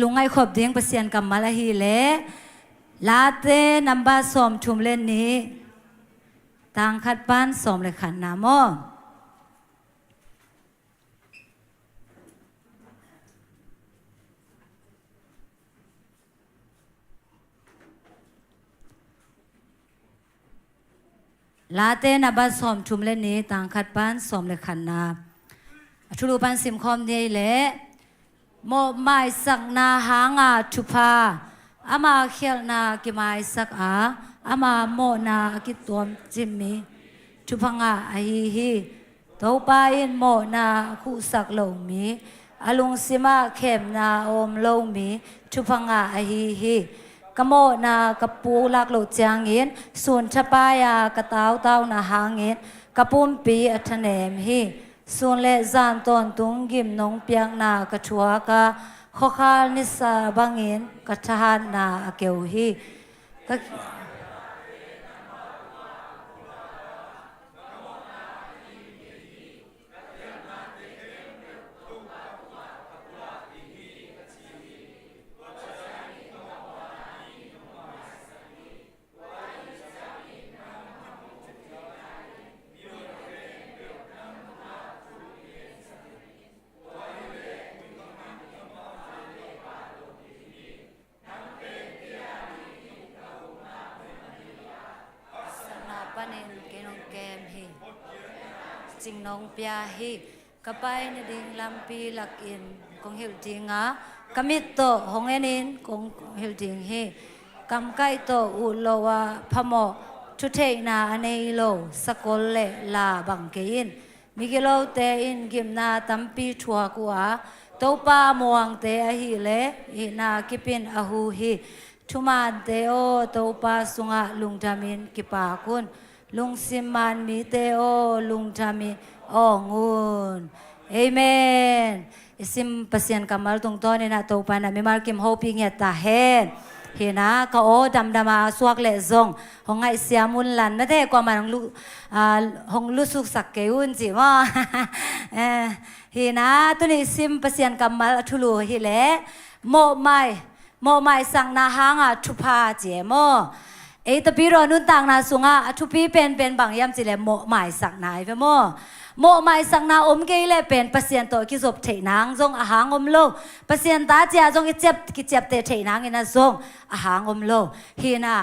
ลุงไงขบเดียงเปอร์เซ็นต์กับมาลาฮีเล่ลาเต้นัมบาสอมชุมเล่นนี้ต่างขัดบ้านสอมเลยขันน้ำมอลาเต้นับบ้านสอมชุมเล่นนี้ต่างขัดบ้านสอมเลยขันน้ำชุลูปันสิมคอมนี้เละโมไม่สักนาหางาชุพาอามาเขียนนากิไม่สักอามาโมนากิตัวจิมมีชุพังอาฮีตัวไปอินโมนาคู่สักโลมีอาลุงสิมาเข้มนาอมโลมีชุพังอาฮีกโมนากระปูลักโลจางเงินส่วนชะปายากระเต้าเต้านาหางเงินกระปุมปีอัทเนมฮีส่วนเละจานตอนตุงกิมนงเปียงนากระชัวกะข้อคานิสาบังเงินกระชานนาเกวฮีจิงนงเปียฮีกะไปนดิ่งลำปีหลักอินกงเฮลจิงกะมิตโตหงเอนินกงเฮลจิงฮีกำไกโตอุโลวาพโมทุเทนาอเนโลสกลเลลาบังเกอินมิกิโลเตอินกิมนาตัมปีชัวกัวโตปามวงเตอฮีเลอินากิปินอหูฮีทุมาเตโอโตปาสุงะลุงจามินกิปาคุณลุงสิมันมีเตโอลุงจามิองุนเอเมนอิสิมเปอร์เซ็นต์กำมัลตรงต้นนี่นะตัวปานะมีมาร์กิมโฮปิงเงตาเฮนเฮนะก็โอดำมาสวกเละซงหงไอเสียมุนลันไม่ได้กว่ามันหงลุสุกสักเกยุนจิว่าเฮนะตัวนี้สิมเปอร์เซ็นต์กำมัลทุลูเฮเละโมไม่สังนาหางทุพาเจโมตะปีรอนุนต่างนาสุงทุปีเป็นบางยามจิเลโมไม่สักนายเฟโมไม่สักนาอมเกยเลเป็นเปอร์เซ็นต์ตัวกิจบเทนางจงอาหารอมโลเปอร์เซ็นต์ตาเจียจงกิเจ็บเตเทนางอินะจงอาหารอมโลฮีน่ะ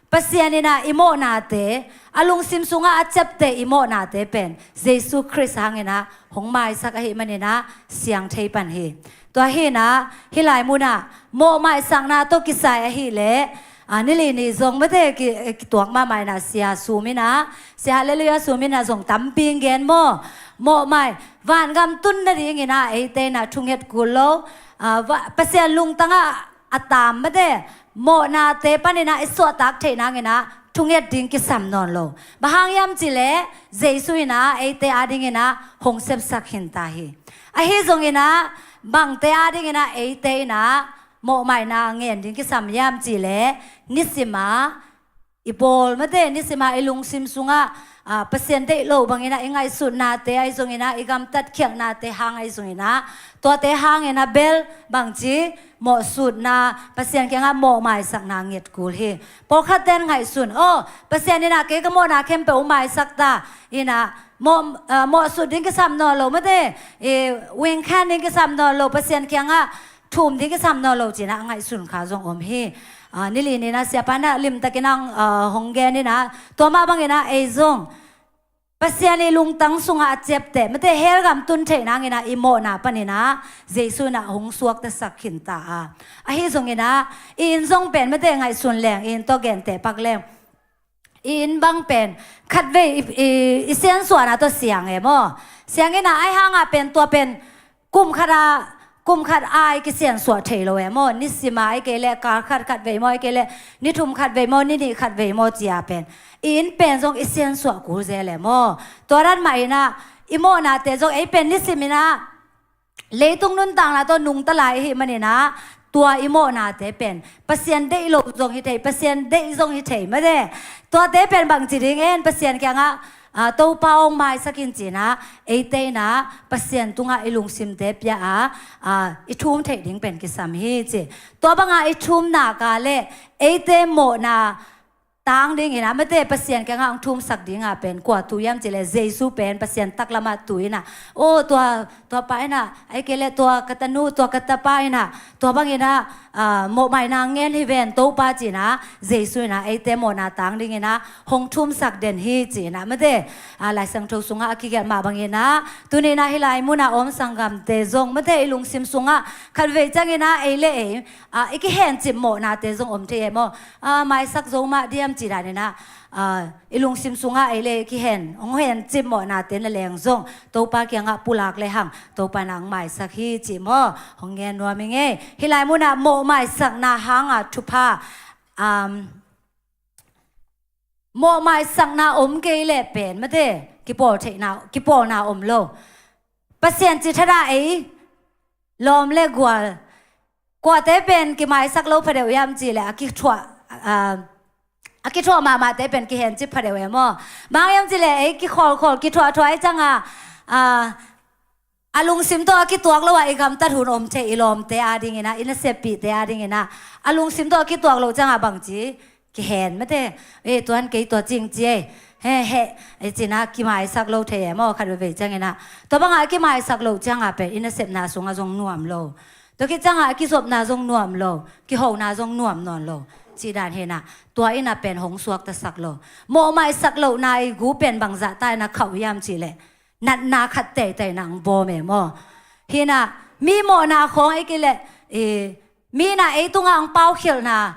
เปอร์เซ็นต์นี่นะอิโมนาเตอลุงซิมสุงเจ็บเตอิโมนาเตเป็นเยซูคริสต์หางอินะหงไม่สักเหมันนี่นะเสียงเทปันเฮตัวฮีนะฮิลายมุนะไม่สักนาตัวกิสายฮีเลนี่เลยนี่ส่งไม่ได้กี่ตัวมาใหม่นะเสียสูมินะเสียเลเลียสูมินะส่งตั้มปิงเกนโมไม่วันกำตุนนั่นเองนะเตนะทุ่งเห็ดกุโลเปเสียลุงตั้งอัตามไม่ได้โมนาเตปันนี่นะสวดตักเทนังนะทุ่งเห็ดดิ้งกิสัมนอนโลบางยามจิเลเจสุยนะเตอาดิ้งนะหงเสพสักหินตาฮีฮิส่งนะบางเตอาดิ้งนะเตนะโมไม่นางเงินดิ้งกิสัมยามจิเลนิสิมาอีบอลไม่ได้นิสิมาไอลุงซิมซุงเปอร์เซ็นต์ได้โลบางอย่างไงสุดนาเตไอส่งนะอีกำตัดเขียงนาเตหางไอส่งนะตัวเตหางนะเบลบางจีโมสุดนาเปอร์เซ็นต์แค่งโมไม่สักนางเงียดกูเลยพอขัดเต้นไงสุดโอ้เปอร์เซ็นต์นี่นะเก๋ก็โมนาเข้มเปอไม่สักตาอีนะโมสุดดิ้งกิสัมนอโลไม่ได้วิงแค่ดิ้งกิสัมนอโลเปอร์เซ็นต์แค่งทุ่มดิ้งกิสัมนอโลจีนะไงสุดขาจงอมเฮนี่ลีนี่นะเสียปันนะลิมตะกินังหงแกนี่นะตัวมาบังนะไอซงปัสยานีลุงตั้งสุงอาเจ็บแต่ไม่ได้เฮลกัมตุนเทนังนะอิโมนะปนินะเจสุนะหงสวกแต่สักขินตาฮิซงนะอินซงเป็นไม่ได้ไงส่วนแรงอินตัวแกนแต่ปักแรงอินบังเป็นขัดเวอิเซียนส่วนนะตัวเสียงเอโมเสียงนะไอห่างเป็นตัวเป็นกุมคารากุมขัดไอกิเสียนสวดเทโลเอโมนิสิมาไอเกเลกาขัดเวโมไอเกเลนิทุมขัดเวโมนี่ขัดเวโมจีอาเป็นอินเป็นทรงอิเซียนสวดกูเจเลโมตัวนั้นใหม่นะอิโมนาเตทรงไอเป็นนิสิมินะเลยตรงนู้นต่างละตัวนุงตะไลหิมันนี่นะตัวอิโมนาเตเป็นเปอร์เซ็นต์ได้โลทรงฮิเทเปอร์เซ็นต์ได้ทรงฮิเทไม่ได้ตัวเตเป็นบางจีริงเอ็นเปอร์เซ็นต์แค่ง tàu pa ông mai sakin chỉ na ấy tê na pasien tunga ilung sim te pia ichum thei ding pen ki sam hi chi to banga ichum na ka le ấy tê mo na tang ding ina mate pasien ka ngang thum sak ding a pen kwa tu yam chile jesu pen pasien taklama tuina o to pa ina ai kele to katanu to katapa ina to bang ina mo mai na ngen hi ven to pa chi na jesu na ai te mo na tang ding ina hong thum sak den hi chi na mate lai sang tho sunga ki ge ma bang ina tuni na hilai muna om sangam te zong mate ilung sim sunga khalve chang ina ai le iki hen chim mo na te zong om the mo mai sak zo ma diam chỉ là này na ilung sim sunga ele ki hen ong hen chim mo na ten leng zong to pa kyang a pulak le hang to pa nang mai sak hi chi mo hong nge no mi nge hilai mu na mo mai sak na hang a thupa mo mai sak na om ke le pen ma de ki po na om lo pasien chi thada ai lom le gwal kwa te pen ki mai sak lo phadeu yam chi le ki thwa ki thua mà te pen ki hen chi phade we mo bang yam chi le ai ki khol ki thua thoi changa alung sim to ki tuak lo ai gam ta thun om che ilom te ading ina ina sepi te ading ina alung sim to ki tuak lo changa bang chi ki hen ma te tuan ke to jing chi he ai china ki mai sak lo the mo khat ve chang ina to bang ai ki mai sak lo changa pe ina sep na sunga jong nuam lo to ki changa ki sop na jong nuam lo ki ho na jong nuam non lo chỉ đàn hè na tua ina pen hong suak ta sak lo mo mai sak lo nai gu pen bang za tai na khau yam chi le nat na khat te te nang bo me mo hi na mi mo na khong ai ki le mi na ai tung ang pau khil na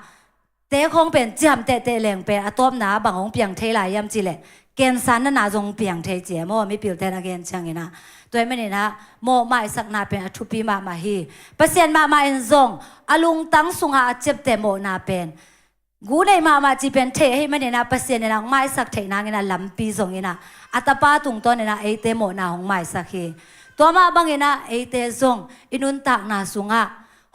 te khong pen jam te leng pe atom na bang hong piang the lai yam chi le ken san na jong piang the che mo mi pil te na gen chang inaตัวมันนี่นะโมไม่สักนาเป็นทุปีมาฮีเปอร์เซ็นต์มาอินซงอลุงตั้งสุงอาเจ็บแต่โมนาเป็นกูในมาจีเป็นเทให้มันนี่นะเปอร์เซ็นต์นี่นะไม่สักเทนางนี่นะลำปีซงนี่นะอัตป้าตุงตัวนี่นะไอเตโมนาของไม่สักฮีตัวมาบางนี่นะไอเตซงอินุนตักนาสุงอา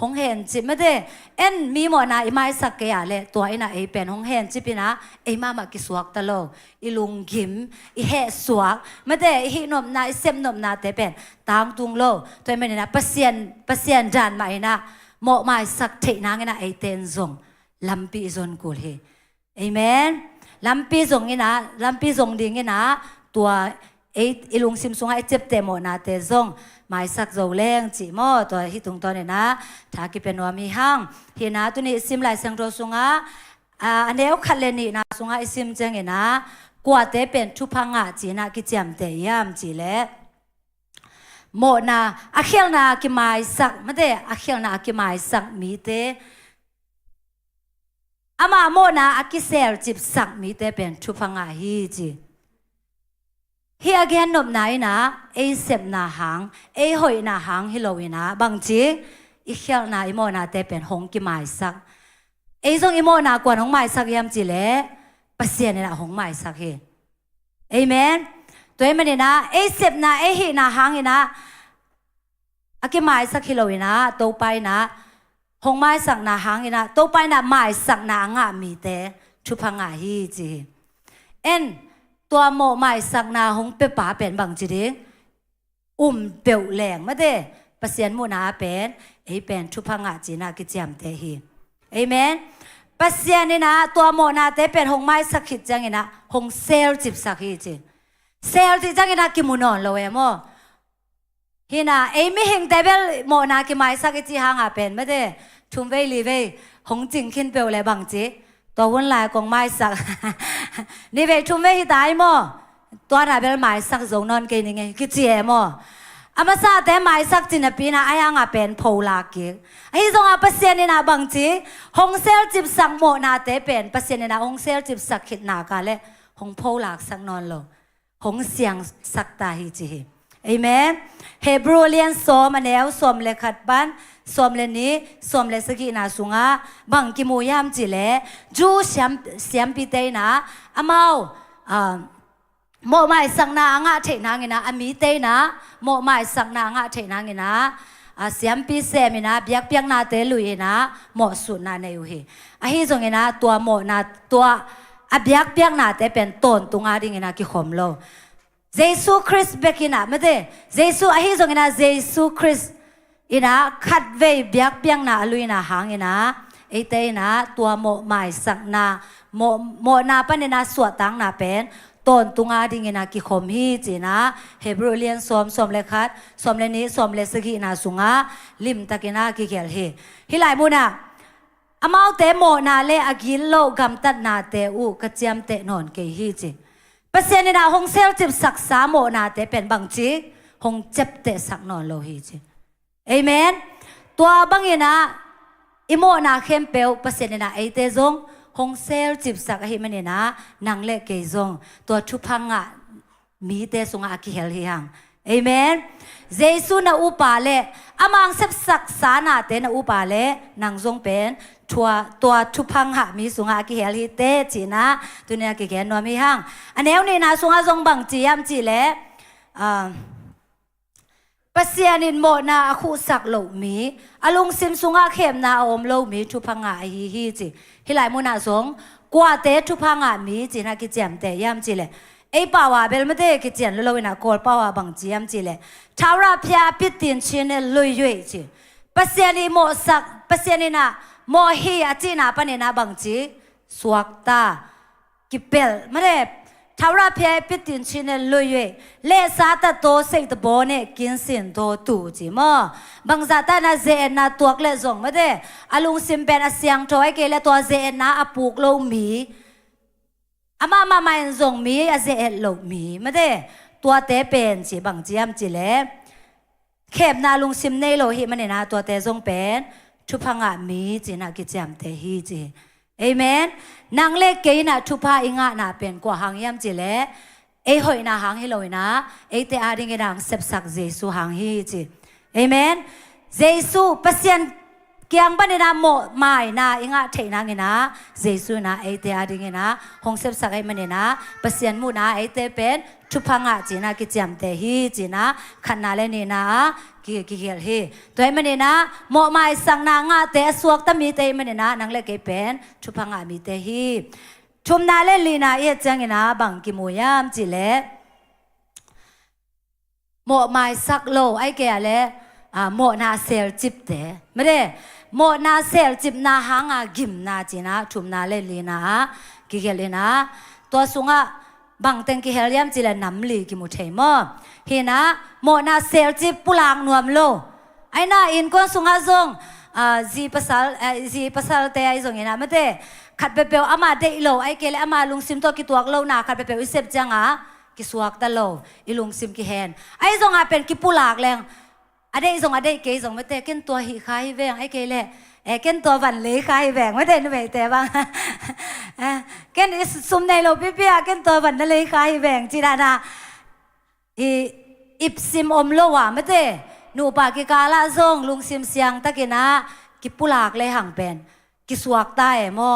หงเห็นจิไม่ได้เอ็นมีหมอนาไอไม้สักเกียเลยตัวไอน่ะไอเป็นหงเห็นจิปีนะไอมากิสวกตลอดอีลุงกิมอีเฮสวกไม่ได้อีนมนาไอเซมนมนาแต่เป็นตามตุงโลตัวมันนี่นะเปอร์เซ็นต์จานมาไอนะหมอไม้สักเทนางนะไอเตนซงลำปีซนกูเลยเอเมนลำปีซงนี่นะลำปีซงดิ่งนี่นะตัวอีลุงซิมซงไอเจ็บแต่หมอนาเตซงไม่สักโจเล้งจีโมตัวที่ตรงตัวเนี่ยนะถ้ากิเป็นว่ามีห้างเห็นนะตัวนี้ซิมไหลเสียงโรสุงะอันเดียวขัดเลนี่นะสุงะซิมจังเห็นนะกว่าเตเป็นทุพังะจีนะกิจามเตยามจีเล่โมนะอาเขียนนะกิไม่สักไม่ได้อาเขียนนะกิไม่สักมีเตอามาโมนะอากิเซลจิบสักมีเตเป็นทุพังะฮีจีเฮียแกนนบไหนนะไอเสพนาหางไอหอยนาหางฮิโลวีนะบางทีอีเขียวนาอิโมนาเตเป็นหงกิไม้สักไอซงอิโมนากวนหงไม้สักยามจีเล่เปอร์เซ็นต์นี่นะหงไม้สักเฮเอเมนตัวมันนี่นะไอเสพนาไอหินาหางนี่นะอากิไม้สักฮิโลวีนะโตไปนะหงไม้สักนาหางนี่นะโตไปนะไม้สักนางะมีเตชุพังะฮีจีเอ็นตัวโมไม่สักนาหงเปป่าเป็นบางจีดิเปียวแหลงมาเด้เปอร์เซ็นต์โมนาเป็นไอเป็นทุพังอาจีนากิจามเตฮีเอเมนเปอร์เซ็นต์นี่นะตัวโมนาเตเป็นหงไม่สักขิดจังนะหงเซลจิบสักฮีจีเซลจิจังนะกิมุนอนโลเอโมฮีนะไอไม่เห็นแต่เบลโมนากิไม่สักจีหางอาเป็นมาเด้ทุ่มเวลีเวหงจิงขึ้นเปียวแหลบางจีตัววันลายกองไม้สักนี่เวชุมเวหิตายมั้งตัวน่ะเป็นไม้สักจงนอนกินยังไงคิดเจี๋ยมั้งอามาซาแต่ไม้สักจินปีน่ะไอ้ยังอ่ะเป็นโพลากิกไอ้ตรงอ่ะเปอร์เซ็นต์นี่นะบางทีหงเซลจิบสักโมนาแต่เป็นเปอร์เซ็นต์นี่นะหงเซลจิบสักขิดหนากาเลยหงโพลากสักนอนโลหงเสียงสักตาฮิจิเอเมนเฮบรูเลียนสอมแนวสอมเลขัดบ้านสอมเลนี้สอมเลสกีนาสุงะบางกิโมยามจิเลจูเสียมปีเตนะอามาโมไม่สักนางะเทนางนะอามีเตนะโมไม่สักนางะเทนางนะเสียมปีเซมินะเบียกเปียงนาเตลุยนะโมสุนาเนยุเฮไอฮิจงนะตัวโมนะตัว a biak biak na te pen ton tunga ding ina ki khom lo Jesus Christ bekina mate Jesus a hi zong ina Jesus Christ ina khat ve biak biak na aluina hang ina ite ina tua mo mai sak na mo na panina suat tang na penต้นตุงอาดิงนากิคมฮีจีนะเฮบรูเลียนสมเลคัดสมเลนี้สมเลสกีนาสุงาลิมตะกินากิเกลเฮฮิไลมุนะอามาเตโมนาเลอากินโลกัมตัดนาเตอูกระเจียมเตนอนเกฮีจีเปอร์เซ็นต์นาหงเซลจิบสักสามโมนาเตเป็นบางจีหงเจ็บเตสักนอนโลฮีจีเอเมนตัวบางยนะอิโมนาเข้มเปลวเปอร์เซ็นต์นาไอเตซงหงเซลจิบสักหิมันเนี่ยนะนางเล็กเกยซงตัวชุพังอะมีเตสงอาคิเฮลฮิฮังเอเมนเจสุนาอุปาเลอามังเซบสักสานาเตนาอุปาเลนางซงเป็นตัวชุพังหะมีสงอาคิเฮลฮิเตจีนะตัวเนี่ยกิเกนนวมีฮังอันเนี้ยนี่นะสงอาซงบังจียามจีเลปัสยานินโมนาคูสักโลมีอลุงซิมสุงอาเข้มนาอมโลมีทุพังอาฮีจีฮิไลมุนาสงกว่าเตทุพังอามีจีนากิเจมเตยามจีเลไอป่าวาเบลไม่ได้กิเจนโลวินากอลป่าวาบังจียามจีเลชาวราพยาปิตินชินลุยยุยจีปัสยานิโมสักปัสยานินาโมฮีอาจีนาปนินาบังจีสวกตากิเปลไม่ได้ชาวราพยาปิตินชินลุยยุยเลสาตโตเสกตโบเนกินสินโตตูจีมอบางซาตานาเจนนาตัวเกลซงไม่ได้อลุงซิมเป็นอาเซียงทอยเกลตัวเจนนาอปูกโลมีอามาไม่ซงมีอาเจนโลมีไม่ได้ตัวเตเป็นจีบางจียมจีเลเข็มนาลุงซิมเนโลหิมันเนี่ยนะตัวเตซงเป็นทุพังอามีจีนากิจยมเตฮีจีเอเมนนางเล็กเกยน่ะทุพาอิงะน่ะเป็นกว่าหางยามจีเลเอหอยน่ะหางให้ลอยนะเอเตอาดิงนางเสพสักเจสุหางฮีจีเอเมนเจสุเปอร์เซ็นต์เกียงบันเนนาโมไม่นะอิงะเทนางนะเจสุนะเอเตอาดิงนะหงเสพสักไอมันเนนะเปอร์เซ็นต์มูนะเอเตเป็นทุพังะจีนะกิจยมเตฮีจีนะขันนาเลนีนะกิเกลฮีตัวมันเนี่ยนะโมไม่สังนางะเตสวกตมีเตมันเนี่ยนะนางเล็กเกเป็นทุพังะมีเตฮีชุมนาเลลีนาเอจังนะบังกิมูยามจีเลโมไม่สักโลไอเกลเลโมนาเซลจิบเตไม่ได้โมนาเซลจิบนาหางกิมนาจีนะชุมนาเลลีนากิเกลนะตัวสุงะบางเต็งกิเฮลยามจีเลน้ำลีกิมุเทมอเฮนะโมนาเซลจิบปุลางนวมโลไอน่าอินก้นสุงะซงจีภาษาเตไอซงเงนะไม่ได้ขัดเปเปลอามาเดอิโลไอเกลอามาลุงซิมตัวกิตัวโลนาขัดเปเปลอิเซบจังกิสวกตะโลอิลุงซิมกิเฮนไอซงเป็นกิปุลากแรงอเดซงอเดเกซงไม่ได้เกินตัวหิคายแวงไอเกลเกินตัววันเลี้ยคายแวงไม่ได้นึกแต่บ้างเกินซุมในโลเปียเกินตัววันนั่นเลยคายแวงจีดานาอิบซิมอมโลวะไม่ได้หนูปากิกาลาซงลุงซิมเสียงตะกินะกิปุลากเลยห่างเป็นกิสวกใต้หม้อ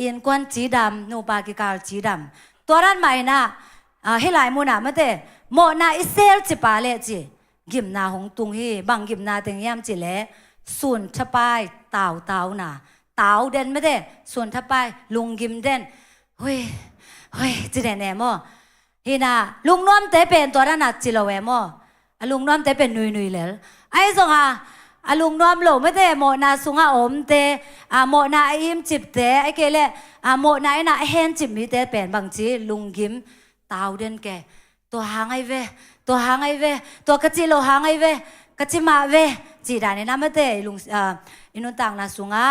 อินกวนจีดำหนูปากิกาลจีดำตัวนั้นใหม่นะให้หลายมูนะไม่ได้โมนาอิเซลจิปาเลจีกิมนาหงตุงฮีบางกิมนาตึงยามจีเลส่วนทปายเต่าน่ะเต่าเด่นไม่ได้ส่วนทปายลุงกิมเด่นเฮ้ยจีเด่นแน่หม้อฮีน่ะลุงน้อมเตเป็นตัวนั้นน่ะจีโลเวหม้อลุงน้อมเตเป็นนุยเลยไอ้ส่งลุงน้อมโลไม่ได้โมนาสุงอมเตโมนาไออิมจิบเตไอเกเลโมนาไอน่ะเฮนจิบมีเตเป็นบางจีลุงกิมเต่าเด่นแกตัวหางไอเวตัวกระจิโลหางไอเวกระจิมาเวจีดานี่นะไม่ได้ลุงอินุต่างนะสุงะ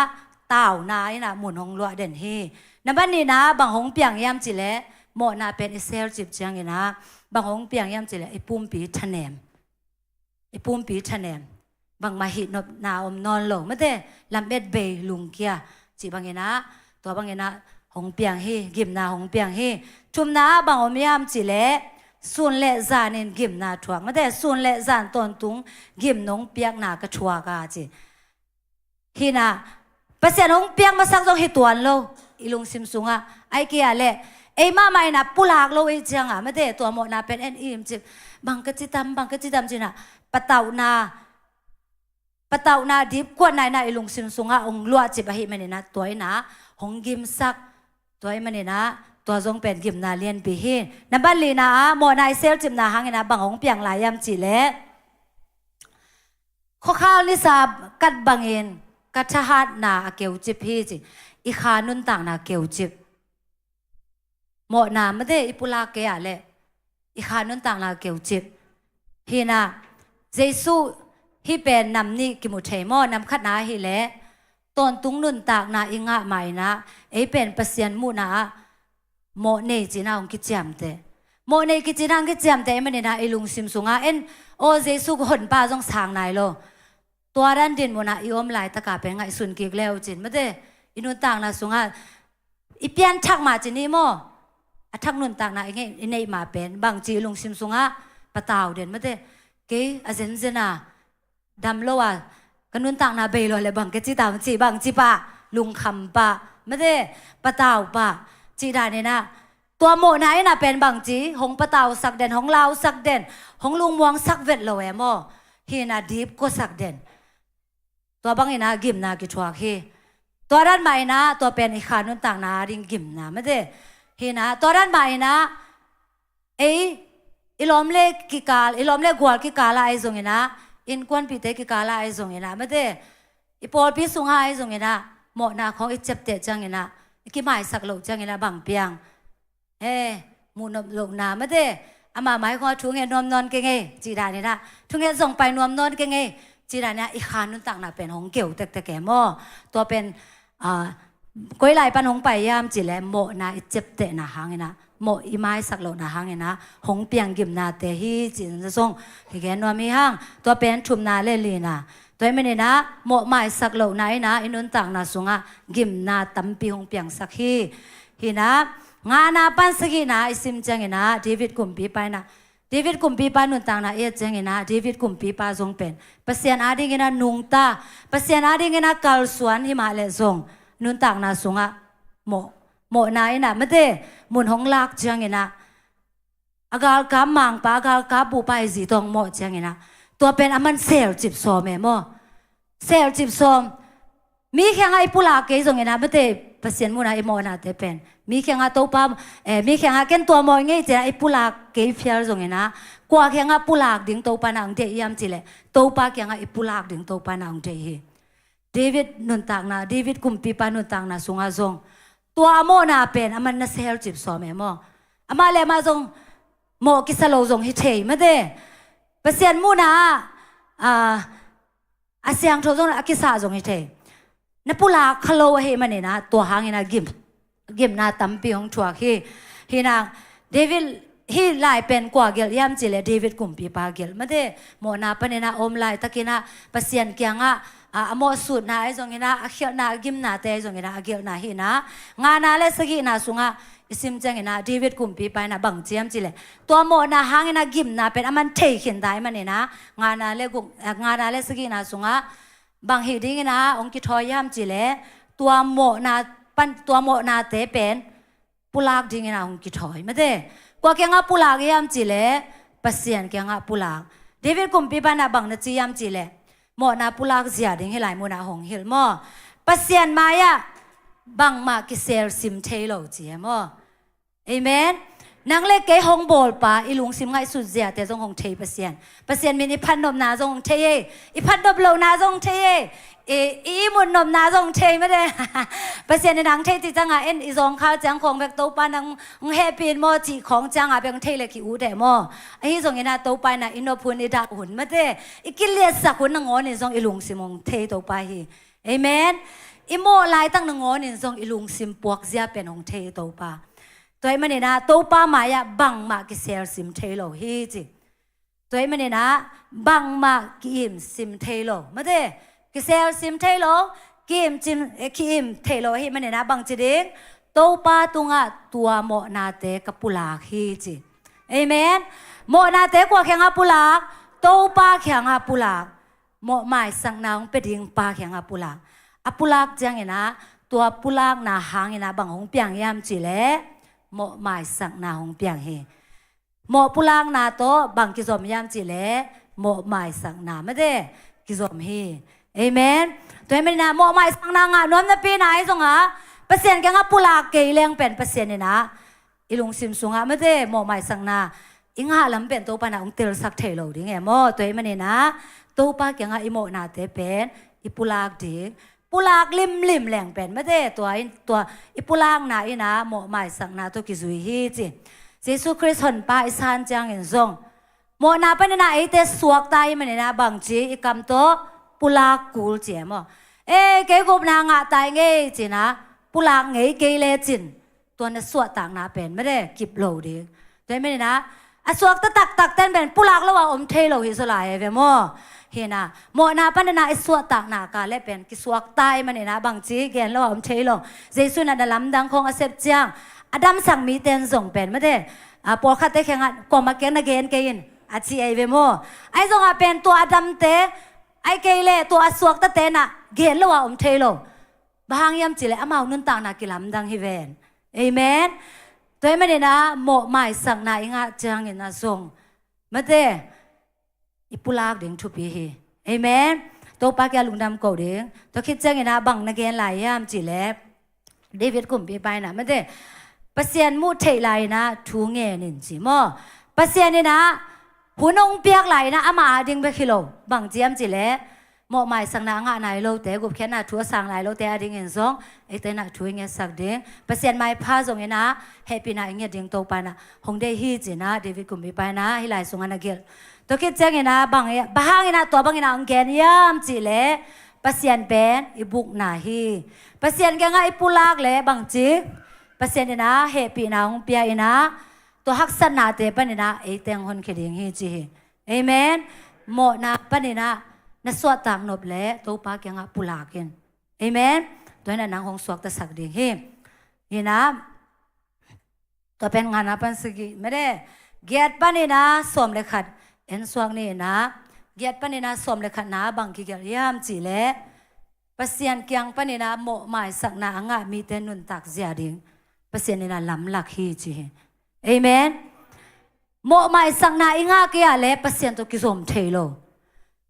เต่านาไอน่ะหมุนหงลัวเด่นฮีนั่นบ้านนี้นะบางหงเปียงยามจีเลโมนาเป็นอิเซลจิบจังไงนะบางหงเปียงยามจีเลไอปุ่มปีทะแนมบางมาหินนาอมนอนโลไม่ได้ลำเบ็ดเบยลุงเกียจีบางไงนะตัวบางไงนะหงเปียงฮีกิมนาหงเปียงฮีชุมนาบางอมยามจีเลส่วนเละจานินกิมนาชัวไม่ได้ส่วนเละจานตอนตุงกิมน้องเปียกนากระชัวกาจีฮีน่ะภาษาน้องเปียกมาสักจงหิตวนโลอีลุงซิมซุงไอเกียเละไอมาไม่น่ะปุลากโลไอจังไม่ได้ตัวหมดน่ะเป็นเอ็นอิมจีบางกะจิตามจีน่ะปะเต่านาดิบกวนนายน่ะอีลุงซิมซุงองลวดจีบะหิมันนี่นะตัวไอนะหงกิมซักตัวไอมันนี่นะ ตัวทรงเป็นกิมนาเลียนปีฮีนับบัลลีนาโมนายเซลจิมนาหังนะบังหงเปียงหลายยามจีเล่ข้อข้าวลิซากัดบังเอินกัดชาฮัดนาเกียวจิบฮีจีอีขานุนต่างนาเกียวจิบโมนาไม่ได้อิปุลาเกียเล่อีขานุนต่างนาเกียวจิบฮีนาเจสุฮีเป็นนำนี่กิมุเทมอนำขัดนาฮีเล่ตอนตุงนุนต่างนาอิงะใหม่นะเป็นเปอร์เซ็นต์มูนาโมเนจีน่าองคิดจำเตโมเนคิดจีน่าคิดจำเตมันเนี่ยนะไอลุงซิมซุงเอ็นโอเจสุกคนป้าจงสางไหนโลตัวรันดินโมนาอิอมไหลตะกาเป็นไงสุนกิกแล้วจินไม่ได้อินุนต่างนะซุงอีเปียนทักมาจีนี่โมทักนุนต่างนะไงในมาเป็นบางจีลุงซิมซุงปะตาวเด่นไม่ได้เกยอาเซนเซน่าดำโลวะกันนุนต่างนะเบลเลยบางกจีตามจีบางจีปะลุงคำปะไม่ได้ปะตาวปะจีดาเนี่ยนะตัวโมนายน่ะเป็นบางจีหงปะเตาสักเด่นหงลาวสักเด่นหงลุงมวงสักเวทเลยโมเฮน่ะดีบก็สักเด่นตัวบางนะกิมนากิชวกเฮตัวด้านใหม่นะตัวเป็นอีขานุนต่างนาริงกิมนะไม่ได้เฮนะตัวด้านใหม่นะอีลอมเล็กกิกาลอีลอมเล็กกวาดกิกาลไอซงเงนะอินควนปีเตกิกาลไอซงเงนะไม่ได้อีปอลพิสุงไอซงเงนะโมนาของอีเจ็บเตจังเงนะกี่หมายสักโลจังเงนะบางเปียงมูนลงนาไม่ได้อามาหมายความทุงเงินนวมนอนเก่งจีดาเนี่ยนะทุงเงินส่งไปนวมนอนเก่งจีดาเนี่ยอีขานุนต่างน่ะเป็นหงเกี่ยวแต่แก่หม้อตัวเป็นก้อยไหลปันหงไปยามจีแลโมนาเจ็บเตะนะหางนะโมอีไม้สักโลนะหางนะหงเปียงกิมนาเตฮีจีนจะส่งที่แกนวมีห้างตัวเป็นชุมนาเลลีนะตัวไม่เนี่ยนะโมไม้สักโลไหนนะอินุนต่างน่ะสุงกิมนาตั้มปีหงเปียงสักฮีนะงานาปันสกีนาอิสิมจังนะเดวิดกุมปีไปนะเดวิดกุมปีปานุนต่างนะจังนะเดวิดกุมปีปาทรงเป็นเปอร์เซ็นต์อาดิเงนะนุงตาเปอร์เซ็นต์อาดิเงนะกัลสวนหิมาเลทรงนุนต่างนะสุงโมนายนะไม่ได้มุนหงลักจังนะอากาลกามังปากาลกาปูไปจีตองโมจังนะตัวเป็นอามันเซลจิบซอมโมเซลจิบซอมมีแค่ไงปุลาเกยทรงนะไม่ได้เปอร์เซ็นต์มูนาไอโมนาเตเป็นมีแค่งาตัวปั๊มมีแค่งาเกินตัวมอยงี้จะไอปุลากเกยฟิลส่งเงินนะกว่าแค่งาปุลากดึงตัวปานังเดียมจิเลยตัวปาแค่งาไอปุลากดึงตัวปานังเดียเดวิดนุนต่างนะเดวิดกุมปีปานุนต่างนะส่งอาส่งตัวโมนาเป็นอามันน่าเซลจิบสอมโมอามาเลยมาส่งโมกิสโลส่งฮิเทไม่ได้เปอร์เซ็นต์มูนาอาเซียงโทส่งอากิสาส่งฮิเทนับปุลาคโลเฮมันเนี่ยนะตัวหางนะกิมนาตั้มปีของชัวฮีนางเดวิดฮีไลเป็นกว่าเกลยามจิเลเดวิดกุมปีปาเกลไม่ได้โมนาปนเนี่ยนะอมไลตะกินะเปอร์เซ็นต์เกียงโมสุดนะไอ้ตรงนี้นะเขียวนะกิมนาเตไอ้ตรงนี้นะเกลนะฮีนะงานอะไรสักทีนะสุงอิสิมจังนะเดวิดกุมปีไปนะบังเจียมจิเลตัวโมนาหางนะกิมนาเป็นมันเทขินได้มันเนี่ยนะงานอะไรสักทีนะสุงบางเหตุนี้นะองค์กิทอยามจิเลตัวโมนาเตเป็นปุลากดิ้งนะองค์กิทอยไม่ได้กว่าแกงปุลากยามจิเลเปอร์เซ็นต์แกงปุลากเดวิดกุมปีปานะบังนะจียามจิเลโมนาปุลากเสียดิ้งให้หลายโมนาหงเฮลโมเปอร์เซ็นต์มายะบังมากิเซลซิมเทโลจีโมเอเมนนังเล็กเกยหงโบลปะอีลุงซิมไงสุดเสียแต่จงหงเทเปอร์เซ็นต์มีนิพันนมนาจงเทอีพันนมโลนาจงเทอีมุนนมนาจงเทไม่ได้เปอร์เซ็นต์ในนังเทจิจังอีจงข้าวจังของแบบโตปานังแฮปปี้โมจีของจังแบบเทเลยขี้อูแต่โมไอ้จงนะโตปานะอินโนพุนอิดักหุ่นไม่ได้อีกิเลสสักหุ่นนังงอนี่จงอีลุงซิมงเทโตปาฮีเอเมนอีโมลายตั้งนังงอนี่จงอีลุงซิมปวกเสียเป็นของเทโตปาตัวมันเนี่ยนะตัวป้ามายะบังมากิเซลซิมเทโลฮีจิตัวมันเนี่ยนะบังมากิมซิมเทโลมาเด้กิเซลซิมเทโลกิมเทโลฮีมันเนี่ยนะบังจิดิงตัวป้าตุงะตัวโมนาเตกับปุลาฮีจิเอเมนโมนาเตกว่าแข่งปุลาตัวป้าแข่งปุลาโมหมายสังนางเป็ดยิงป้าแข่งปุลาปุลาจังเนี่ยนะตัวปุลานาหางเนี่ยนะบังหงเปียงยามจิเลโมหมายสังนาหงเปียงเฮโมปุลางนาโตบังกิจอมยามจิเลโมหมายสังนาไม่ได้กิจอมเฮเอเมนตัวไม่นะโมหมายสังนางะนวมนะปีไหนส่งหะเปอร์เซ็นต์แกงปุลาเกยเลี้ยงเป็นเปอร์เซ็นต์เนี่ยนะ ilung sim sunga mate mo mai sangna inga lampen to pa na ong tel sak thelo ding emo toy mani na to pa kyanga imo na te pen ipulak ding pulak lim leng pen mateตัวipulak na ina mo mai sangna to ki zui hi chi Jesu Christ hon pa isan chang in zong mo na pa na ite suak tai mani na bang chi ikam to pulak kul chi mo ke gop na nga tai nge chi na pulak nge ke le chinตัวนั้นสวดต่างนาเป็นไม่ได้กิบโลดีแต่ไม่ได้นะสวดตักเต้นเป็นผู้ลักแล้วว่าอมเทโลหิสลายเวมอเห็นนะโมนาปันนาสวดต่างนาการและเป็นกิสวดตายมันเนี่ยนะบางทีแกนแล้วว่าอมเทโลเจสุนันดลำดังคงอาเซบจียงอดัมสั่งมีเต้นส่งเป็นไม่ได้ปอคัดเตะแข่งกันกว่ามาเกนเกนอาชีไอเวมอไอส่งเป็นตัวอดัมเตะไอเกลเลตัวสวดเต้นน่ะเกนแล้วว่าอมเทโลบางยามจีเลยอามานุนต่างนากิลำดังฮิเวนเอเมนตัวมันเนี่ยนะโมหมายสักนายงาจังเงินนะส่งมาเตะอิปุลากเด้งทุบีฮีเอเมนตัวปากยาลุงดำเก่าเด้งตัวคิดจังเงินนะบังนักเรียนหลายยามจีเล็บเดวิดกลุ่มปีไปนะมาเตะปัสยานมูเทไลนะทูเงินจีโมปัสยานเนี่ยนะหูนงเปียกไหลนะอามาดิ่งไปกิโลบังเจียมจีเล็บโมหมายสังนางานายโลเตกุบแค่น่ะทัวสังนายโลเตอดิ่งเงินซองไอเตน่ะทัวเงินสักเด้งปัสยานไม่พาส่งเงินนะเฮปีน่ะเงินดิ่งโตไปนะหงได้ฮีจีนะเดวิดกุมไปนะให้หลายส่งงานเกลตัวคิดจังเงินนะบางเงินนะตัวบางเงินนะอังเกนยามจีเล่ปัสยานเป็นอีบุกนาฮีปัสยานแกงไอปุลากเล่บางจีปัสยานเนี่ยนะเฮปีน่ะหงเปียอีนะตัวฮักษณะเตปะเนี่ยนะไอเตงคนคิดดิ่งฮีจีเอเมนโมนะปะเนี่ยนะนัสวดต่างนบเละตัวปากยังอ่ะปุลากินเอเมนตัวนั้นนางหงสวกตะสักดิ่งฮีนี่นะตัวเป็นงานนับปันสกีไม่ได้เกียรติปนี่นะสมเลยขัดเอ็นสวงนี่นะเกียรติปนี่นะสมเลยขัดนะบางกิเกียรติยามจีเละปัสยันเกียงปนี่นะโมหมายสักนางอ่ะมีแต่นุนตักเสียดิ่งปัสยันนี่นะล้ำหลักฮีจีเอเมนโมหมายสักนาอิงอ่ะเกียร์เละปัสยันตัวกิสมเทโล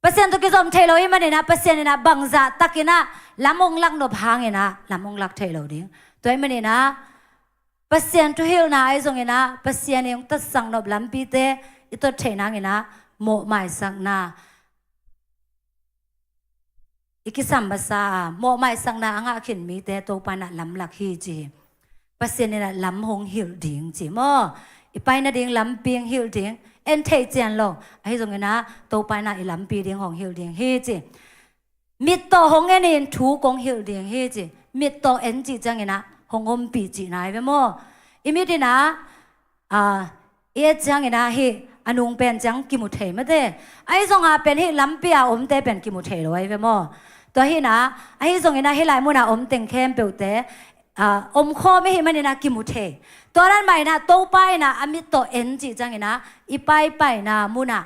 ปัสยันตุกิจอมเทโลอีมันเนี่ยนะปัสยันเนี่ยนะบังซาตักินะลำองลักนบหางเนี่ยนะลำองลักเทโลดิ้งตัวมันเนี่ยนะปัสยันตุเฮลนาไอซงเนี่ยนะปัสยันเนี่ยตัดสังนบลำปีเตอิตัวเทนังเนี่ยนะโมหมายสังนาอีกิสัมภาษาโมหมายสังนาอ่างขินมีเตโตปานะลำลักฮีจีปัสยันเนี่ยนะลำหงฮิลดิ้งจีโมอีไปนะดิ้งลำเปียงฮิลดิ้งเอ็นเทเจนโลไอ้ตรงนี้นะโตไปน่ะอีลำปีเดียงของฮิลเดียงเฮจิมิดโตหงเงินถูกงฮิลเดียงเฮจิมิดโตเอ็นจีจังเงินนะหงอมปีจีนายไปโมอีมิดนะเอจังเงินนะเฮอนุงเป็นจังกิมุเทไม่ได้ไอ้ตรงเป็นเฮลำปีอมเตเป็นกิมุเทเลยไปโมตัวเฮนะไอ้ตรงนี้นะเฮลายมุนะอมเต็งเข้มเปลวเตอมข้อไม่เห็นมันเนี่ยนะกิมุเทตัวนั้นใหม่นะโตไปนะอมิตโตเอ็นจีจังนะอีไปนะมุนะ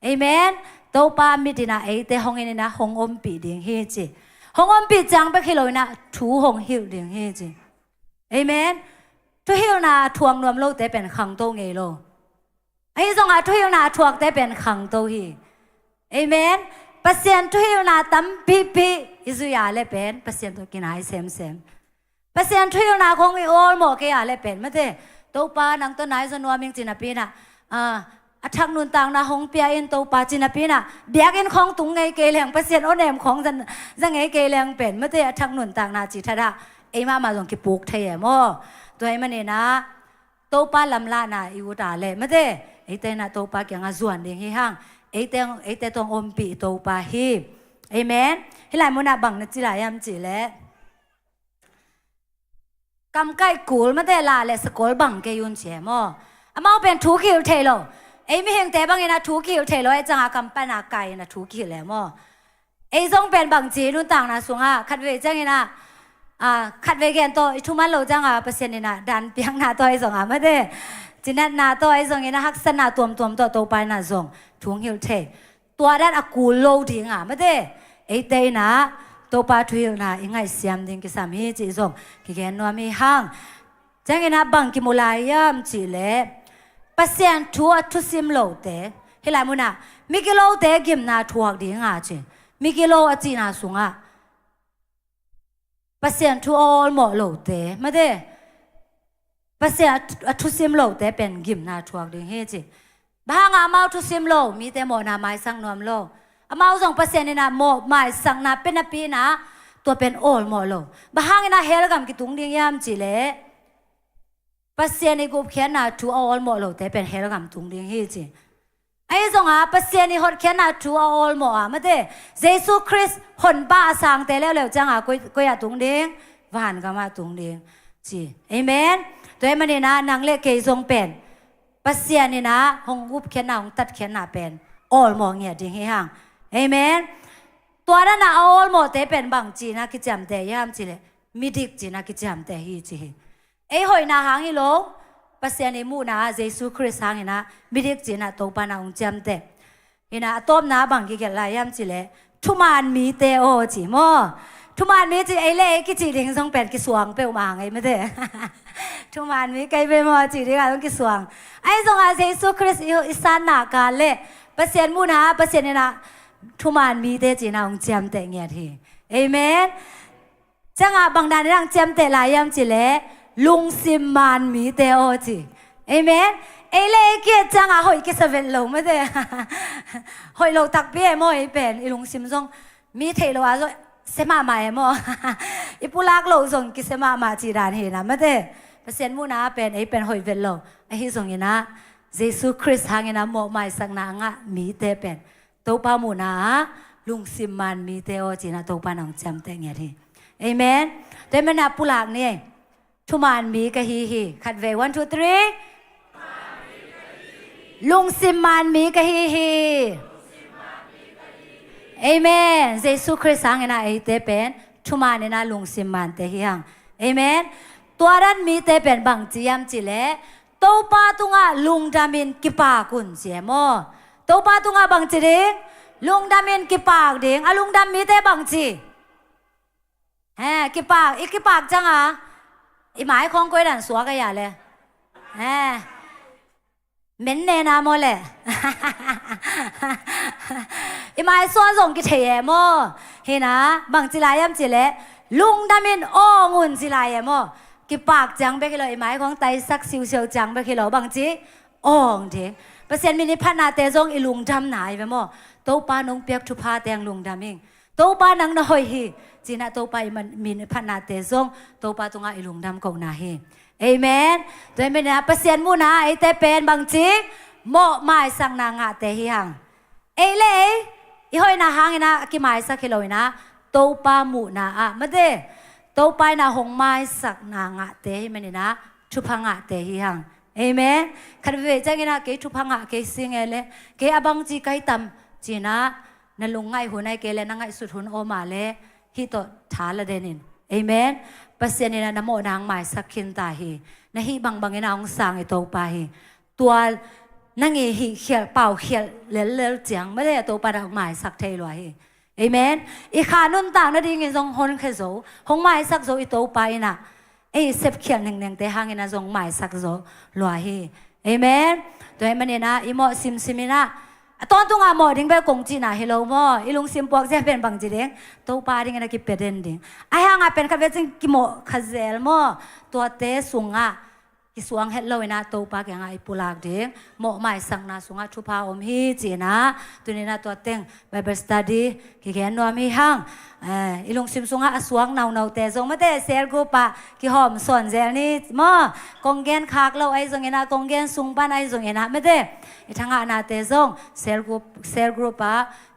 เอเมนโตปามิตินะไอเตหงเงินนะหงอมปีเดียงเฮจีหงอมปีจังไปคิโลนะถูหงฮิลเดียงเฮจีเอเมนทุฮิลนะทวงรวมโลกแต่เป็นขังโตเงโลไอ้ตรงทุฮิลนะทวงแต่เป็นขังโตฮีเอเมนปัสยันทุฮิลนะตั้มปีอิสุยาเลเป็นปัสยันตัวกินหายเซมปัสยันทุยนาคงอีโอลหมอกเกียร์เลยเป็นไม่ใช่ตัวปานังต้นไหนสนวมิงจินาปีน่ะทักนุนต่างนะหงเปียอินตัวปาจินาปีน่ะเดียกินของตุงไงเกลียงปัสยันโอเนมของจังไงเกลียงเป็นไม่ใช่ทักนุนต่างนาจิทดาไอมาส่งกิปุกเทียมอตัวไอ้มันเนี่ยนะตัวปาลำลาน่ะอีวุตาเลยไม่ใช่ไอเตน่ะตัวปาเกี่ยงส่วนเดียงห้างไอเตตรงอมปีตัวปาฮีเอเมนให้หลายมุนาบังนะจิหลายยามจิแล้วกำไก่กูลมาแต่ลาเลสกอลบังเกยุนเชมอมาเป็นทูคิวเทโลไอไม่เห็นแต่บางอย่างนะทูคิวเทโลไอจังหากำปั้นอาไก่นะทูคิวแล้วมอไอทรงเป็นบางจีนุ่นต่างนะสวงอ่ะขัดเวจังงี้นะขัดเวแกนโตทุมันโลจังอ่ะเปอร์เซ็นต์นี่นะดันเปียงนาตัวไอสองอ่ะไม่ได้จีนัดนาตัวไอสองงี้นะฮักษณะตัวตัวโตไปนะสองทูคิวเทตัวด้านอากูโลดิ้งอ่ะไม่ได้ไอเตนะตัวปาทุยนะยังไงเสียมดิ้งกิสามีจีส่งกิเกนนัวมีห้างจังงี้นะบังกิมุลายามจีเล่ปัสยันทัวทุซิมโลเตเฮลามุนะมิกิโลเตกิมนาทัวดิ้งอ่ะจีมิกิโลอจีนาสุงอ่ะปัสยันทัวออลหมอโลเตไม่ได้ ภาษาทุสิมโลแต่เป็นกิมนาทวกดึงเฮจิบางอามาทุสิมโลมีแต่โมนาไม้สังนวมโลอามาส่งภาษานี่นะโมไม้สังนาเป็นนาปีนะตัวเป็นโอลโมโลบางนะเฮลกัมกิตุงดิ่งยามจิเลภาษานี่กูเขียนนะทูโอลโมโลแต่เป็นเฮลกัมตุงดิ่งเฮจิไอ้ส่งอาภาษานี่ฮอดเขียนนะทูโอลโมอ่ะไม่ได้เยซูคริสต์หนป้าสังแต่แล้วจังอากูอยากตุงดิ่งวานก็มาตุงดิ่งจีเอเมนตัวมันนี่นะนางเล็กเกยทรงเป็นปัสเซียนี่นะหงอุบเขียนหน้าหงตัดเขียนหน้าเป็นออลมองเงี้ยดิ่งให้ห่างเอเมนตัวนั้นนะออลมอแต่เป็นบางจีนะกิจามแต่ยามจีเลยมิดิกจีนะกิจามแต่ฮีจีไอ้หอยนาหางฮิโลปัสเซียนี่มูนะเยซูคริสต์หางนะมิดิกจีนะตัวปานาหงจำแต่ฮินะต้มนะบางกิเกลายามจีเลยทุมานมีเตโอจีโมทุมานมีจีไอเล่กิจีดิ่งทรงเป็นกิสวงเปลมาไงไม่ได้ทุมานมีไกไปมอจีดิ่งต้องกิสวงไอ้ทรงอาเยซูคริสต์อิสานนากาเล่เปอร์เซ็นต์มูนะเปอร์เซ็นต์นี่นะทุมานมีเตจีน่าองเจียมแต่เงี้ยทีเอเมนจังอาบางดานนั่งเจียมแต่ลายยามจีเล่ลุงซิมมานมีเตโอจีเอเมนไอเล่เกียจังอาหอยกิสเวลลงไม่ได้หอยโลตักเบี้ยมอยเป็นไอลุงซิมทรงมีเทโลอาเสมาใหม่หมออีปุลักโลส่งกิเสมามาจีดานเห็นนะไม่ได้เปอร์เซ็นต์มูนะเป็นไอเป็นหอยเวลโลไอที่ส่งยินะเยซูคริสต์หางยินะหมอใหม่สังนางะมีเตเป็นตัวป้ามูนะลุงซิมมันมีเตโอจีนะตัวป้าน้องจำแต่เงี้ยทีเอเมนแต่มันนับปุลักเนี่ยทุมานมีกะฮีขัดเว1 2 3ลุงซิมมันมีกะฮีเอเมนเยซูคริสต์หางนะไอเตเป็นทุมานี่นะลุงซิมมันเตเฮียงเอเมนตัวนั้นมีเตเป็นบางจียมจีเล่ตัวป้าตุงะลุงดามินกิปากุนเสียโมตัวป้าตุงะบางจีเด้งลุงดามินกิปากเด้งอะลุงดามมีเตบางจีกิปากอีกิปากจังอ่ะอีหมายของก้อยดันสัวกันอย่าเลยเหม็นเนนาโมเลยอีหมายส่วนส่งกิเทยโมเห็นนะบางจีลายยำจีเล่ลุงดามินโองุนจีลายโมกิปากจังไปกี่โลอีหมายของไตสักซิวเซียวจังไปกี่โลบางจีโองเถเปอร์เซ็นต์มินิพันนาเตจงอีลุงดำหนายไปโมโตปานงเปียกทุพาแตงลุงดามิงโตปานังน้อยฮีจีน่าโตปามันมินพันนาเตจงโตปาตรงอีลุงดำกงนาฮีเอเมนโดยไม่นะเปอร์เซ็นต์มูนาไอเตเป็นบางจีโมไม่สังนางะเตฮิฮังเอเล่อีหอยนาฮังนะกิไม้สักกิโลนะโตปามูนาอะไม่ได้โตปานาหงไม้สักนางะเตฮิมันนี่นะทุพังะเตฮิฮังเอเมนคันเวจังนะเกทุพังะเกสิงเอเลเกอบางจีไกตำจีนะนั่นลุงไงหัวในเกเลนังไงสุดหุนโอมาเลฮิโตทาละเดนินเอเมนเปอร์เซ็นต์นี่นะน้ำโมนางไม้สักขินตาฮีนะฮีบางเงินองสังไอโตปาฮีตัวนั่งฮีเขียเป่าเขียเลเจียงไม่ได้โตปานางไม้สักเทลวยเอเมนอีขานุ่นต่างนั่นดีเงินทรงฮอนเคโซหงไม้สักโซอีโตปาอีน่ะเอเซฟเขียนหนึ่งแต่หางเงินทรงไม้สักโซลวยฮีเอเมนตัวมันนี่นะอีโมซิมินะตอนตุงอาหมอดิ้งไปกงจีน่ะเฮโลหมออีลุงซิมปอกจะเป็นบางจีเด้งตัวปาดิ้งนะกิเป็ดเด่นดิ้งไอ้ห่างเป็นคาเวจิงกิโมคาเซลหมอตัวเตสุงอ่ะกิสวงเฮลโลนะตัวปากยังไงปุลากเด้งหมอไม่สังนะสุงอ่ะชุพาอมฮีจีนะตัวนี้นะตัวเต็งไบเบิลสตัดดี้กิแกนนวมฮีห่างอีลุงซิมสุงอ่ะสวงนาวแต่ทรงไม่ได้เซลกูปะกิหอมส่วนเซลนี่หมอกงแกนคากเราไอ้ทรงเงินะกงแกนสุงปันไอ้ทรงเงินะไม่ได้ทั้งอาณาเตจงเซลกรุ๊ป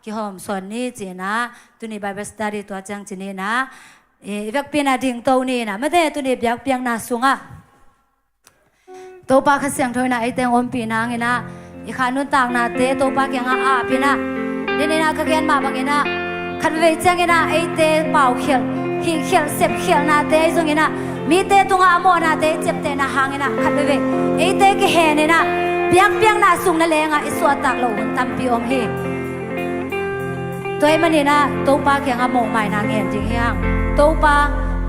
กิหอมส่วนนี้จีนะตัวนี้ไบเบิลสตัดดี้ตัวจังจีนี่นะอีกปีนาดิ่งตัวนี้นะไม่ได้ตัวนี้อยากเพียงนาสุงอ่ะตัวปากเสียงถอยนะไอเตงอมปีนางนะอีขานุนต่างนาเตตัวปากยังอาปีนะเดนนะขยันมาบางนะขันเวจังนะไอเตเป่าเขียนหิเขียนเสพเขียนนาเตไอซงนะมีเตตุงอาโมนาเตเจ็บเตนะหางนะขันเวไอเตกิเฮนนะเปียงนาสุงนั่นเลงอ่ะไอสวดตักโลหุ่นตั้มปีอมเฮตัวไอมันนี่นะตัวปากยังอาโมใหม่นางเงียบจริงยังตัวปา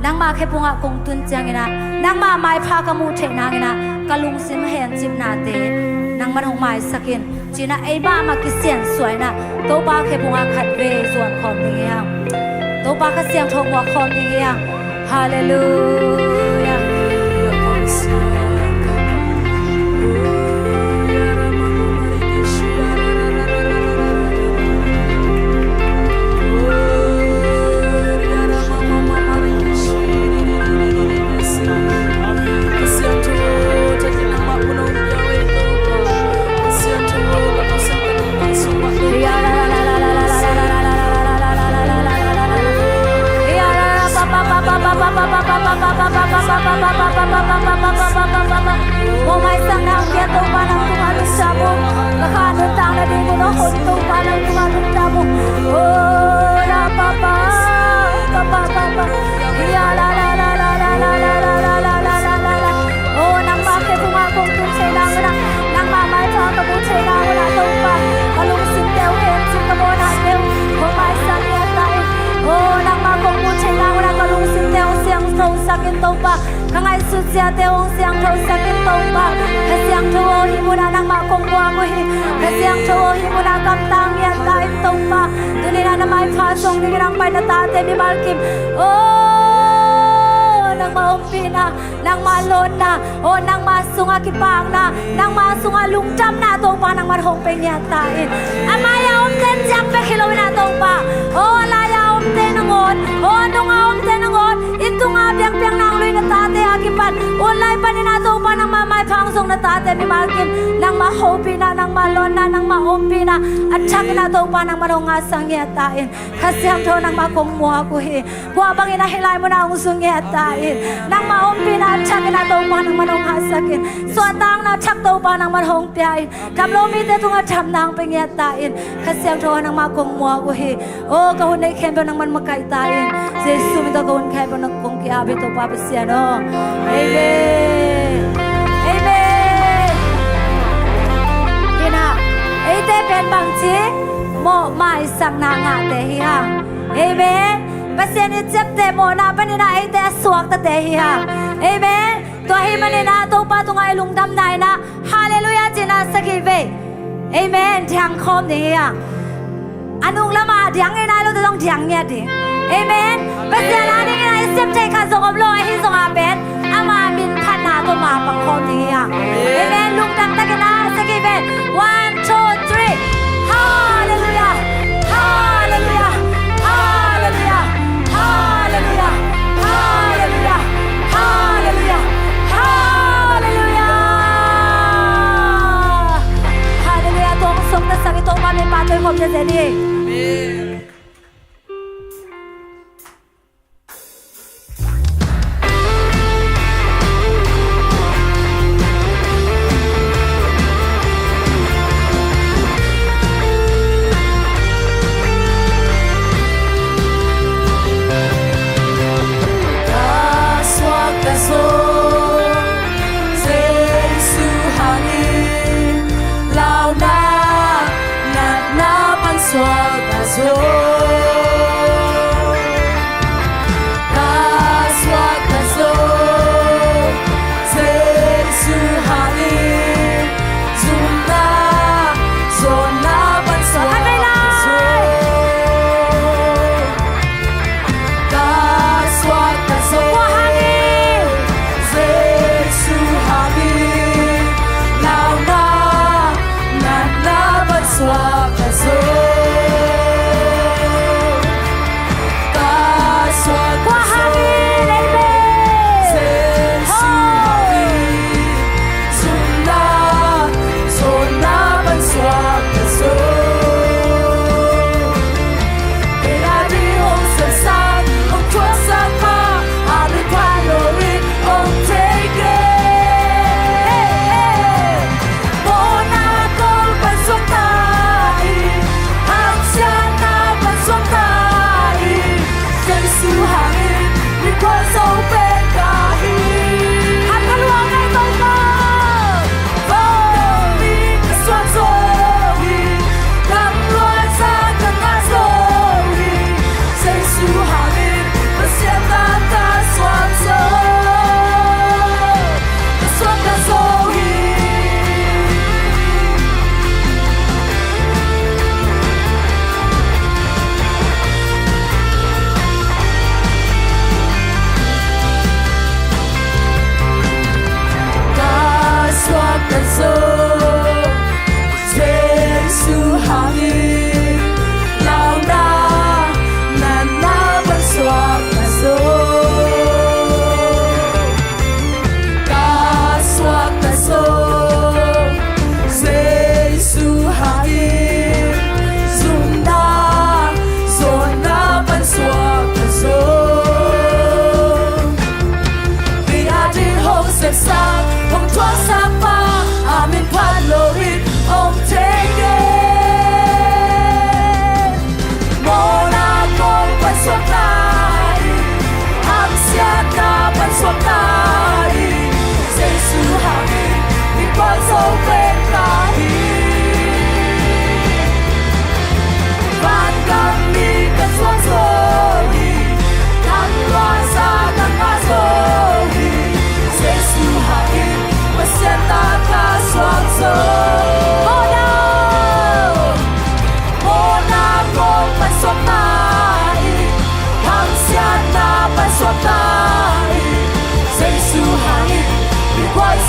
นังมาแค่พุงกงตุนจังนะนังมาไม้พากมูเทนางนะกะลุงซิมเห็นจิมนาเตนังมันหงไม้สักินจีน่ะไอ้บ้ามากิเสียนสวยนะโตบ้าแค่พุงขัดเวส่วนคอมนี่ยังโตบ้าก็เสียงทงหัวคอมนี่ยังฮาเลลูยา Umay sang nang kaya to pa ng tumalong sa mo. Nakadutang na di mo na hunto pa ng tumalong sa mo. Oh, la pa pa, pa pa pa pa. Ya la la la la la la la la la la la la la la. Oh, nang bakit pumapong tung sa ilang na, nang mamay pa kabut sa ilang na to pa. Kalung sintew hen sin kamo na tew. Umay sang kaya tayo. Oh, nang mapong mo sa ilang na kalung sintew siyang so sakit to pa. Kangay sucia teong siang thâu sakit to pa. Kasiang thâu himuna nang makong buang mo hi. Kasiang thâu himuna kamtang yan tayo to pa. Tunina na may pasong nirang pay na tate mi malkim. Oh, nang maumpi na, nang malon na, oh nang masunga kipang na, nang masunga lungtam na to pa nang marhong penyatain. Amaya umten siang pekilawin na to pa. Oh, laya umten nangon, oh nunga umten nangon. Ito nga biyang-biyang nang luy na tate akipan. Ulay pa ni nato pa ng mamay pangsong na tate mi malkim. Nang mahopi na, nang malon na, nang maumpi na. At siya nato pa ng marungasang yatain. Kasi ang to nang makumuha ko hi. Buwabang inahilay mo na ang usong yatain. Nang maumpi na, at siya nato pa ng marungasakin. Suatang na tsak to pa ng marhong piyain. Kamlomite to nga tiyam na ang pangyatain. Kasi ang to nang makumuha ko hi. O kahunay kembe nang man makaitain. Jesus minta kahun kembe nang kung kiabi to papasyan o. Amen. Amen. Hina. Ite pen bang chi mo mai sang na nga te hiyang. Amen. Pasyan itjep te mo na panina ite aswak ta te hiyang. Amen. Tuahi manina to pa tunga ilung dam na ina. Hallelujah jina sakive. Amen. Diang kom ni hiyang. Anong lama diang ina lo tong diang nya di. Amen. Pasyan ani ina isip te ka zong lo hi zong aben. Ama min khana to ma pang kom ni hiyang. Amen. Lung dam ta kana sakive. 1 2 3. Hallelujah. Hallelujah. Hallelujah. Hallelujah. Hallelujah. Hallelujah. Hallelujah. Hallelujah. Tong song ta sang itong mamin patoy kom na zedi. Amen.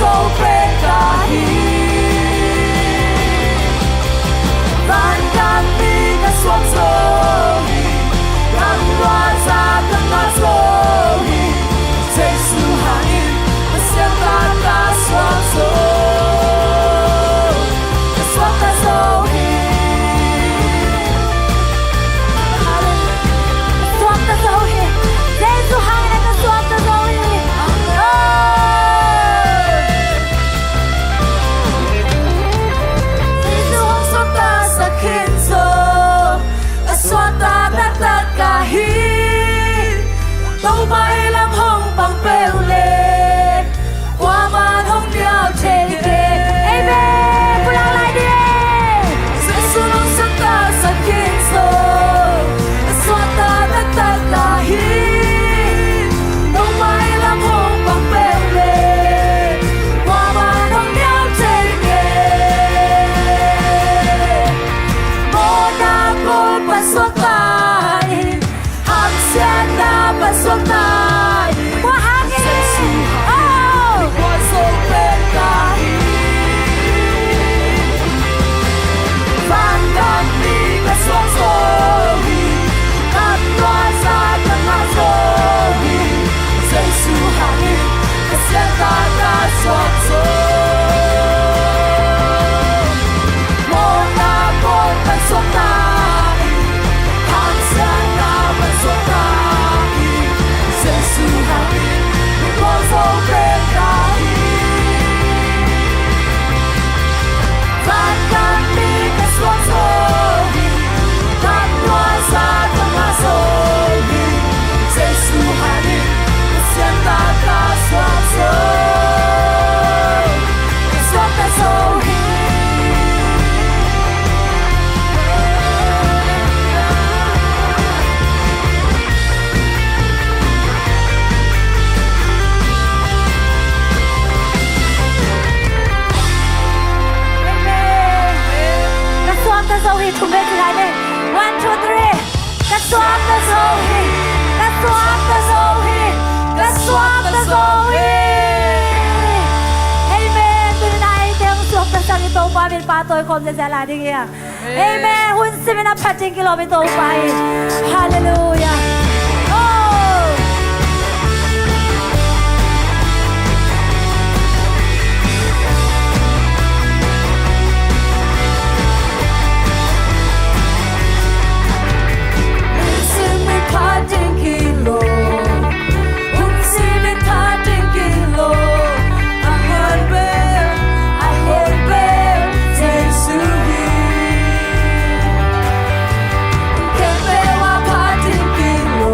dấu bên kahi van kami kaswamsohi kan luasa kangasohi Jesu hangin Masyakat kaswamso kaswamtasohi kaswamtasohi Jesu hangin kaswamtasohi Jesu hong swamta sa kinso kaswamta tatat kahit Tâu bay lam hong bằng bèo lệ Qua màn hong đeo trên kề Amen Pulang lại đi Giêsu nong sắc ta sa kinso Kaswamta tatat kahit Tâu bay lam hong bằng bèo lệ Qua màn hong đeo trên kề Monaco paswamtain Hamsiana paswamtain Qua hangin Oh Qua dấu bên kahi Van kami kaswamsohi Kan luasa kangasohi Jesu hangin Kasyakat kaswamso Monaco paswamtain Hamsiana paswamtain Jesu hangin Qua dấu bên kahi Van kami kaswamsohi Kan luasa kangasohi Jesu hangin Kasyakat kaswamso kaswamtasohi Kaswamtasohi tumbe chilane 1, 2, 3 Kaswamtasohi Kaswamtasohi Kaswamtasohi Amen Tuloy na itong swamtasang ito upamin patoy kom sa lading iya Amen Hunsi minapating kilomito upahin Hallelujah Oh Hunsi minapating kilo Hunsi minapating kilo Ahon bel Jesu hi Kebewa pating kilo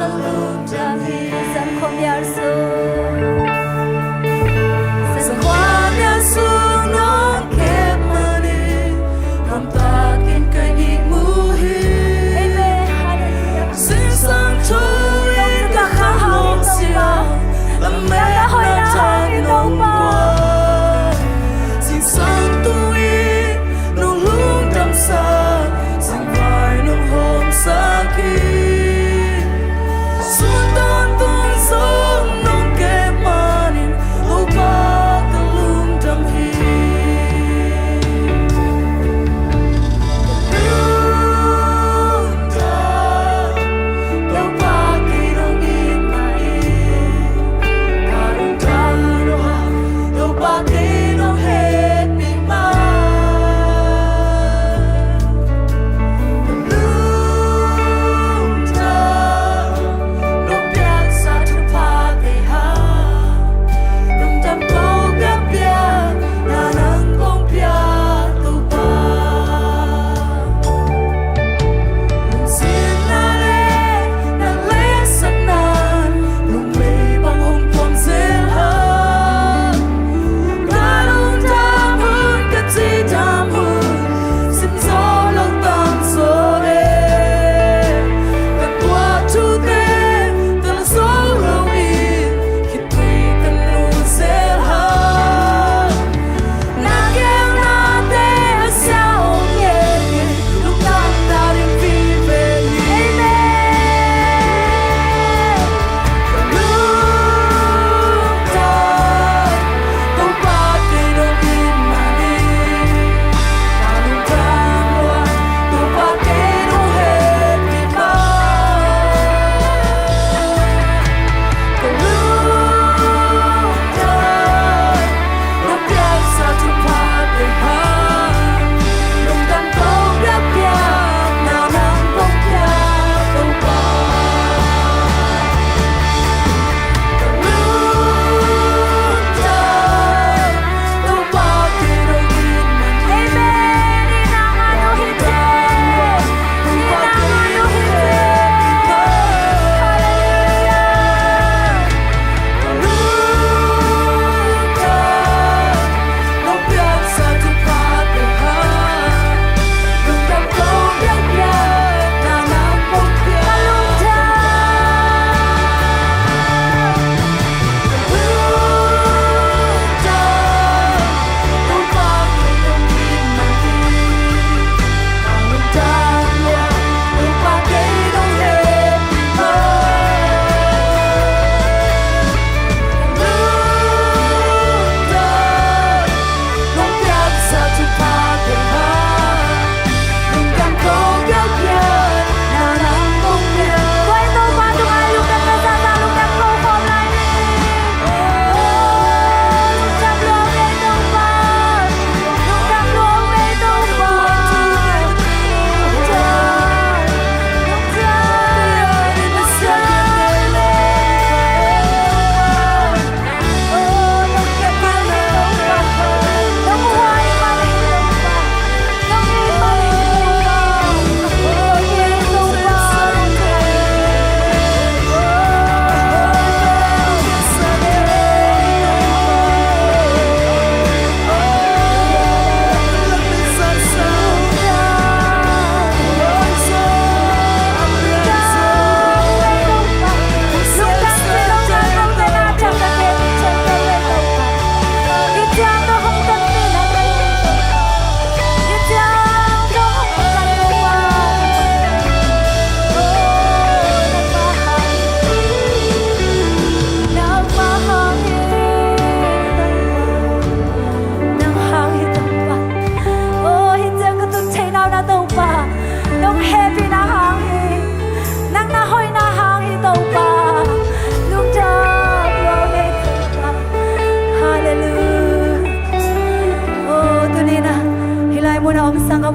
kalum jami san khom yar su san khom yar su no kep mani nam ta kin kai ni mu hi amen hallelujah sin sang chui ka kham sia lam me na thang nong qua sin sang tui no lung dam sa sin vai no hom sa ki sun don tung song nong ke manin lo ba ka lung dam hi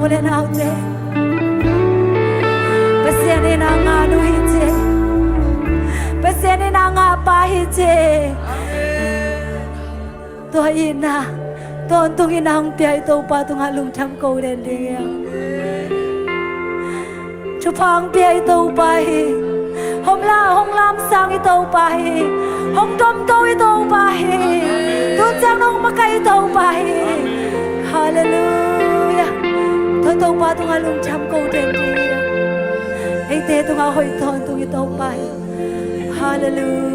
mule na ute Pasiani na nga no hite Pasiani na nga pa hite To ina To tung inang piyay to pa tung halung tham câu đen liya Chupang piyay to pa hi Hôm la hôm Chang ito pahi Hong Tom to ito pahi Tu Chang nong makai ito pahi Hallelujah Tôi tông ba tung alung chăm câu trên đi Anh tê tung ao hồi thon tung ito pahi Hallelujah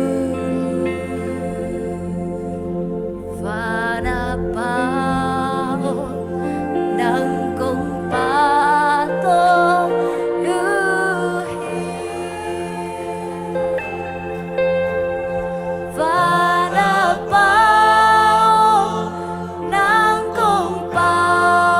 Và na bao nang kong pato và na bao nang kong pato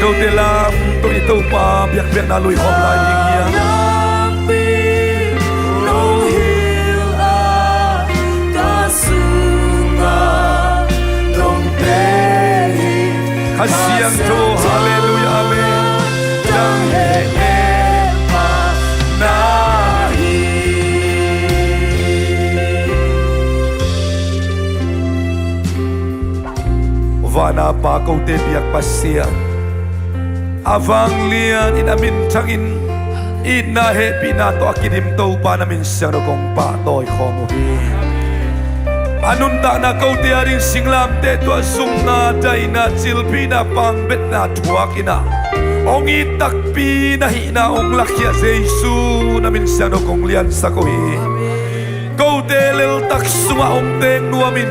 câu tê lam tôi tâu pa biak biak na lui hom lai ning ya Kasihan tu haleluya amen Jang he pa nahi pa kau te biak pasia avang lian in amin changin ina he pinato akidim to pa namin siya no kong pa toy khomu hi anun ta na kau te arin singlam te to sum na dai na chilpi na pang bet na thuakina ong itakpi na hi na ong lakhya jesu namin siya no kong lian sa ko hi kau te lel tak sunga ong teng nuamin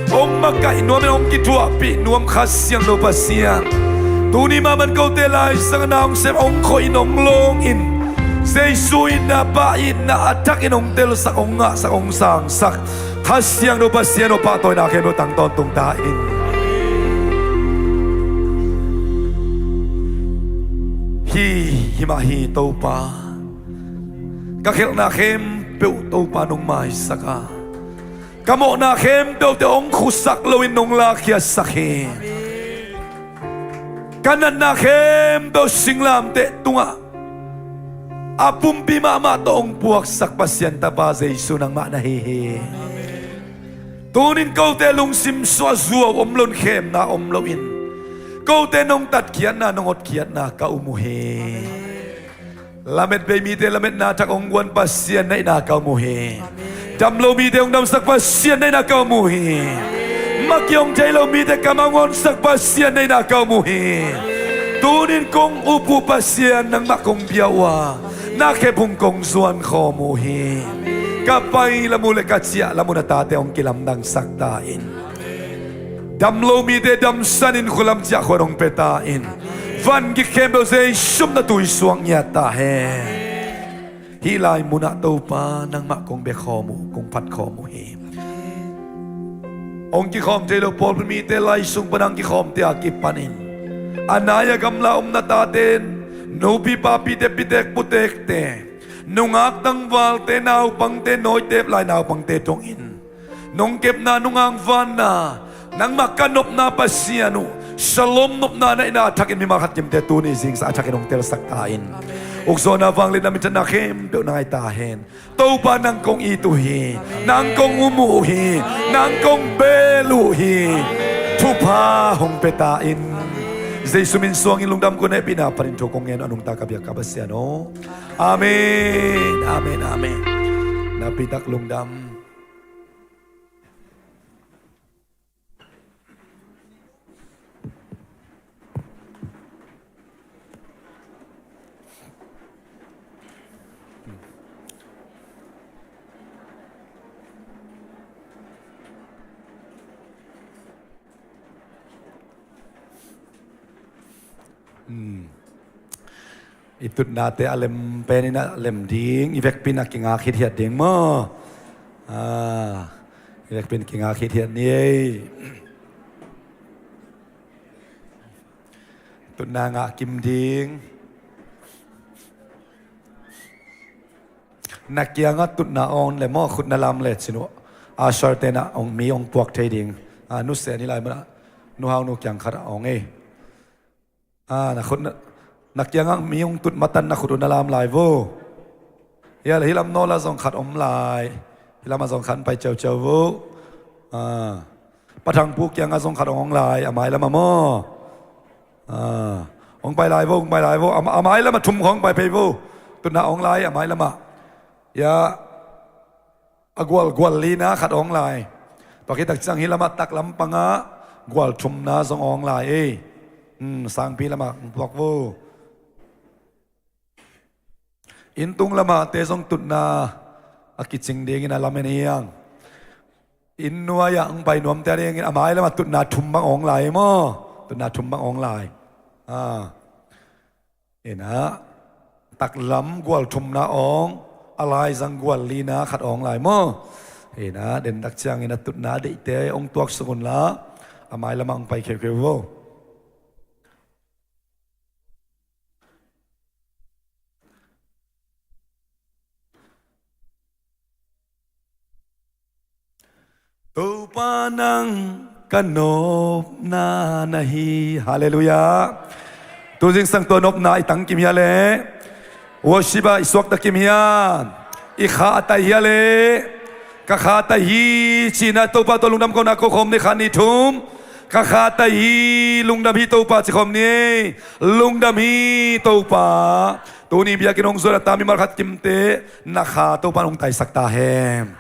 ong makai nuamin ong kitua pi nuam khasyang no pasiang tuni maman kau te lai sang naong sem ong khoi nong long in jesu in na pa in na attack in ong tel sak ong nga sak ong sang sak khasyang no pasiang no pa toy na kem no tang ton tung ta in hi ma hi to pa ka khel na khem peu to pa nong mai saka kamo na khem peu te ong khusak loin nong la khia sakhe kanan na khem peu singlam te tunga apum pi ma to ong puak sak pasyan ta ba jesu nang ma na he tunin kau te lung sim swa zuaw om lon khem na om lo in kau te nong tat kian na nong ot kian na ka umuhe lamet be mi te lamet na tak ong wan pasien nai na ka umuhe dam lo mi te ong dam sak pasien nai na ka umuhe makyong te lo mi te kamangon sak pasien nai na ka umuhe tunin kong upu pasien nang makong biawa na ke pung kong zuan ko umuhe kapay lamule katsia lamuna tate ong kilam dang saktain dam lo mi te dam sanin kulam tia khorong petain van gi kembo zay sum na tui suang nya ta he hilai muna to pa nang ma kong be khomu kong phat khomu he ong ki khom te lo pol mi te lai sung panang ki khom te akip panin anaya gamla na taten no pi pa pi te pitek putek te nungak tang wal te naw pang te noi te lai naw pang te tong in nong kep na nungang van na nang makanop na pasiano shalom nop na na ina atakin mi makatim te tuni zing sa atakin ong tel saktain ukso na vanglit na minsan nakim do na itahin to pa nang kong ituhi nang kong umuhi nang kong beluhi tupa hong petain jesu min suang ilungdam ko na pinaparinto kong yan anong takabyak kabasiano amen amen amen napitak lungdam itut nate alem penina alem ding ivek pin akinga khit hiat ding mo ivek pin kinga khit hiat ni tut na nga kim ding nakianga tut na on le mo khut na lam le chinu a sharte na ong mi ong puak thei ding nu se ni lai ma nu hau nu kyang khara ong e na khut nakyang miyong tut matan na khuru na lam lai vo ya hilam no la zong khat om lai hilam zong khan pai chau chau vo patang pu kyang zong khat ong lai amai lama mo ong pai lai vo ong pai lai vo amai lama thum khong pai pe vo tut na ong lai amai lama ya agwal gwal li na khat ong lai pakitak chang hilama tak lam panga gwal thum na zong ong lai e sang pi lama pok vo intung lama te song tut na akiching ding in alamen yang in nuwa yang pai nuam te ding amai lama tut na thum bang ong lai mo tut na thum bang ong lai ena tak lam gwal thum na ong alai zang gwal li na khat ong lai mo ena den dak chang ina tut na de te ong tuak sungun la amai lama ong pai kheu kheu vo tu panang kanop na nahi hallelujah tu jing sang to nop na itang kim ya le worship iswak ta kim ya i kha ta ya le ka kha ta hi china to pa to lungnam ko na ko khom ni khani thum ka khata hi lungdam hi to pa chi khom ni lungdam hi to pa tu ni bia kinong zora tami mar khat kimte na kha to pa ong tai sakta hem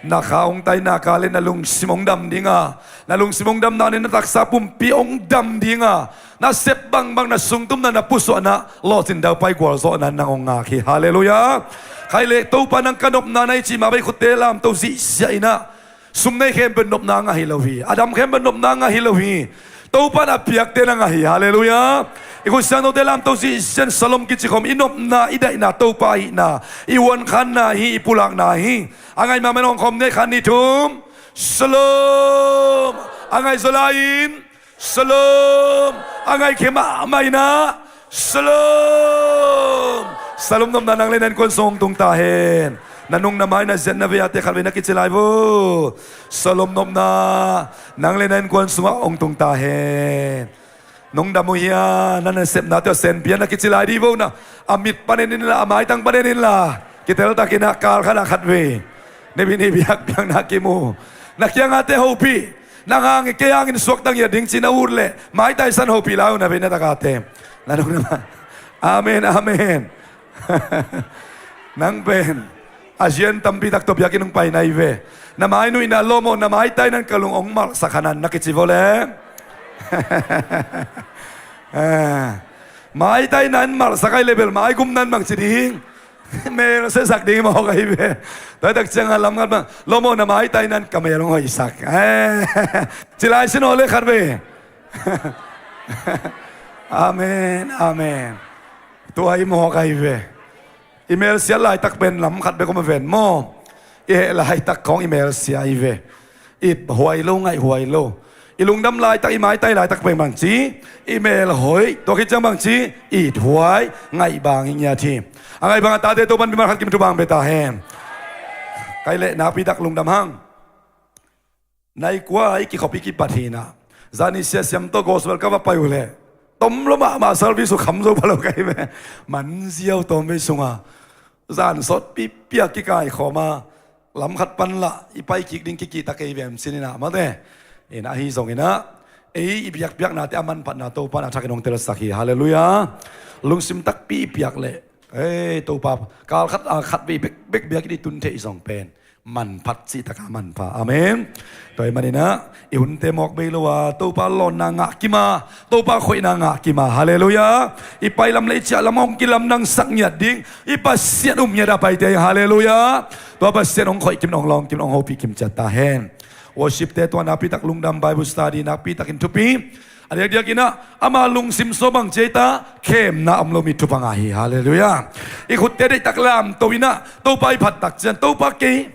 na kha ong tai na ka le na lung simong dam dinga na lung simong dam na ne na taksa pum pi ong dam dinga na sep bang na sung tum na puso na lo sin daw pai gwal zo na nang ong nga khi hallelujah khai le to pa nang kanop na nai chi ma bai khut te lam to si sia ina sum nei khem ben nop na nga hilowi adam khem ben nop na nga hilowi to pa na piak te na nga hi hallelujah iku sang no te lam to si sen salom ki chi khom inop na ida ina to pa hi na iwon khan na hi ipulak na hi angai ma menong khom ne khan ni thum shalom angai zolain shalom angai khema mai na shalom salom nom na nang lenen kon song tung ta hen nanung na mai na zen na viate khalwe na kitsilai bo salom nom na nang lenen kon sunga ong tung ta hen nong damu hiya nan sep na to sen pian na kitsilai di bo na amit panenin la amai tang panenin la kitel ta kina kal khana khatwe ne bini biak biang na kimu nakyang ate hopi nangang kayangin suwak tang ya ding sina urle mai tai san hopi lao na bina takate nanong na amen amen nang ben Asian tampi tak to biakin ng painaive na mai nu ina lomo na mai tai nan kalung ong mal sa kanan nakitsivole mai tai nan mal sa kai level mai gum nan mang siding me se sak ding mo kai be tai tak chang alam ngat lomo na mai tai nan kamerong hoi sak silai sinole kharbe amen amen tu ai mo kai be email sia lai tak ben lam khat be ko ma ven mo e lai tak kong email sia i ve it huai lo ngai huai lo ilung dam lai tak i mai tai lai tak ben bang chi email hoi to ki chang bang chi it huai ngai bang nya thi angai bang ta de to ban bi mar khat kim tu bang be ta hem kai le na pi dak lung dam hang nai kwa ai ki khopi ki pathina zani sia siam to gospel ka ba pai ule tom lo ma service su kham zo phalo kai me man ziau tom be sunga zan sot pi pia ki kai khoma lam khat pan la i pai ki ding ki ta kai vem sinina ma de ina hi zong ina ei i biak biak na te aman pat na to pa na thakinong tel sakhi hallelujah lungsim tak pi piak le ei to pa kal khat khat bi bek biak di tun the i zong pen man pat si taka man pa amen toy manina iun te mok be lowa to pa lon na nga kima to pa khoi na nga kima hallelujah ipai lam le cha lamong kilam nang sak nya ding ipa sian nya da pai te hallelujah to pa sian ong khoi kim nong long kim ong hopi kim cha ta hen worship te to na pi tak lungdam bible study na pi tak in tupi ada dia kina ama lung sim sobang ceta kem na amlo mi tupang ahi hallelujah ikut te tak lam to ina to pai phat tak chen to pa ke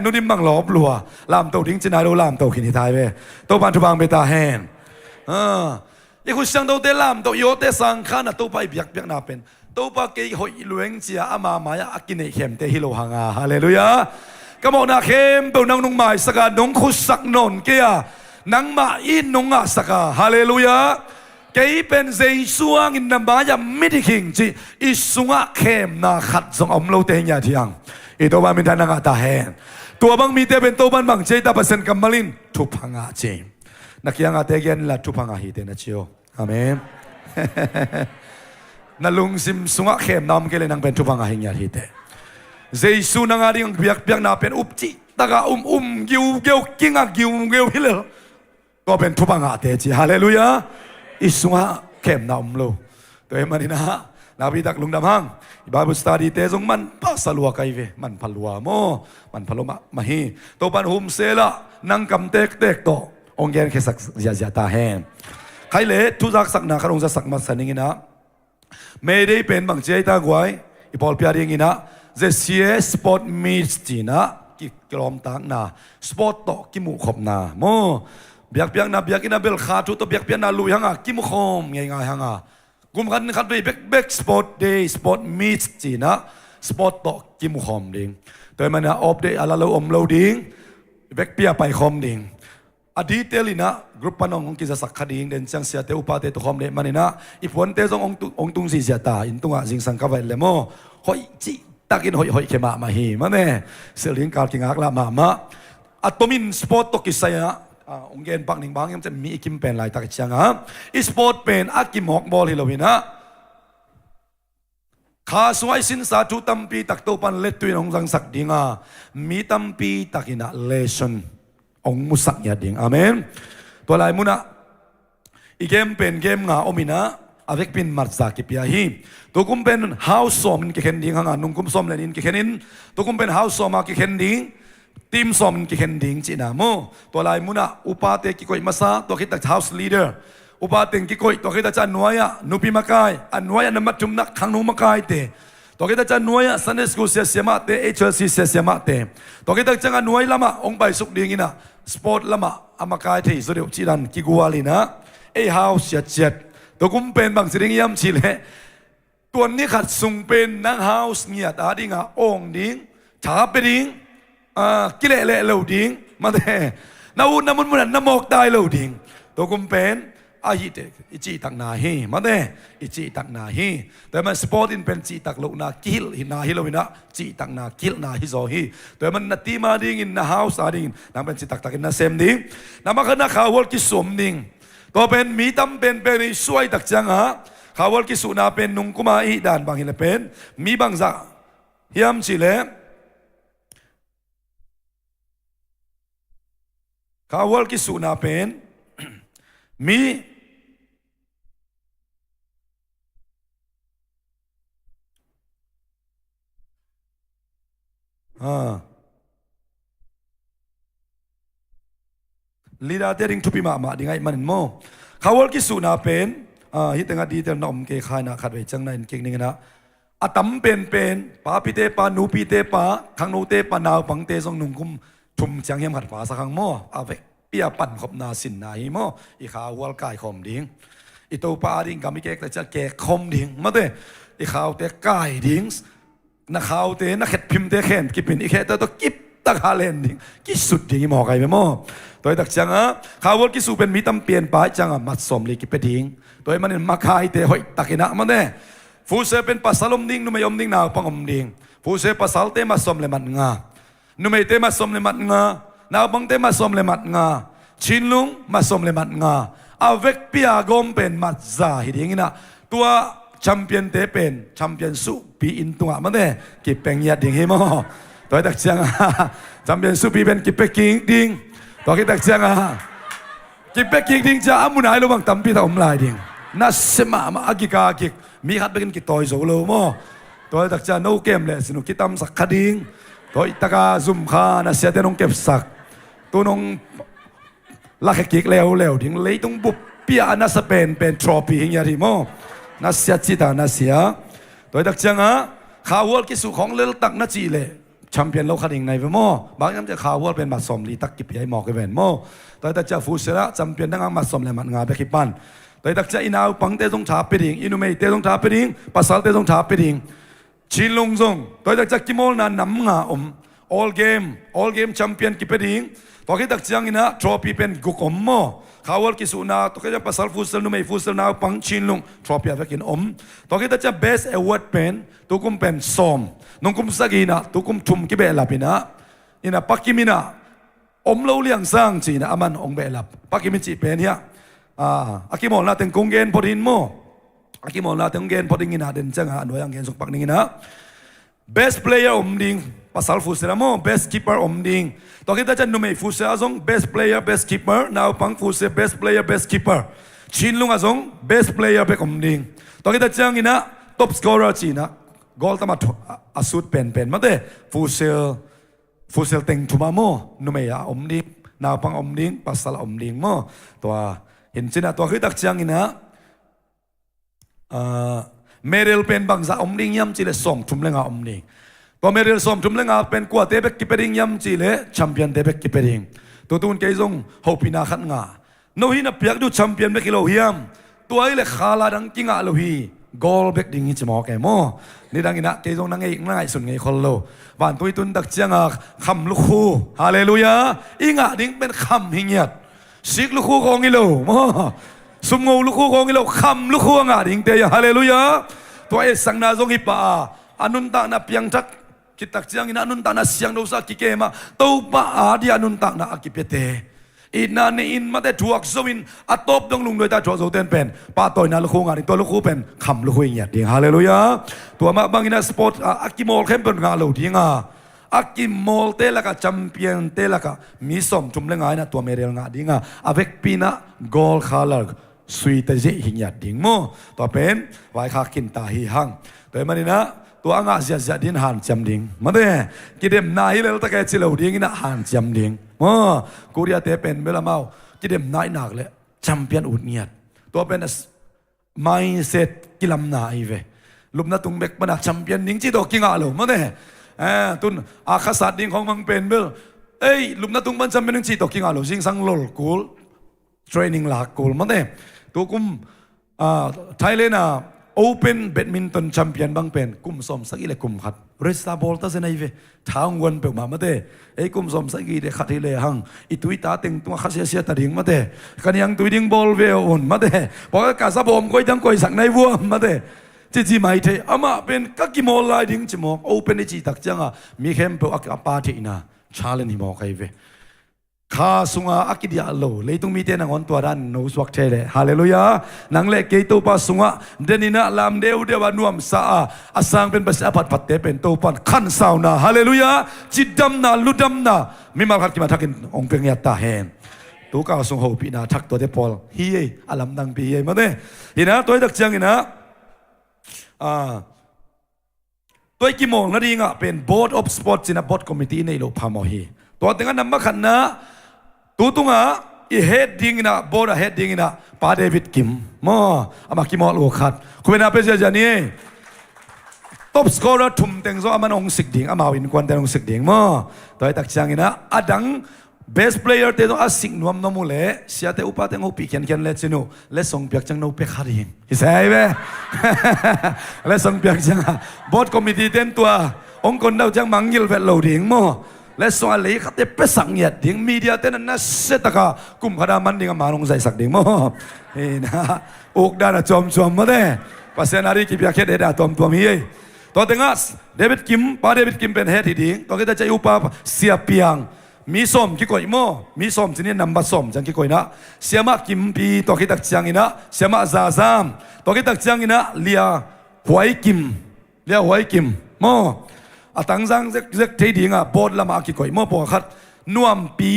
nunim mang lob lua lam to ding china lo lam to khini thai ve to ban tupang beta hen ikut sang to te lam to yo te sang khana to pai biak biak na pen to pa ke hoi lueng chia ama maya akine khem te hilo hanga hallelujah kamo na khem to nang nung mai saka nong khusak non kia nang ma in nong nga saka hallelujah kay pen zay suang in nambaya midiking chi isunga kem na khat zong omlo te nya thiang ito ba min ta nga ta hen tua bang mi te ben to ban bang che ta pasen kamalin thu phanga che nakyang ate gen la thu phanga hi te na chio amen nalung sim sunga kem nam ke le nang ben thu phanga hi nya hi te zay su na nga ding biak biak na pen upchi taga giu giu kinga giu giu hilelก็เป็นทุบงาเตจิฮาเลลูยาอิสุงะเข้มนำโลตัวเองมันนะนาบิดักลุงดำหังบาบุสตาดีเตจงมันปัสลัวไกเวมันพัลวัวโมมันพัลมามาฮีตัวปันหุมเซละนังกำเตกเตกโตองเกนเคสักยาตาแหงใครเละทุจักสักนาคารองจะสักมาสันนินะไม่ได้เป็นบางเจตากวยอีพอลพิอาริงินะเจเซียสปอร์ตมีสจีนะกิกลอมตังนาสปอร์ตโตกิมุขบนาโมbiak biak na biak ina bel khatu to biak biak na lu hanga kim khom ngai ngai hanga gum kan khat be back sport day sport meet chi na sport to kim khom ding toy mana op day ala lo om lo ding back pia pai khom ding adi telina group panong ki sa sakha ding den chang sia te upa te to khom le manina ipon te jong ong tung si sia ta in tunga jing sang ka vai le mo hoi chi takin hoi khema ma hi mane seling kal king ak la ma atomin sport to kisaya องเกนปักหนึ่งบางยังจะมีกิมเป็นหลายตักจังฮะอีสปอร์ตเป็นอากิมฮอกบอลฮิโลวินะข้าสวยสินสาธุตัมปีตักโตปันเล็ดตุยองสังสักดิงามีตัมปีตักินะเลชั่นองมุสักยาดิงอาเมนตัวลายมุนะอีเกมเป็นเกมงาอมินะอเวกปินมัดสากิปยาฮีตัวกุมเป็นฮาวซอมกิเคนดิงหางานุงกุมซอมเลนินกิเคนนินตัวกุมเป็นฮาวซอมมากิเคนดิงทีมซอมกิเคนดิงจีนาโมตัวลายมุนะอุปาเตกิโกยมาซาตัวคิดตักฮาวส์ลีดเดอร์อุปาเตกิโกยตัวคิดตักจันนวยะนุปิมากายอันนวยะนมัดจุมนักขังนุมากายเตตัวคิดตักจันนวยะซันเดสกูเสียมาเตHLCเสียมาเตตัวคิดตักจังอันนวยละมาองไปสุกดิงินะสปอร์ตละมาอามากายเทสุดเดียวจีดันกิกัวลีนะฮาวส์เจ็ดตัวกุมเป็นบางสิ่งยามชิเลตัวนี้ขัดส่งเป็นนักฮาวส์เงียตาดิงาองดิงชาเปดิงกิเลเลเหลวดิงมาเถอะนาอุนน้ำมันมันน้ำหมอกได้เหลวดิงตัวกุมเป็นอาฮิเตอิจิตักนาฮีมาเถอะอิจิตักนาฮีแต่มันสปอร์ตอินเป็นจิตักโลนากิลหินาฮิโลวินะจิตักนากิลนาฮิโซฮีแต่มันนัตติมาดิงอินนาฮาวส์อาดิงนั่นเป็นจิตักตักอินนาเซมดิงนั่นมาขณะข่าววอลกิสมดิงตัวเป็นมีตั้มเป็นช่วยตักจังฮะข่าวกิสุนาเป็นนุ่งกุมาอีด่านบางฮิลเป็นมีบางจะฮิมชิเลข่าวกิสุนาเป็นมีลีดาเตริงทุพิมาดิไงมันโมข่าวกิสุนาเป็นฮิตงาดีเตลน้อมเกขายนาขัดไว้จังในเก่งนี่นะอาตั้มเป็นป้าพิเตป้านูพิเตป้าขังนูเตป้านาวปังเตทรงนุ่งคุมชุมจังเฮียมขัดป้าสักขังโมอาเวเปียปั่นขบนาสินนาฮิโมอีข่าววัลกายคอมดิ่งอีตัวป้าดิ่งกามิเกกแต่จะแก่คอมดิ่งมาเตอีข่าวเตกายดิ่งนักข่าวเตนักเข็ดพิมเตเข็นกิปินอีเข็ดตัวกิบตะคาเลนดิ่งกิสุดดิ่งหมอไก่ไปโมตัวตักจังอ่ะข่าวกิสุเป็นมีตั้มเปลี่ยนป้าจังอ่ะมัดสมลีกิปดิ่งตัวมันมาคายเตะหอยตักินะมันเนี่ยฟูเซเป็นภาษาลมดิ่งนุ่มยมดิ่งนาวปังอมดิ่งฟูเซภาษาเตมาสมเลมัดงานุ่มเตมาสมเลมัดงานาวปังเตมาสมเลมัดงาชินลุงมาสมเลมัดงาอาเวกพิอากอมเป็นมัดซาฮิดิ่งนะตัวแชมเปี้ยนเตเป็นแชมเปี้ยนสุปีอินตัวมันเนี่ยกิเป็งยัดดิ่งเฮโมตัวตักจังอ่ะแชมเปี้ยนสุปีเป็นกิเป็กกิ้งดิ่งตัวกิตักจังอ่ะกิเป็กกิ้งดิ่งจะอามุนายระวังตั้มปีตาอมลายดิ่งน่าเสมามาอากิกากิกมีขัดเป็นกิตอยโซโลโมตัวตักจะโนเกมเลยสนุกกิตามสักคดิงตัวตากาซุมคาน่าเสียแต่น้องเก็บสักตัวน้องลักกิกเร็วถึงเลยต้องบุบเปียน่าสเปนเป็นทรอฟีอย่างนี้โมน่าเสียจิตาน่าเสียตัวตักจังฮะข่าววอลกิสุของเลลตักน่าจีเลยแชมเปี้ยนโลกขัดอิงในเวโมบางอย่างจะข่าววอลเป็นบัตรสมลีตักกิบใหญ่หมอกกันเป็นโมตัวตักจะฟูเสระแชมเปี้ยนทั้งบัตรสมเลยมันงาไปคิดปันแต่ตักจะอินาวปังเตะต้องถาไปดิ่งอินุเมย์เตะต้องถาไปดิ่งภาษาเตะต้องถาไปดิ่งชินลงซงตัวตักจะกิโมลนั้นนำงาall game championกิไปดิ่งตัวคิดตักจังอินะทรอฟีเป็นกุกอมโมข่าวกิสุนาตัวคิดจะภาษาฟุตซอลนุเมย์ฟุตซอลนาวปังชินลงทรอฟีอะไรกินตัวคิดจะ best award เป็นตัวกุมเป็นซอมน้องกุมสกีนะตัวกุมทุมกิเบลับอินะอินะปักกิมินะเราเลี้ยงสร้างจีนะอามันองเบลับปักกิมิจีเป็นเนี่ยอากิมอลนาเต็งกงเกนพอดินโมอากิมอลนาเต็งกงเกนพอดิงินะเดินจังหาหน่วยอังเกนสุกปักนิงินะ best player ดิงภาษาฟุตซอลโม best keeper ดิงตัวคิดจะนุ่มไอฟุตซอลซง best player best keeper นาวปังฟุตซอล best player best keeper ชินลุงซง best player เบกดิงตัวคิดจังอินะ top scorer จีนะกอลตมาอาสุดเป็นมาเต้ฟุตซอลเต็งทุมาโมนุ่มไอดิงนาวปังดิงภาษาดิงโมตัวเห็นสินะตัวคือตักจังอินะเมเรลเป็นบางจะดิงยำจีเลส่งทุ่มเลงดิงตัวเมเรลส่งทุ่มเลงเป็นกว่าเตเบกกิเปริงยำจีเลแชมเปี้ยนเตเบกกิเปริงตัวตุนเกยซงฮอปินาขัดงาโนฮินะเปียกดูแชมเปี้ยนเบกิโลฮิมตัวไอ้เลขาลาดังกิงาโลฮีกอลเบกดิงฮิจมอแกโมนี่ดังอินะเกยซงนั่งเอกนั่งไอสุนไงคนโลบ้านตุยตุนตักจังคำลูกคู่ฮาเลลูยาอิงะดิงเป็นคำหิงยัดสิกลูกคู่ของกิโลโมสมงูลูกคู่ของกิโลคำลูกคู่งาดิงเตยฮาเลลูยาตัวเอสังนาซงฮิปะอนุนตานาเปียงทักคิดตักจังอินะอนุนตานาเสียงโดสากิเกมาตัวปะอาดีอนุนตานาอากิเปเต อีนานี่อินมาแต่ถูกสวินอัตบดงลุงโดยตาชัวโซเตนเป็นป้าต่อยนาลูกงานตัวลูกเป็นคำลูกเงียดดิ่งฮาเลลูยาตัวมาบางอินาสปอร์ตอากิโมลเข้มเป็นงานลูกดิ่งอากิโมลเตละกะแชมเปี้ยนเตละกะมีสมจุ่มเลงไงนะตัวเมเรลงาดิ่งอเวกปีนะกอลคาลาสวีตเจหิงยัดดิ่งโมตัวเป็นไว้ขากินตาหิหังตัวมันนี่นะตัวอ่างเสียดินหันจำดิ่งมาเด้กิเดมนายเลยตะแกจิเลวดิ่งนะหันจำดิ่งกูเรียเตเป็นเวลาเมากิเดมนายหนักเลยแชมเปี้ยนอุดเงียดตัวเป็นmindset กิลำนายเวลุมนาตุงเบกมันแชมเปี้ยนดิ่งจีโตกิงอาโลมาเด้ตุนอาคาสัตดิ่งของมังเป็นเบลลุมนาตุงมันจำเป็นดิ่งจีโตกิงอาโลจิงสังโลกูลเทรนนิ่งหลักกูลมาเด้ตัวกุมไทยเลน่ะOpen Badminton Champion บางเป็นกุมสมสักอีเล็กกุมขัดเรสตาบอลตั้งเส้นไอเวทางวันเปิดมาเตะกุมสมสักอีเด็กขัดที่เลยหังอีตุยตาเต็งตัวขัดเสียตัดดิ่งมาเตะกันยังตุยดิ่งบอลเวออนมาเตะพอกาซาบอมก้อยจังก้อยสักในวัวมาเตะจีไม่เทอามาเป็นกักกิโมลายดิ่งจิโมก Open ในจีตักจังมีเข้มเปิดอักปาเทน่ะชาเลนฮิโมกไอเวข้าสุงาอักดิอาโลเลยต้องมีเตนังอนตัวดันโนสวักเทเลฮาเลลูยานังเล็กเกยตัวปัสสุงาเดนินะลามเดวเดวานุมสาอาสังเป็นภาษาพัดพัดเตเป็นตัวปันขันสาวนาฮาเลลูยาจิดดำนาลุดำนามีมาขัดกิมาทักินองเปียงยาตาเฮนตัวก้าวสุงโฮปีนาทักตัวเดปอลฮีเออาลัมดังปีเอมาเดฮินะตัวตักเจียงฮินะตัวกิโมงนั่นเองเป็น Board of Sports จินะ Board Committee ในโลกพามอฮีตัวแต่งงานนำมาขันนะตัวตุงอีเฮดดิ้งนะบอร์ดเฮดดิ้งนะปาเดวิดกิมมออามากิมอลโอคัดคุณเป็นอาเปเซียจานี่ท็อปสกอร์ทุ่มเต็งโซอามันองสิกดิ้งอามาวินควันเต็งองสิกดิ้งมอตัวไอ้ตักจังนะอดังเบสเพลย์เตโนอาสิกนวมนมูเล่เสียเตอุปาเต็งหูปีเขียนเลจิโนเลส่งเปียกจังโนเปคาริงฮิเซ่เว้เลส่งเปียกจังบอร์ดคอมมิตี้เต็นตัวองค์คนเราจังมังยิลเวลโลดิ้งมอและส่วนอะไรเขาเตะไปสังเกตดิ้งมีเดียเต้นนั่นเสตกากุมขดามันดิ้งมาลงใจสักดิ้งมั้งนะอกด้านจอมมาเด้ภาษานารีกิบยาเคเดดาตัวมีตัวเต็งอ่ะเดวิดกิมป้าเดวิดกิมเป็นเฮดดิ้งตัวkitaจะอุปาเสียเปียงมีส้มกี่ก่อยมั้งมีส้มที่นี่นำบัตรส้มจังกี่ก่อยนะเสียมากิมปีตัวkitaจังอินะเสียมาซาซามตัวkitaจังอินะเลียหวยกิมมั้งตั้งจังเทดิ้งบอดละมากี่ก่อยมั่วปอขัดนวมปี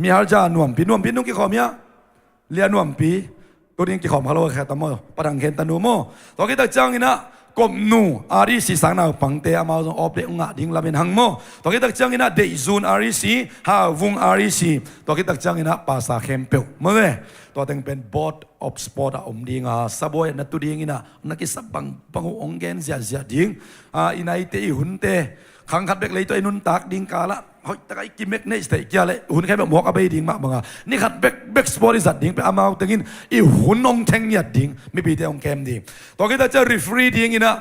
มีฮาร์จานวมปีนุ่งกี่ขอมีอะเลียนวมปีตัวนี้กี่ขอมาเราแค่ตั้งมั่วปะดังเข็นตันนัวมั่วตัวกี่ตักจังอินะกบนูอาริสีสังนาปังเตะมาจงออบเดงะดิ้งละเป็นหังมั่วตัวกี่ตักจังอินะเดย์ซูนอาริสีฮาวงอาริสีตัวกี่ตักจังอินะภาษาเข้มเปียวมั่วเลยตัวเต็งเป็นบอร์ดออฟสปอร์ตดิ้งสบายนัดตัวดิ้งอินะนักกิสับบังองเกนเสียดิ้งอินัยเตยหุ่นเตขังขัดเบกเลยตัวไอ้นุ่นตากดิ้งกาละเฮ้ยตะไคร้กิมเมกเนสเตะกี่อะไรหุ่นแค่แบบหมวกเอาไปดิ้งมากบังนี่ขัดเบกสปอร์ตสัตว์ดิ้งไปอามาตึงอินอีหุ่นองเทงเนี่ยดิ้งไม่ปีเตองแกมดิ้งตัวกี้ถ้าจะรีฟรีดิ้งอินะ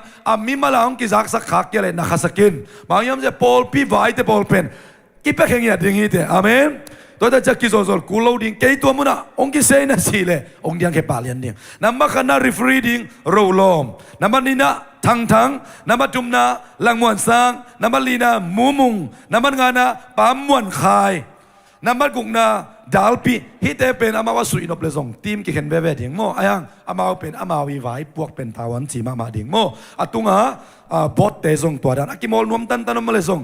มีมาลาองกิซักสักขักกี่อะไรนักสกินบางยามจะบอลปีไว้แต่บอลเป็นกี่เป๊กเนี่ยดิ้งอีเตอเมนตัวแต่จะกิโซโซลกูโลดิ้งเกยตัวมุนะองกิเซนัสิเลองยังแค่ปาเลียนดิ้งน้ำมาขันนารีฟรีดิ้งโรลอมน้ำมันนี่นะทั้งน้ำมันจุ่มนาลังมวนสร้างน้ำมันลีนาหมูมุงน้ำมันงานาปามมวนคายน้ำมันกุกนาดาลปีฮิตเตเป็นอามาวสุยนบเลซงทีมกิเข็นเบเวดิ้งโมอายังอามาเป็นอามาวิไวพวกเป็นตาวันจีมาดิ้งโมอตุงาบอทเตซงตัวดันกิมอลนวมตันมาเลซง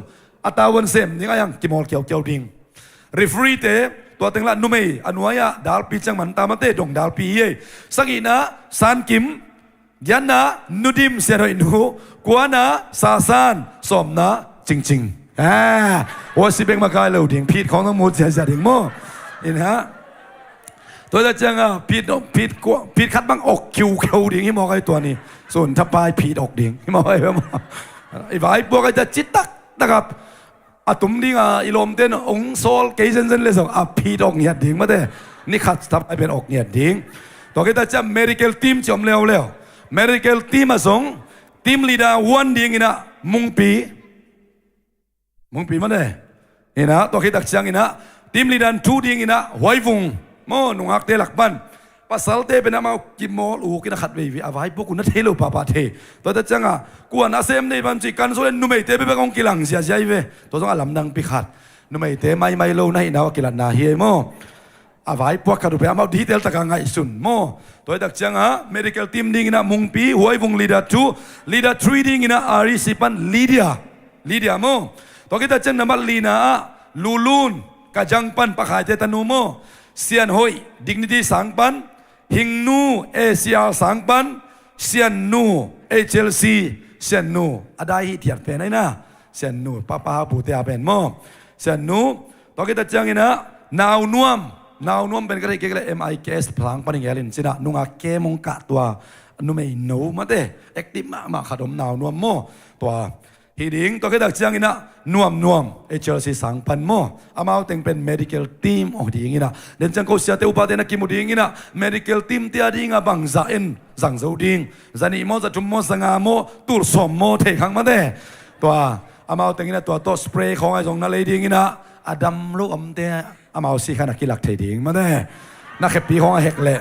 อตาวันเซมนี่อายังกิมอลเกี่ยวดิ้งรีฟรีเตตัวเต็งละนุ่มอนุยาดาลปีจังมันตามเตดงดาลปีเยสักินะซานกิมยันนะนุดิมเสียหน่อยหนูกวนะซาซานสมนะจริงว่าสิเบงมากายเหล่าดิ่งพีดของทั้งหมดเสียดิ่งโม่เห็นฮะตัวจะจังพีดคัดบังอกคิวดิ่งที่มองไอ้ตัวนี้ส่วนทับปลายพีดอกดิ่งที่มองไอ้ไอ้ไว้พวกไอ้จะจิตตักนะครับตุ่มดิ่งอีลมเต้นองโซลเกย์เซนเลยส่งพีดอกเงียดดิ่งมาเต้นี่ขัดทับไอ้เป็นอกเงียดดิ่งตัวก็จะเมริเกลทีมจอมเร็วMedical team asong team leader one ding ina mungpi mana ina to kita siang ina team leader two ding ina waivung mo nungak te lakban pasal te benama kimol kina khat vi avai po kunat helo papa the to ta changa kuan asem nei bam chi kan so nu mei te be kong kilang sia jai ve to song alam dang pi khat nu mei te mai lo nai na kilan na hi mo avai puak kadu pe amau detail taka ngai sun mo toy dak changa medical team ding ina mungpi huai vung leader 2 leader 3 ding ina ari sipan Lydia mo to kita chen namal lina lulun kajang pan pakhai te tanu mo sian hoi dignity sangpan hingnu asia sangpan sian nu HLC sian nu adai hi thiat pe nai na sian nu papa bu te a pen mo sian nu to kita chang ina now nuamเป็นกระไรเกี่ยวกับ MIKS พลังปนิเงลินสินะนุ่งอาเกมงกะตัวนุ่มไม่หนูมาเต้เอ็กติมาขดมnow nuamโมตัวฮีดิ้งตัวก็ดักเชียงอินะนุ่มHLC สังพันโมอามาเอาแต่งเป็น medical team อ๋อดิ้งอินะเดินจังเขาเสียเตอุปาเตนักกิมุดิ้งอินะ medical team ที่ดิ้งอาบังซาเอ็นสังเซาดิ้งจันนี่โมจะจุ่มโมสังอาโมตูร์สมโมเทขังมาเต้ตัวอามาเอาแต่งอินะตัวโตสเปรย์ของไอ้ตรงนั้นเลยดิ้งอินะอดัมลูกอมเต้อามาเอาสิขนาดกิลักเทดิ้งมาเต้นักเก็บปีของไอ้เฮกเล่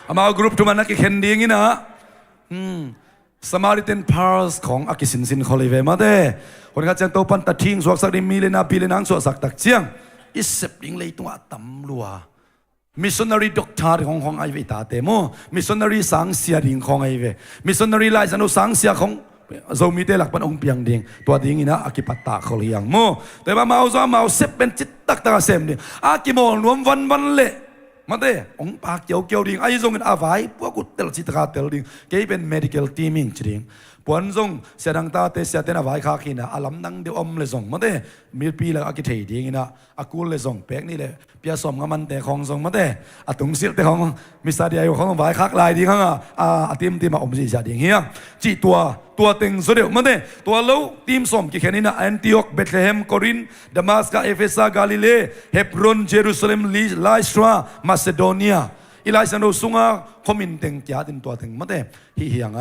อามาเอากรุ๊ปทุกมันนักกิเคนดิ้งอินะSamaritan Pearls ของอากิสินคอลิเวมาเด้คนข้าจังโตปันตัดทิ้งสวกสักดิมีเลนาปีเลนังสวกสักตักเชียงอิสเซปยิงเลยตัวตำลัว missionary doctor ของไอเวตาเตโม missionary สังเสียดิ่งของไอเว missionary ไลน์สนุสังเสียของโซมีเตหลักปันองเปียงดิ่งตัวดิ่งนี่นะอากิปัตตาเขาเลี้ยงโมแต่ว่ามาเอาเซปเป็นจิตตักตาเซมดิ่งอากิโมรวมวันเละมาเด้องปากเกี่ยวดิ่งไอ้ทรงเป็นอาไว้พวกกุเตลจิตกาเตลดิ่งเกี่ยเป็น medical teaming จริงปวนทรงเสียดังตาเตเสียเตนอาไว้ข้ากินะอาลัมดังเดียวเลยทรงมาเด้มีปีละอากิเทดิ่งนะอากูเลยทรงเป็กนี่เลยเปียสมกับมันแต่ของทรงมาเด้อาตุงเสียแต่ของมิสตาเดียของไว้ข้าลายดิ่งข้างอาทีมมาอมสีจ่าดิ่งเฮียจีตัวเต็งสุดเดียวมาเด้ตัวเล่าทีมสมกี่แค่นี้นะแอนติโอกเบธเลเฮมโครินดามัสกาเอเฟซากาลิเลเฮบรอนเยรูซาเล็มไลสตรามาซิโดเนียอีไลซันโดซุงาคอมินเต็งจ้าตินตัวเต็งมาเด้ฮีเฮียง